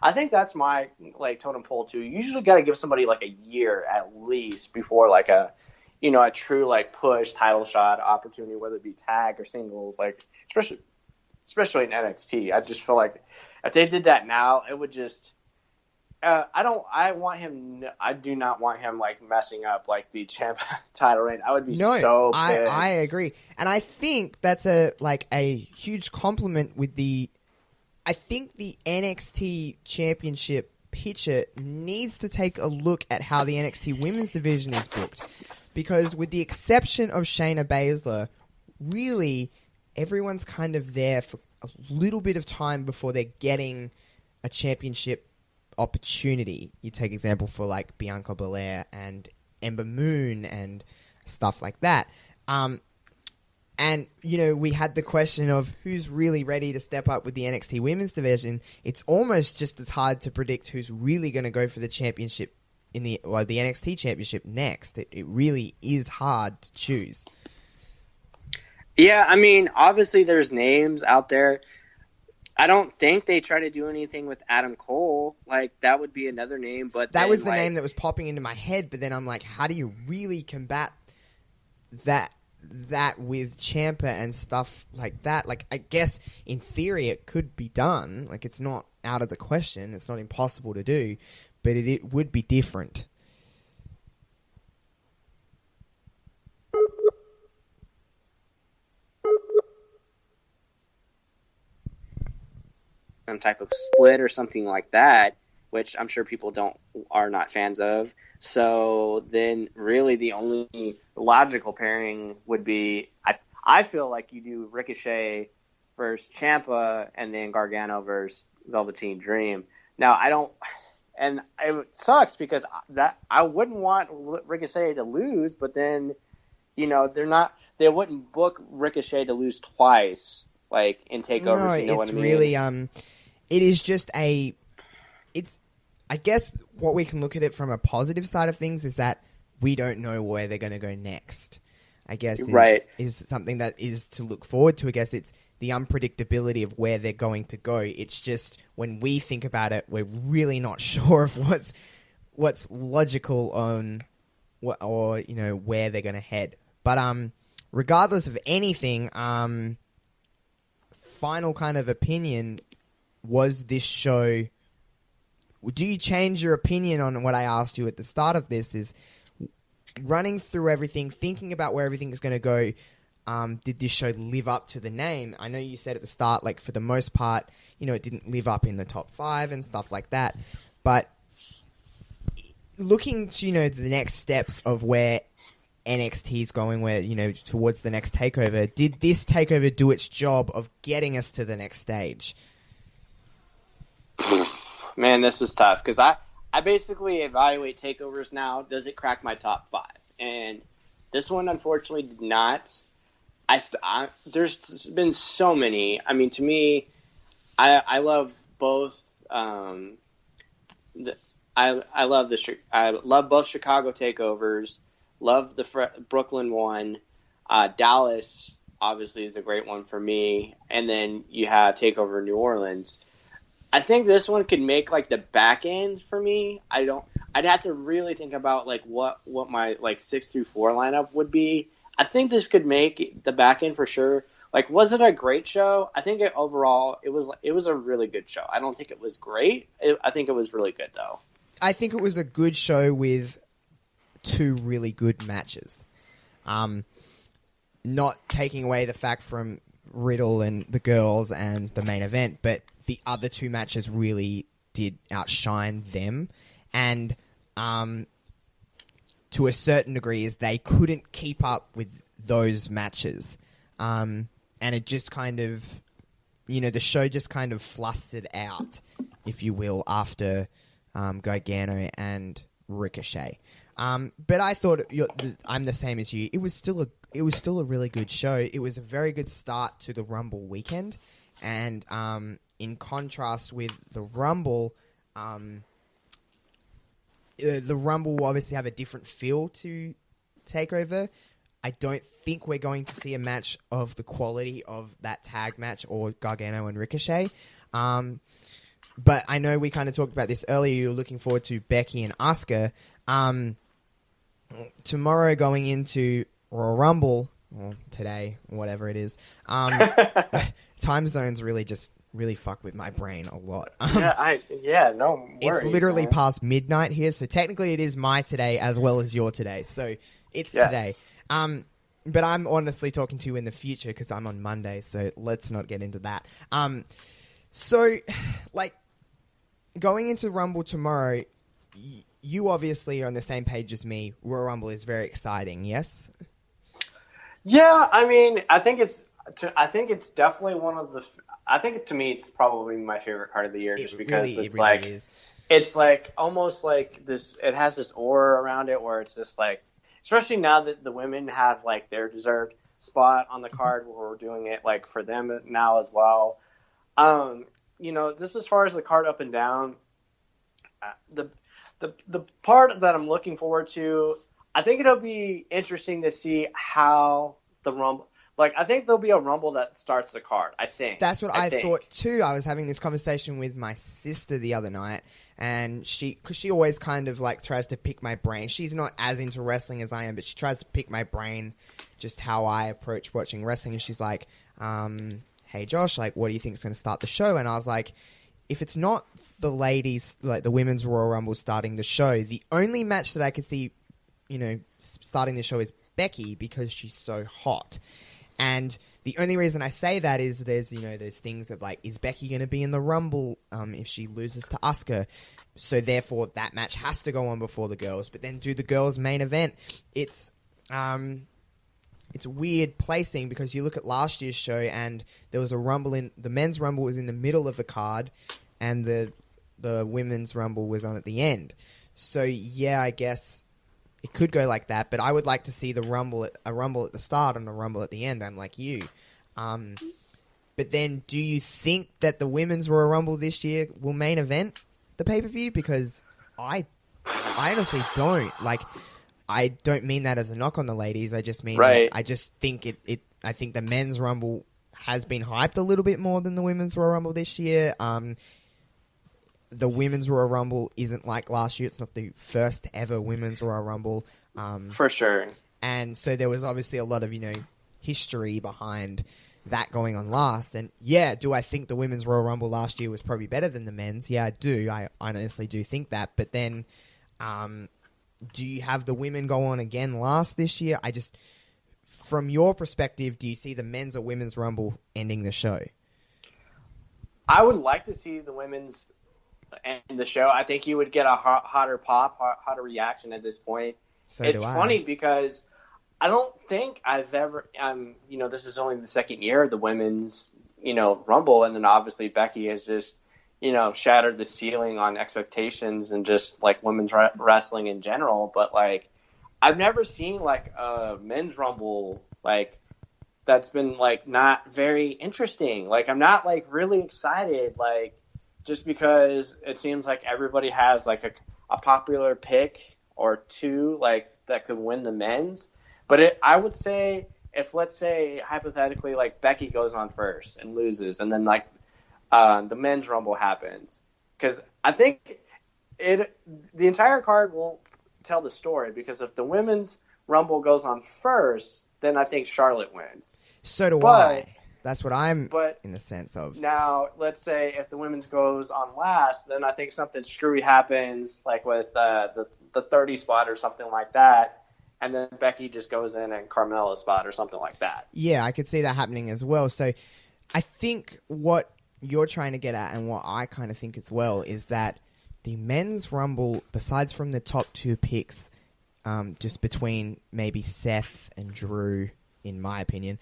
I think that's my, like, totem pole, too. You usually got to give somebody, like, a year at least before, like, a true, like, push title shot opportunity, whether it be tag or singles, like, especially in NXT. I just feel like if they did that now, it would just, I do not want him, like, messing up, like, the champ title reign. I would be so pissed. I agree. And I think that's a huge compliment with I think the NXT championship picture needs to take a look at how the NXT women's division is booked. Because with the exception of Shayna Baszler, really everyone's kind of there for a little bit of time before they're getting a championship opportunity. You take example for, like, Bianca Belair and Ember Moon and stuff like that. And, we had the question of who's really ready to step up with the NXT women's division. It's almost just as hard to predict who's really going to go for the championship the NXT championship next. It really is hard to choose. Yeah, I mean, obviously there's names out there. I don't think they try to do anything with Adam Cole. Like, that would be another name, but that was the name that was popping into my head, but then I'm like, how do you really combat that with Ciampa and stuff like that? Like, I guess in theory it could be done. Like, it's not out of the question. It's not impossible to do, but it would be different. Some type of split or something like that, which I'm sure people are not fans of. So then really the only logical pairing would be, I feel like you do Ricochet versus Ciampa and then Gargano versus Velveteen Dream. Now I don't, and it sucks because that I wouldn't want Ricochet to lose, but then, you know, they wouldn't book Ricochet to lose twice, like in takeovers. No, you know what I it's mean? really it is just it's. I guess what we can look at it from a positive side of things is that we don't know where they're going to go next. I guess is something that is to look forward to. I guess it's the unpredictability of where they're going to go. It's just when we think about it, we're really not sure of what's logical on what, or you know, where they're going to head. But regardless of anything, final kind of opinion, was this show? Do you change your opinion on what I asked you at the start of this? Is running through everything, thinking about where everything is going to go. Did this show live up to the name? I know you said at the start, like, for the most part, you know, it didn't live up in the top 5 and stuff like that. But looking to, you know, the next steps of where NXT is going, where, you know, towards the next takeover, did this takeover do its job of getting us to the next stage? Man, this was tough because I basically evaluate takeovers now. Does it crack my top 5? And this one, unfortunately, did not. There's been so many. I mean, to me, I love both. I love both Chicago takeovers. Love the Brooklyn one. Dallas obviously is a great one for me. And then you have Takeover New Orleans. I think this one could make like the back end for me. I'd have to really think about like what my like 6 through 4 lineup would be. I think this could make the back end for sure. Like, was it a great show? I think overall it was a really good show. I don't think it was great. I think it was really good though. I think it was a good show with 2 really good matches. Not taking away the fact from Riddle and the girls and the main event, but the other 2 matches really did outshine them. And to a certain degree, is they couldn't keep up with those matches. And it just kind of, you know, the show just kind of flustered out, if you will, after Gargano and Ricochet. But I thought I'm the same as you. It was still a really good show. It was a very good start to the Rumble weekend, and in contrast with the Rumble will obviously have a different feel to TakeOver. I don't think we're going to see a match of the quality of that tag match or Gargano and Ricochet. But I know we kind of talked about this earlier. You're looking forward to Becky and Asuka. Tomorrow going into Royal Rumble, or today, whatever it is, time zones really fuck with my brain a lot. No worries. It's literally past midnight here, so technically it is my today as well as your today. So it's today. But I'm honestly talking to you in the future because I'm on Monday, so let's not get into that. So, like, going into Rumble tomorrow, you obviously are on the same page as me. Royal Rumble is very exciting, yes? Yeah, I mean, I think it's definitely one of the. I think to me, it's probably my favorite card of the year, just because it's like almost like this. It has this aura around it where it's just like, especially now that the women have like their deserved spot on the card, where we're doing it like for them now as well. You know, just as far as the card up and down, the part that I'm looking forward to, I think it'll be interesting to see how the Rumble. Like, I think there'll be a Rumble that starts the card, I think. That's what I thought, too. I was having this conversation with my sister the other night, and because she always kind of, like, tries to pick my brain. She's not as into wrestling as I am, but she tries to pick my brain, just how I approach watching wrestling. And she's like, hey, Josh, like, what do you think is going to start the show? And I was like, if it's not the ladies, like, the Women's Royal Rumble starting the show, the only match that I could see, you know, starting the show is Becky, because she's so hot. And the only reason I say that is there's things of like, is Becky going to be in the Rumble if she loses to Asuka? So therefore that match has to go on before the girls. But then do the girls main event? It's weird placing, because you look at last year's show and there was a Rumble the men's Rumble was in the middle of the card, and the the women's Rumble was on at the end. So yeah, I guess it could go like that. But I would like to see a Rumble at the start and a Rumble at the end. I'm like you. But then, do you think that the women's Royal Rumble this year will main event the pay-per-view? Because I honestly don't. Like, I don't mean that as a knock on the ladies. I just mean I just think I think the men's Rumble has been hyped a little bit more than the women's Royal Rumble this year. The women's Royal Rumble isn't like last year. It's not the first ever women's Royal Rumble. For sure. And so there was obviously a lot of, history behind that going on last. And yeah, do I think the women's Royal Rumble last year was probably better than the men's? Yeah, I do. I honestly do think that. But then, do you have the women go on again last this year? From your perspective, do you see the men's or women's Rumble ending the show? I would like to see the women's end the show. I think you would get a hotter pop, hotter reaction at this point. It's funny because I don't think I've ever, this is only the second year of the women's, Rumble. And then obviously Becky has just, shattered the ceiling on expectations and just like women's wrestling in general. But like, I've never seen like a men's Rumble, like that's been like not very interesting. Like, I'm not like really excited, like just because it seems like everybody has like a popular pick or two, like that could win the men's. But I would say if, let's say, hypothetically, like Becky goes on first and loses, and then like the men's Rumble happens, because I think the entire card will tell the story. Because if the women's Rumble goes on first, then I think Charlotte wins. So do I. That's what I'm in the sense of. Now, let's say if the women's goes on last, then I think something screwy happens, like with the 30 spot or something like that. And then Becky just goes in and Carmella spot or something like that. Yeah, I could see that happening as well. So I think what you're trying to get at, and what I kind of think as well, is that the men's Rumble, besides from the top two picks, just between maybe Seth and Drew, in my opinion,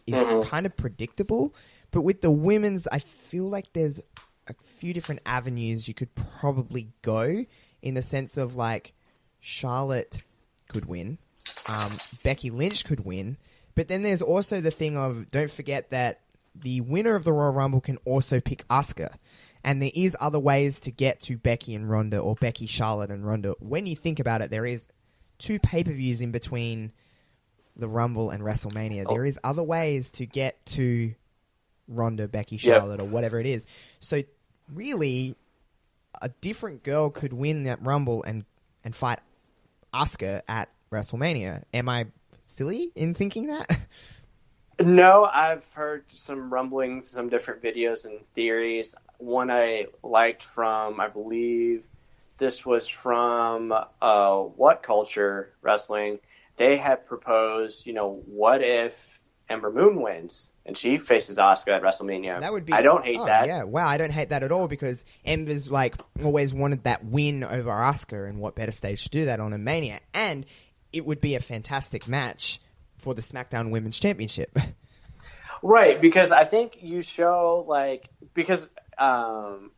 is kind of predictable. But with the women's, I feel like there's a few different avenues you could probably go, in the sense of like Charlotte could win, Becky Lynch could win, but then there's also the thing of, don't forget that the winner of the Royal Rumble can also pick Asuka, and there is other ways to get to Becky and Ronda, or Becky, Charlotte and Ronda. When you think about it, there is 2 pay-per-views in between the Rumble and WrestleMania. There is other ways to get to Ronda, Becky, Charlotte, or whatever it is. So really, a different girl could win that Rumble and fight Asuka at WrestleMania. Am I silly in thinking that? No, I've heard some rumblings, some different videos and theories. One I liked from, I believe this was from What Culture Wrestling. They had proposed, what if Ember Moon wins and she faces Asuka at WrestleMania? That would be. I don't hate that. Yeah, wow, I don't hate that at all, because Ember's like always wanted that win over Asuka, and what better stage to do that on, a Mania? And it would be a fantastic match for the SmackDown Women's Championship. Right, because I think you show because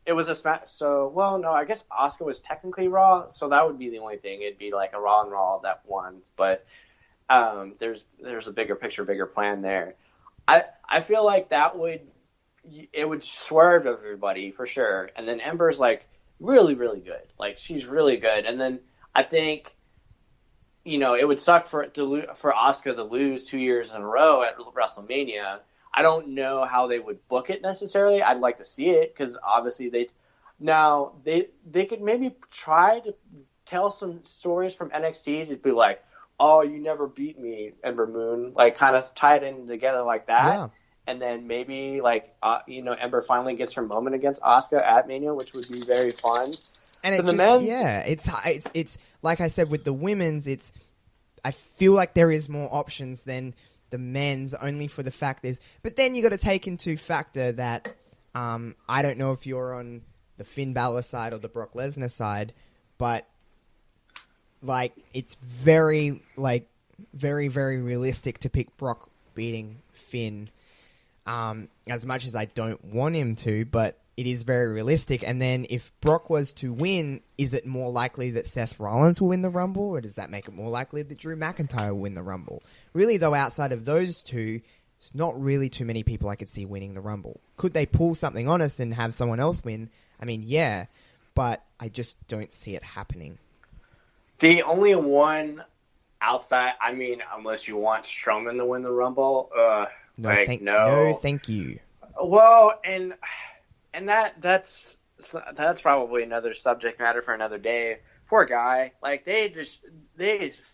it was a Smack. So, well, no, I guess Asuka was technically Raw, so that would be the only thing. It'd be like a Raw and Raw that won, but there's a bigger picture, bigger plan there. I feel like it would swerve everybody for sure. And then Ember's like really, really good. Like, she's really good. And then I think, it would suck for Asuka to lose 2 years in a row at WrestleMania. I don't know how they would book it necessarily. I'd like to see it, because obviously they could maybe try to tell some stories from NXT to be like, oh, you never beat me, Ember Moon, like kind of tie it in together like that. Yeah. And then maybe Ember finally gets her moment against Asuka at Mania, which would be very fun. And it's like I said with the women's, I feel like there is more options than the men's, only for the fact is. But then you got to take into factor that I don't know if you're on the Finn Balor side or the Brock Lesnar side, but it's very, very, very realistic to pick Brock beating Finn. As much as I don't want him to, but it is very realistic. And then if Brock was to win, is it more likely that Seth Rollins will win the Rumble, or does that make it more likely that Drew McIntyre will win the Rumble? Really, though, outside of those two, it's not really too many people I could see winning the Rumble. Could they pull something on us and have someone else win? I mean, yeah, but I just don't see it happening. The only one outside, I mean, unless you want Strowman to win the Rumble, No, thank you. Well, and that's probably another subject matter for another day. Poor guy. Like, they just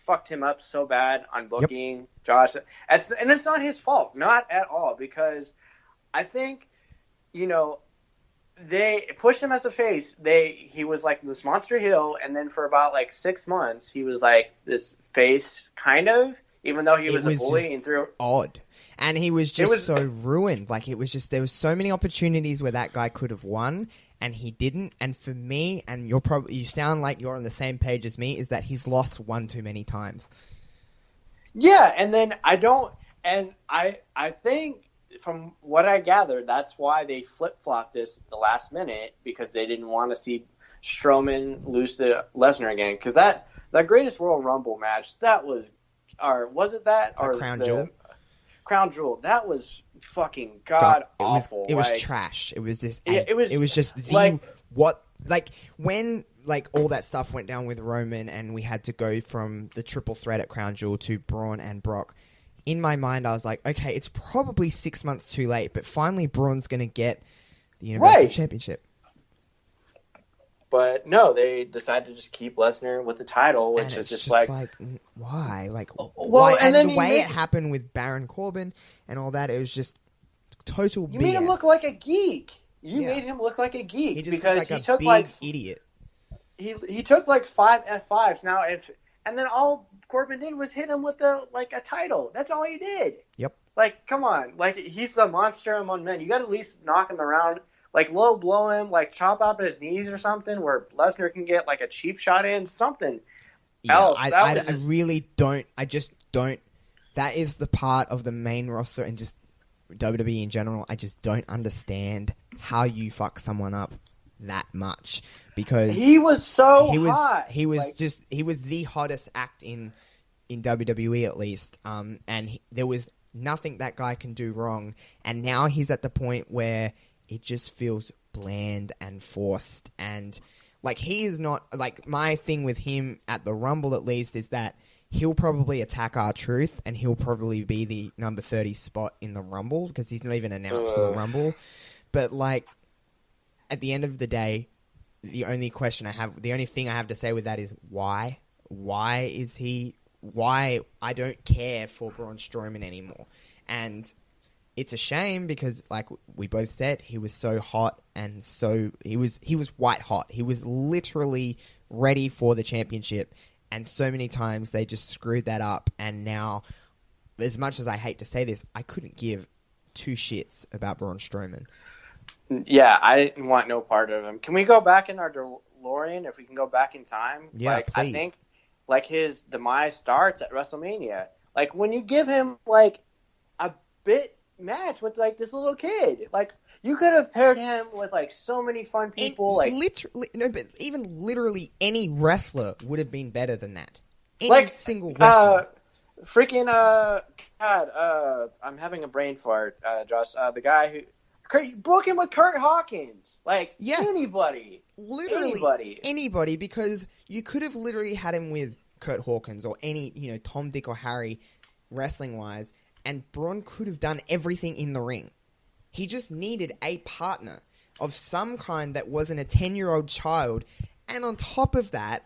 fucked him up so bad on booking, Josh. And it's not his fault, not at all, because I think, they pushed him as a face. He was like this monster heel, and then for about like 6 months, he was like this face, kind of, even though he was a bully and threw odd. And he was just so ruined. Like, it was just, there was so many opportunities where that guy could have won, and he didn't. And for me, and you sound like you're on the same page as me, is that he's lost one too many times. Yeah, and then I think from what I gathered, that's why they flip-flopped this at the last minute, because they didn't want to see Strowman lose to Lesnar again. Because that Greatest Royal Rumble match, that was, or was it that? Or Crown Jewel? Crown Jewel. That was fucking god-awful. It was trash. It was just, it was just when all that stuff went down with Roman and we had to go from the triple threat at Crown Jewel to Braun and Brock. In my mind, I was like, okay, it's probably 6 months too late, but finally Braun's going to get the Universal Championship. But no, they decided to just keep Lesnar with the title, which is just like why? Well, and then the way it happened with Baron Corbin and all that, it was just total BS. You made him look like a geek. You made him look like a geek. He just because he took big idiot. He took like 5 F5s. Now, and then all Corbin did was hit him with a title. That's all he did. Yep. Like, come on. Like, he's the monster among men. You got to at least knock him around. Like, low blow him, like, chop out his knees or something where Lesnar can get, like, a cheap shot in, something else. I really don't. I just don't. That is the part of the main roster and just WWE in general. I just don't understand how you fuck someone up that much. Because he was so hot. He was the hottest act in WWE, at least. There was nothing that guy can do wrong. And now he's at the point where it just feels bland and forced. And, like, he is not... Like, my thing with him at the Rumble, at least, is that he'll probably attack R-Truth, and he'll probably be the number 30 spot in the Rumble, because he's not even announced for the Rumble. But, like, at the end of the day, the only thing I have to say with that is why? Why I don't care for Braun Strowman anymore. And it's a shame because, like we both said, he was so hot and he was white hot. He was literally ready for the championship, and so many times they just screwed that up. And now, as much as I hate to say this, I couldn't give two shits about Braun Strowman. Yeah, I want no part of him. Can we go back in our DeLorean, if we can go back in time? Yeah, please. I think, his demise starts at WrestleMania. Like, when you give him, a bit match with, this little kid. Like, you could have paired him with, so many fun people. Literally any wrestler would have been better than that. Any single wrestler. I'm having a brain fart, Josh. The guy who... Book him with Kurt Hawkins. Anybody. Literally anybody, because you could have literally had him with Kurt Hawkins or any, Tom, Dick, or Harry, wrestling-wise, and Braun could have done everything in the ring. He just needed a partner of some kind that wasn't a 10-year-old child, and on top of that,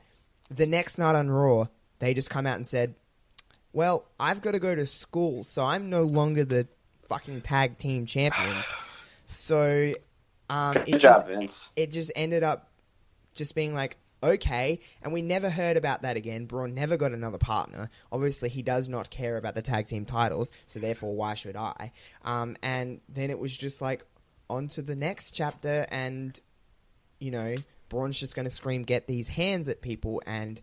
the next night on Raw, they just come out and said, well, I've got to go to school, so I'm no longer the fucking tag team champions. So, it just ended up just being like, okay, and we never heard about that again. Braun never got another partner. Obviously, he does not care about the tag team titles, so therefore, why should I? And then it was just like, on to the next chapter, and, Braun's just going to scream, get these hands at people, and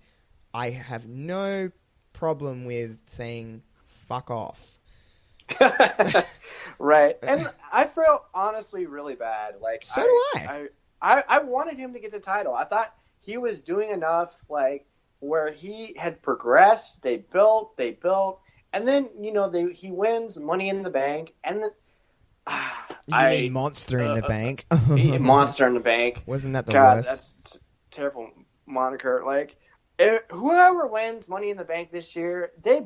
I have no problem with saying, fuck off. Right. And I felt honestly really bad. Like, So do I. I wanted him to get the title. I thought he was doing enough, like, where he had progressed. They built, and then he wins Money in the Bank, and then You mean Monster in the Bank? Monster in the Bank. Wasn't that the God, worst? that's terrible moniker. Like, whoever wins Money in the Bank this year, they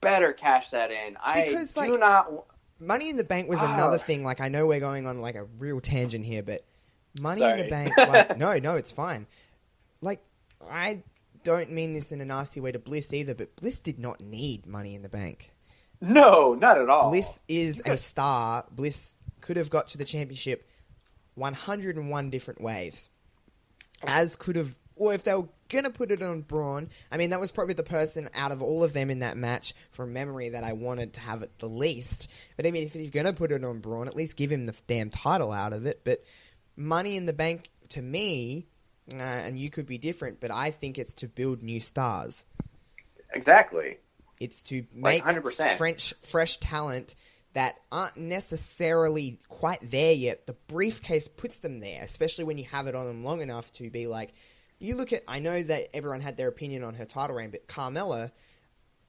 better cash that in. Because, I do not. Money in the Bank was another thing. Like, I know we're going on like a real tangent here, but Money in the Sorry. Bank. Like, no, it's fine. Like, I don't mean this in a nasty way to Bliss either, but Bliss did not need Money in the Bank. No, not at all. Bliss is a star. Bliss could have got to the championship 101 different ways. As could have, or if they were going to put it on Braun, I mean, that was probably the person out of all of them in that match from memory that I wanted to have it the least. But I mean, if you're going to put it on Braun, at least give him the damn title out of it. But Money in the Bank, to me, and you could be different, but I think it's to build new stars. Exactly. It's to make 100%. fresh talent that aren't necessarily quite there yet. The briefcase puts them there, especially when you have it on them long enough to be like, you look at, I know that everyone had their opinion on her title reign, but Carmella,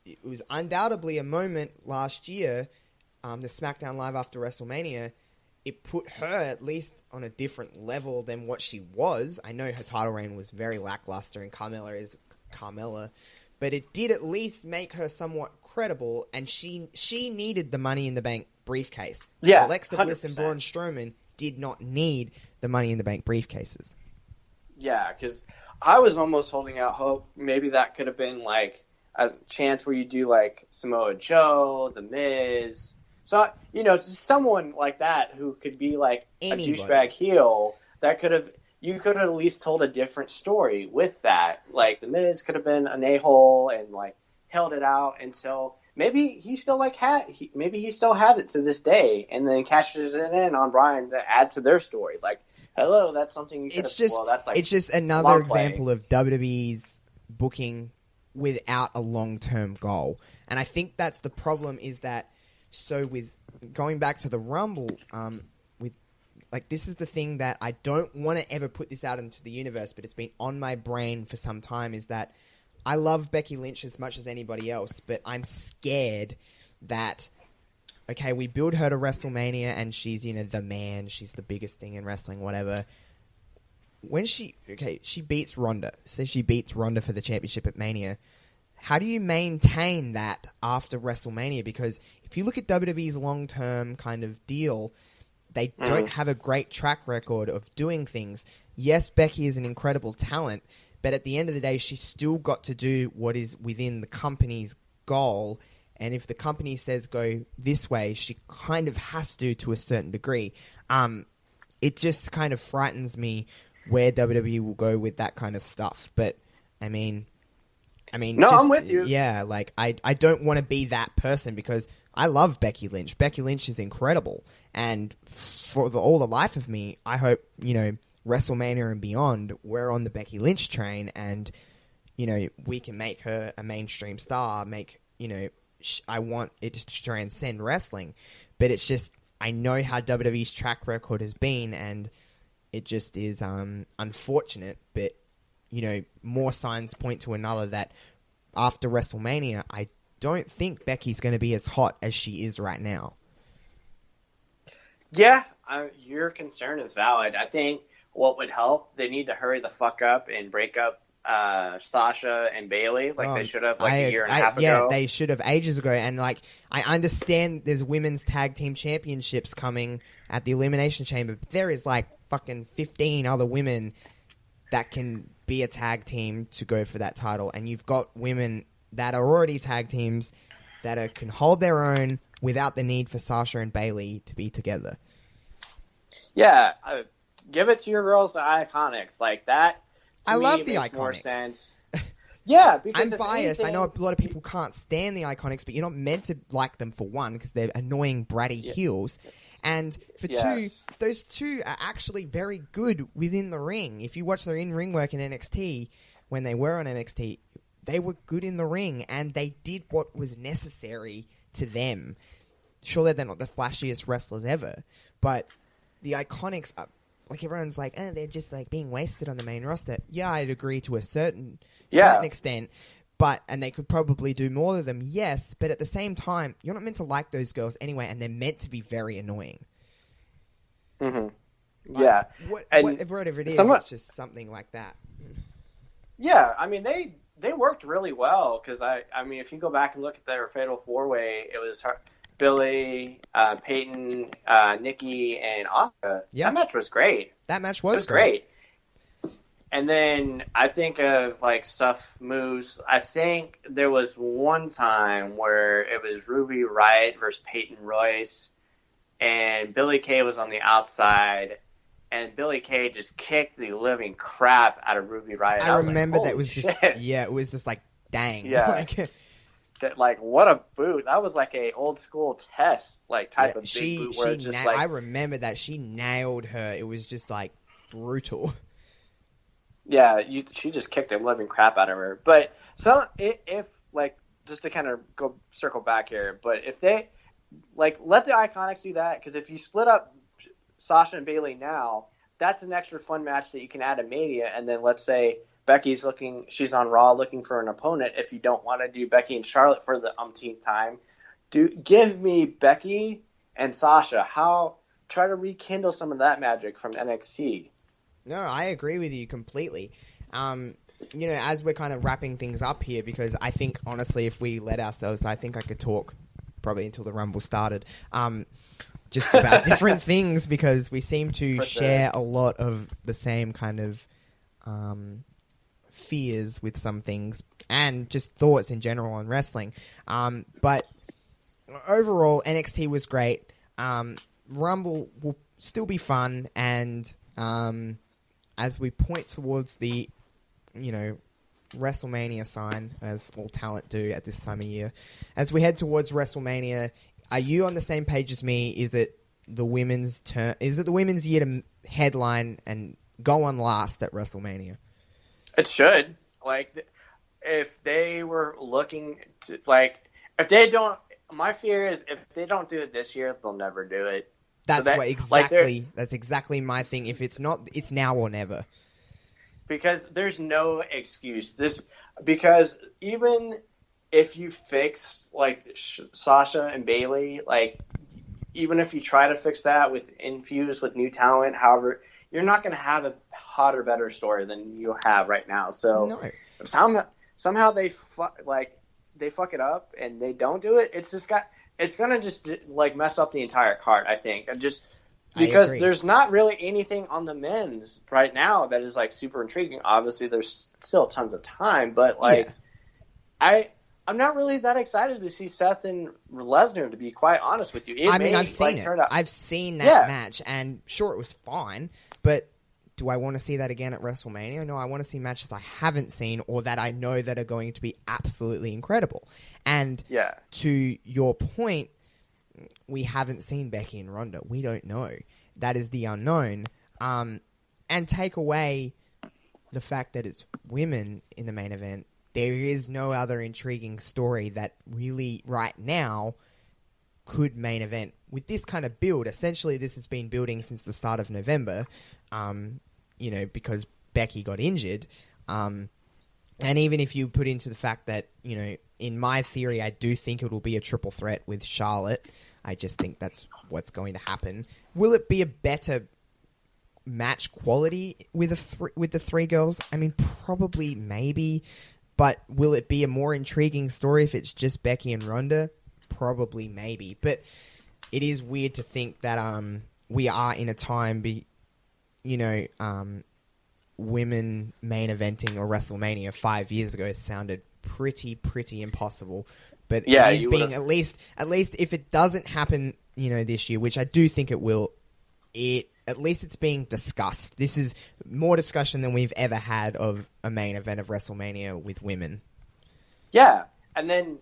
it was undoubtedly a moment last year, the SmackDown Live after WrestleMania, it put her at least on a different level than what she was. I know her title reign was very lackluster and Carmella is Carmella, but it did at least make her somewhat credible, and she needed the Money in the Bank briefcase. Yeah, Alexa Bliss 100%. and Braun Strowman did not need the Money in the Bank briefcases. Yeah, because I was almost holding out hope. Maybe that could have been like a chance where you do like Samoa Joe, The Miz. So, someone like that who could be like Anybody. a douchebag heel that you could have at least told a different story with that. Like, The Miz could have been an a-hole and like held it out until maybe he still maybe he still has it to this day, and then cashes it in on Brian to add to their story. Like, hello, that's something you could It's have. just, That's it's just another long play. example of WWE's booking without a long-term goal. And I think that's the problem is that, so with going back to the Rumble, this is the thing that I don't want to ever put this out into the universe, but it's been on my brain for some time, is that I love Becky Lynch as much as anybody else, but I'm scared that, okay, we build her to WrestleMania and she's, the man, she's the biggest thing in wrestling, whatever. When she beats Ronda, so she beats Ronda for the championship at Mania. How do you maintain that after WrestleMania? Because if you look at WWE's long-term kind of deal, they don't have a great track record of doing things. Yes, Becky is an incredible talent, but at the end of the day, she's still got to do what is within the company's goal. And if the company says go this way, she kind of has to a certain degree. It just kind of frightens me where WWE will go with that kind of stuff. But, I mean, no, I'm with you. Yeah, like, I don't want to be that person because I love Becky Lynch. Becky Lynch is incredible. And for all the life of me, I hope, WrestleMania and beyond, we're on the Becky Lynch train and, we can make her a mainstream star, I want it to transcend wrestling. But it's just, I know how WWE's track record has been, and it just is unfortunate, but, more signs point to another that after WrestleMania, I don't think Becky's going to be as hot as she is right now. Yeah, your concern is valid. I think what would help, they need to hurry the fuck up and break up Sasha and Bayley like they should have a year and a half ago. Yeah, they should have ages ago. And I understand there's women's tag team championships coming at the Elimination Chamber, but there is fucking 15 other women that can be a tag team to go for that title. And you've got women that are already tag teams that can hold their own without the need for Sasha and Bayley to be together. Yeah, give it to your girls, the Iconics. Like that, I love the makes Iconics. More sense. Yeah, because I'm biased. I know a lot of people can't stand the Iconics, but you're not meant to like them for one because they're annoying, bratty heels. And for two, those two are actually very good within the ring. If you watch their in-ring work in NXT, when they were on NXT, they were good in the ring and they did what was necessary to them. Sure, they're not the flashiest wrestlers ever, but the Iconics are, like, everyone's like, they're just like being wasted on the main roster. Yeah, I'd agree to a certain extent, and they could probably do more of them, yes, but at the same time, you're not meant to like those girls anyway, and they're meant to be very annoying. Mm-hmm. Yeah. Whatever it is, it's just something like that. Yeah, I mean, they worked really well, because, I mean, if you go back and look at their Fatal 4-Way, it was Billy, Peyton, Nikki, and Asuka. Yeah. That match was great. That match was great. And then I think of, like, stuff moves. I think there was one time where it was Ruby Riott versus Peyton Royce, and Billie Kay was on the outside, and Billie Kay just kicked the living crap out of Ruby Riott. I remember like, that was shit. it was just like, dang. Yeah. Like, what a boot. That was like a old school test, like, type of big boot where it's just like... I remember that. She nailed her. It was just, like, brutal. Yeah, she just kicked the living crap out of her. But if, like, just to kind of circle back here, but if they, like, let the Iconics do that, because if you split up Sasha and Bayley now, that's an extra fun match that you can add at Mania, and then let's say she's on Raw looking for an opponent. If you don't want to do Becky and Charlotte for the umpteenth time, give me Becky and Sasha. Try to rekindle some of that magic from NXT. No, I agree with you completely. As we're kind of wrapping things up here, because I think, honestly, if we let ourselves, I think I could talk probably until the Rumble started, just about different things, because we seem to share a lot of the same kind of fears with some things, and just thoughts in general on wrestling. But overall, NXT was great. Rumble will still be fun, and as we point towards the, WrestleMania sign, as all talent do at this time of year, as we head towards WrestleMania, are you on the same page as me? Is it the women's turn? Is it the women's year to headline and go on last at WrestleMania? It should. Like, if they were looking to, like, if they don't, my fear is if they don't do it this year, they'll never do it. That's that's exactly my thing. If it's not, it's now or never. Because there's no excuse. Because even if you fix, like, Sasha and Bayley, like, even if you try to fix that infused with new talent, however, you're not going to have a hotter, better story than you have right now. So if somehow they fuck it up and they don't do it, it's going to just, like, mess up the entire card, I think. Because there's not really anything on the men's right now that is, like, super intriguing. Obviously, there's still tons of time, but, like, I'm not really that excited to see Seth and Lesnar, to be quite honest with you. I've seen it. I've seen that match, and sure, it was fine, but do I want to see that again at WrestleMania? No, I want to see matches I haven't seen or that I know that are going to be absolutely incredible. And to your point, we haven't seen Becky and Ronda. We don't know. That is the unknown. And take away the fact that it's women in the main event, there is no other intriguing story that really, right now, could main event. With this kind of build, essentially this has been building since the start of November, because Becky got injured. And even if you put into the fact that, in my theory, I do think it will be a triple threat with Charlotte. I just think that's what's going to happen. Will it be a better match quality with the three girls? I mean, probably, maybe. But will it be a more intriguing story if it's just Becky and Ronda? Probably, maybe. But it is weird to think that we are in a time, women main eventing or WrestleMania 5 years ago sounded pretty impossible. But it is being at least if it doesn't happen, this year, which I do think it will, at least it's being discussed. This is more discussion than we've ever had of a main event of WrestleMania with women. Yeah, and then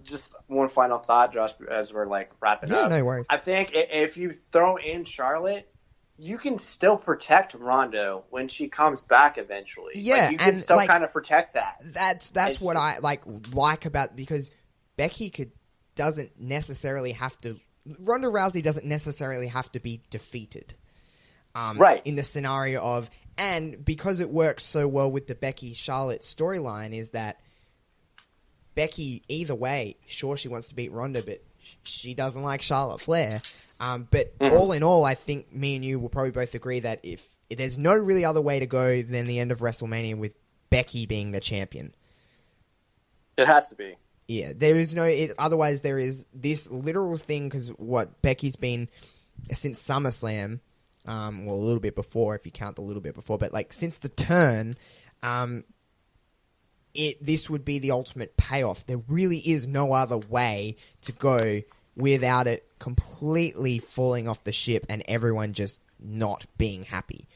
just one final thought, Josh, as we're, like, wrapping up. Yeah, no worries. I think if you throw in Charlotte, you can still protect Ronda when she comes back eventually. Yeah, like, you can still kind of protect that. That's what I like about, because Becky could doesn't necessarily have to. Ronda Rousey doesn't necessarily have to be defeated. Right. In the scenario of, and because it works so well with the Becky Charlotte storyline, is that Becky, either way, sure, she wants to beat Ronda, but she doesn't like Charlotte Flair. But all in all, I think me and you will probably both agree that if there's no really other way to go than the end of WrestleMania with Becky being the champion. It has to be. Yeah, there is no... otherwise, there is this literal thing, because what Becky's been since SummerSlam, well, a little bit before, if you count the little bit before, but like since the turn, this would be the ultimate payoff. There really is no other way to go without it completely falling off the ship and everyone just not being happy.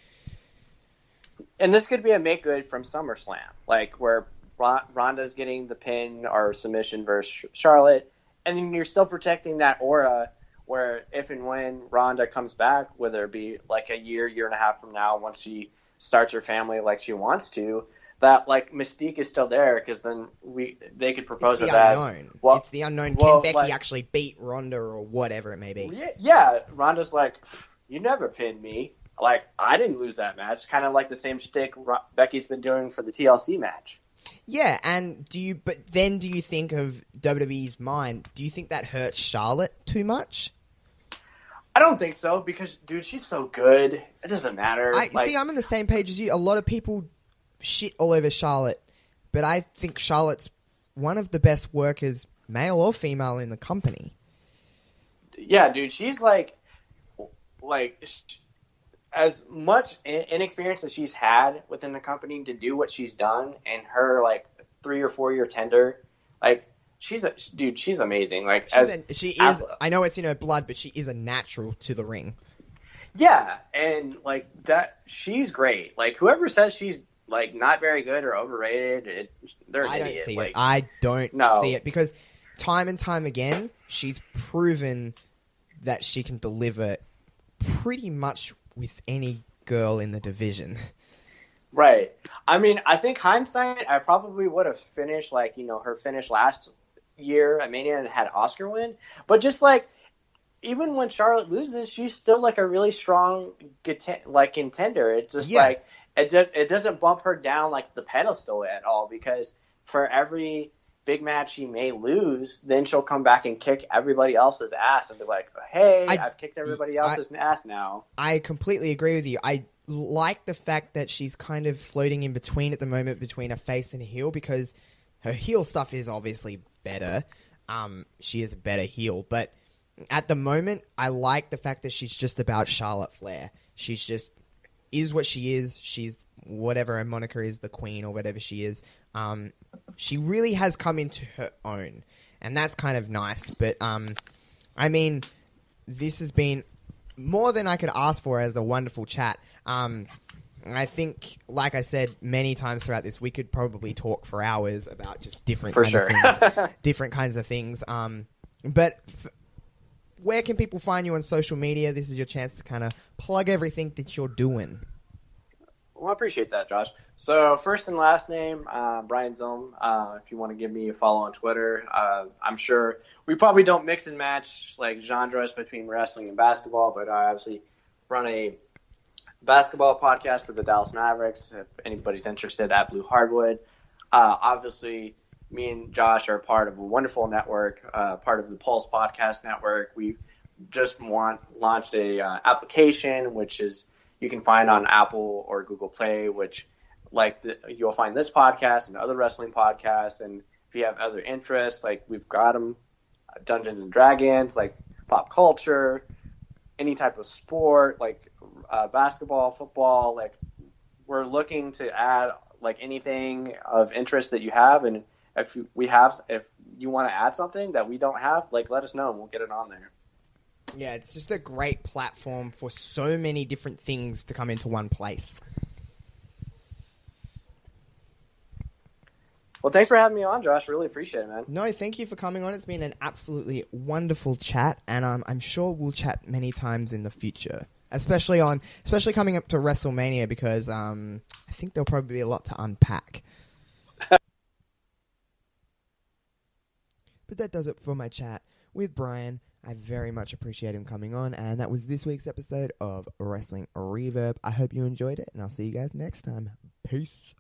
And this could be a make good from SummerSlam, like where Ronda's getting the pin or submission versus Charlotte, and then you're still protecting that aura where if and when Ronda comes back, whether it be like a year and a half from now, once she starts her family like she wants to, that like mystique is still there, because then they could propose it's it the as unknown. Well, it's the unknown. Well, Can Becky like, actually beat Ronda or whatever it may be? Yeah, Ronda's like, you never pinned me. Like, I didn't lose that match. Kind of like the same shtick Becky's been doing for the TLC match. Yeah, and do you think of WWE's mind? Do you think that hurts Charlotte too much? I don't think so, because dude, she's so good. It doesn't matter. See, I'm on the same page as you. A lot of people shit all over Charlotte, but I think Charlotte's one of the best workers, male or female, in the company. Yeah, dude, she's like as much inexperience as she's had within the company to do what she's done, and her like 3 or 4 year tender, like she's amazing. Like I know it's in her blood, but she is a natural to the ring. Yeah, and like that, she's great. Like whoever says she's like not very good or overrated, they're an idiot. See like, it. I don't see it, because time and time again, she's proven that she can deliver pretty much with any girl in the division. Right. I mean, I think hindsight, I probably would have finished like, her finish last year at Mania and had Oscar win. But just like, even when Charlotte loses, she's still like a really strong contender. It's just like, it doesn't bump her down like the pedestal at all, because for every big match she may lose, then she'll come back and kick everybody else's ass and be like, hey, I've kicked everybody else's ass now. I completely agree with you. I like the fact that she's kind of floating in between at the moment, between a face and a heel, because her heel stuff is obviously better. She is a better heel, but at the moment, I like the fact that she's just about Charlotte Flair. She's just is what she is. She's whatever her moniker is, the queen or whatever she is. She really has come into her own, and that's kind of nice. But I mean, this has been more than I could ask for as a wonderful chat. I think, like I said many times throughout this, we could probably talk for hours about just different of things, different kinds of things. But where can people find you on social media? This is your chance to kind of plug everything that you're doing. Well, I appreciate that, Josh. So first and last name, Brian Zilem. If you want to give me a follow on Twitter, I'm sure we probably don't mix and match like genres between wrestling and basketball, but I obviously run a basketball podcast for the Dallas Mavericks. If anybody's interested, at Blue Hardwood. Obviously, me and Josh are part of a wonderful network, part of the Pulse Podcast Network. We just launched a application, which is you can find on Apple or Google Play, which you'll find this podcast and other wrestling podcasts. And if you have other interests, like we've got them, Dungeons and Dragons, like pop culture, any type of sport, like basketball, football, like we're looking to add like anything of interest that you have. And if you want to add something that we don't have, like let us know and we'll get it on there. Yeah, it's just a great platform for so many different things to come into one place. Well, thanks for having me on, Josh. Really appreciate it, man. No, thank you for coming on. It's been an absolutely wonderful chat, and I'm sure we'll chat many times in the future, especially coming up to WrestleMania, because I think there'll probably be a lot to unpack. But that does it for my chat with Brian. I very much appreciate him coming on, and that was this week's episode of Wrestling Reverb. I hope you enjoyed it, and I'll see you guys next time. Peace.